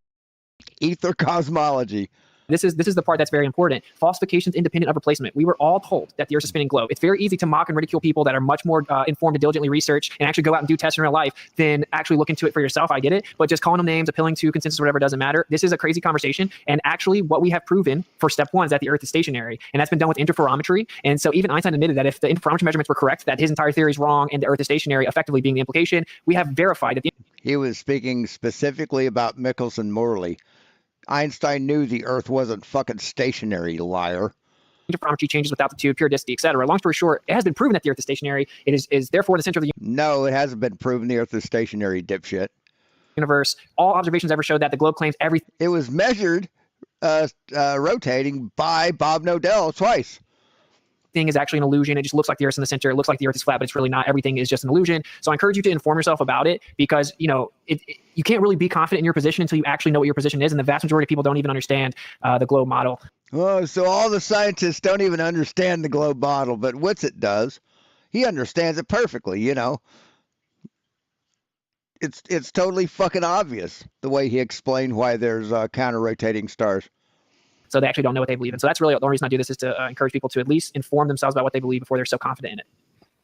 Ether Cosmology. This is the part that's very important. Falsifications independent of replacement. We were all told that the Earth's a spinning globe. It's very easy to mock and ridicule people that are much more informed to diligently research and actually go out and do tests in real life than actually look into it for yourself. I get it. But just calling them names, appealing to consensus, whatever, doesn't matter. This is a crazy conversation. And actually what we have proven for step 1 is that the Earth is stationary. And that's been done with interferometry. And so even Einstein admitted that if the interferometry measurements were correct, that his entire theory is wrong and the Earth is stationary, effectively being the implication. We have verified that He was speaking specifically about Michelson-Morley. Einstein knew the Earth wasn't fucking stationary, liar. interferometry changes with altitude, periodicity, etc. Long story short, it has been proven that the Earth is stationary. It is therefore the center of the No, it hasn't been proven the Earth is stationary, dipshit. universe. All observations ever show that the globe claims everything. It was measured rotating by Bob Nodell twice. Is actually an illusion. It just looks like the Earth's in the center. It looks like the Earth is flat, but it's really not. Everything is just an illusion. So I encourage you to inform yourself about it because, you can't really be confident in your position until you actually know what your position is. And the vast majority of people don't even understand the globe model. Oh, so all the scientists don't even understand the globe model, but Witsit does. He understands it perfectly, It's totally fucking obvious the way he explained why there's counter-rotating stars. So they actually don't know what they believe in. So that's really the only reason I do this is to encourage people to at least inform themselves about what they believe before they're so confident in it.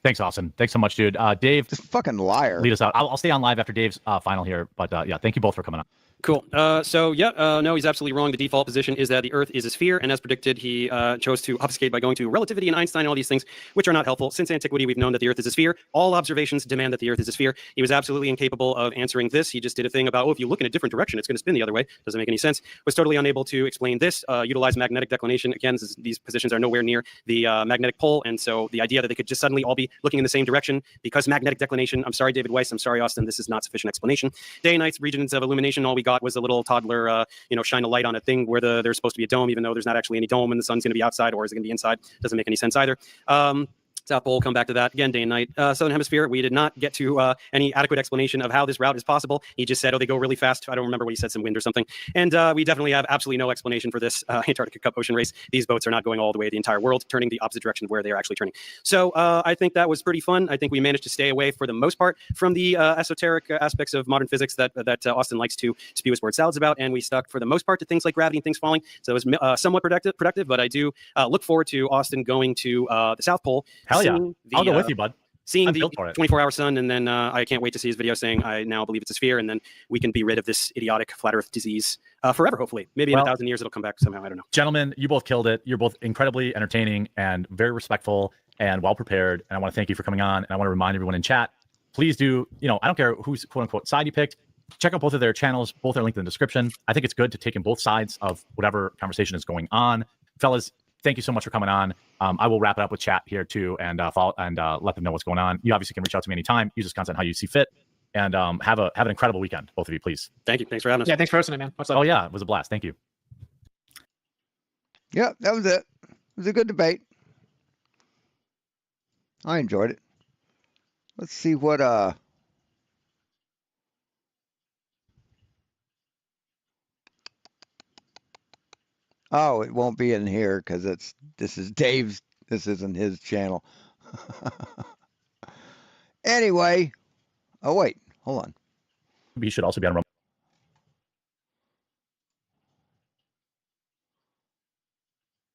Thanks, Austin. Thanks so much, dude. Dave, just fucking liar. Lead us out. I'll stay on live after Dave's final here, but yeah, thank you both for coming on. Cool. No, he's absolutely wrong. The default position is that the Earth is a sphere, and as predicted, he chose to obfuscate by going to relativity and Einstein and all these things, which are not helpful. Since antiquity, we've known that the Earth is a sphere. All observations demand that the Earth is a sphere. He was absolutely incapable of answering this. He just did a thing about, if you look in a different direction, it's going to spin the other way. Doesn't make any sense. Was totally unable to explain this. Utilize magnetic declination. Again, these positions are nowhere near the magnetic pole, and so the idea that they could just suddenly all be looking in the same direction because magnetic declination. I'm sorry, David Weiss. I'm sorry, Austin. This is not sufficient explanation. Day and night regions of illumination. All we got was a little toddler, shine a light on a thing where there's supposed to be a dome, even though there's not actually any dome, and the sun's going to be outside, or is it going to be inside? Doesn't make any sense either. South Pole, come back to that again, day and night. Southern Hemisphere, we did not get to any adequate explanation of how this route is possible. He just said, they go really fast. I don't remember what he said, some wind or something. And we definitely have absolutely no explanation for this Antarctica Cup ocean race. These boats are not going all the way the entire world, turning the opposite direction of where they're actually turning. So I think that was pretty fun. I think we managed to stay away for the most part from the esoteric aspects of modern physics that Austin likes to spew his word salads about. And we stuck for the most part to things like gravity and things falling. So it was somewhat productive, but I do look forward to Austin going to the South Pole. Hell yeah. I'll go with you, bud. Seeing the 24-hour sun, and then I can't wait to see his video saying, I now believe it's a sphere, and then we can be rid of this idiotic flat Earth disease forever, hopefully. Maybe in 1,000 years it'll come back somehow, I don't know. Gentlemen, you both killed it. You're both incredibly entertaining and very respectful and well-prepared, and I want to thank you for coming on, and I want to remind everyone in chat, please do, I don't care whose quote-unquote side you picked, check out both of their channels. Both are linked in the description. I think it's good to take in both sides of whatever conversation is going on. Fellas, thank you so much for coming on. I will wrap it up with chat here too and follow and let them know what's going on. You obviously can reach out to me anytime. Use this content how you see fit. And have an incredible weekend, both of you, please. Thank you. Thanks for having us. Yeah, thanks for hosting it, man. What's up? Oh yeah, it was a blast. Thank you. Yep, that was it. It was a good debate. I enjoyed it. Let's see what oh, it won't be in here because this is Dave's. This isn't his channel. Anyway, oh wait, hold on. You should also be on Rumble.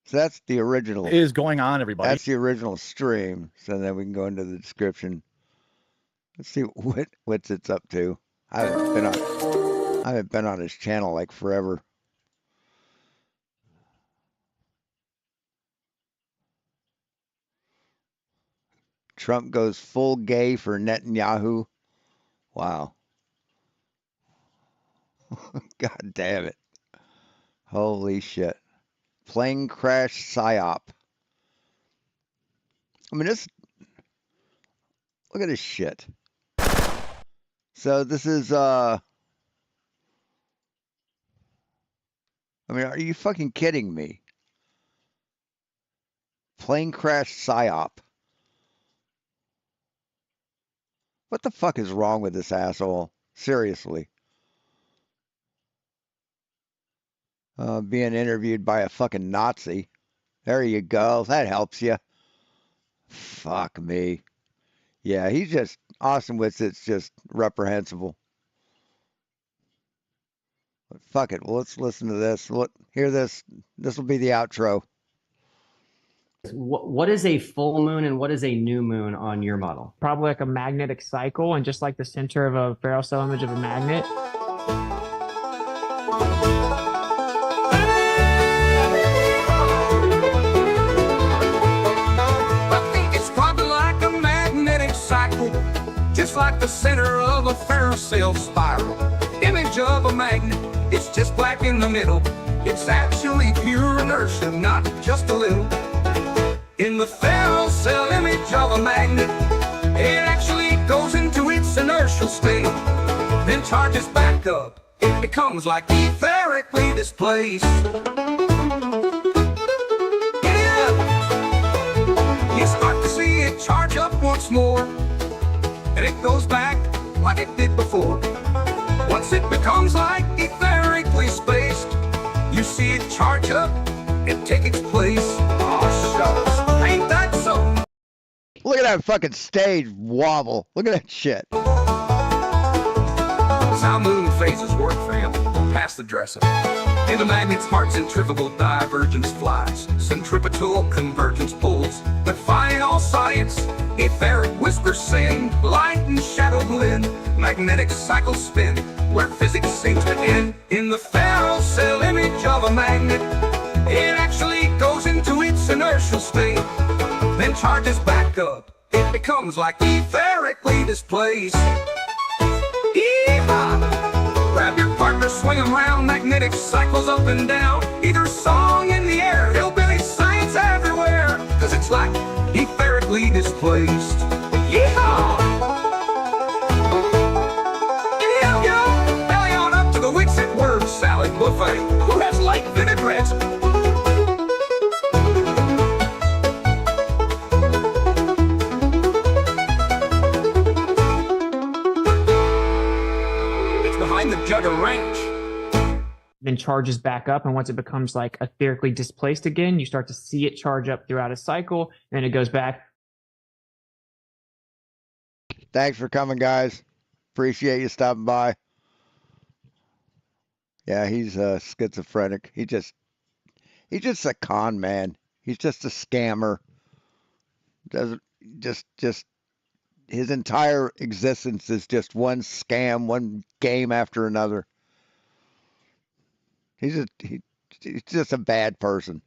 So that's the original. What is going on, everybody? That's the original stream. So then we can go into the description. Let's see what Witsit's up to. I haven't been on his channel like forever. Trump goes full gay for Netanyahu. Wow. God damn it. Holy shit. Plane crash psyop. I mean, look at this shit. So this is, I mean, are you fucking kidding me? Plane crash psyop. What the fuck is wrong with this asshole? Seriously. Being interviewed by a fucking Nazi. There you go. That helps you. Fuck me. Yeah, he's just, Austin Witsit's just reprehensible. But fuck it. Well, let's listen to this. Hear this. This will be the outro. What is a full moon and what is a new moon on your model? Probably like a magnetic cycle, and just like the center of a ferrocell cell image of a magnet. I think it's probably like a magnetic cycle, just like the center of a ferrocell spiral. Image of a magnet, it's just black in the middle. It's actually pure inertia, not just a little. In the ferrocell image of a magnet, it actually goes into its inertial state, then charges back up. It becomes like etherically displaced. You start to see it charge up once more, and it goes back like it did before. Once it becomes like etherically spaced, you see it charge up and take its place. Oh, shucks. Ain't that so? Look at that fucking stage wobble. Look at that shit. That's how moon phases work, fam. Pass the dresser. In the magnet's heart, centrifugal divergence flies. Centripetal convergence pulls. Defying all science, etheric whispers sing. Light and shadow blend. Magnetic cycles spin, where physics seems to end. In the ferrocell image of a magnet, it actually goes into its inertial state, then charges back up. It becomes like etherically displaced. Yeehaw! Grab your partner, swing 'em round. Magnetic cycles up and down. Either song in the air, hillbilly science everywhere. Cause it's like etherically displaced. Yeehaw! Yo, belly on up to the Witsit word salad buffet. Who has light vinaigrette? Behind the Jugger Ranch. Then charges back up, and once it becomes like etherically displaced again, you start to see it charge up throughout a cycle, and then it goes back. Thanks for coming, guys. Appreciate you stopping by. Yeah, he's schizophrenic. He's just a con man. He's just a scammer. Doesn't just his entire existence is just one scam, one game after another. He's just a bad person.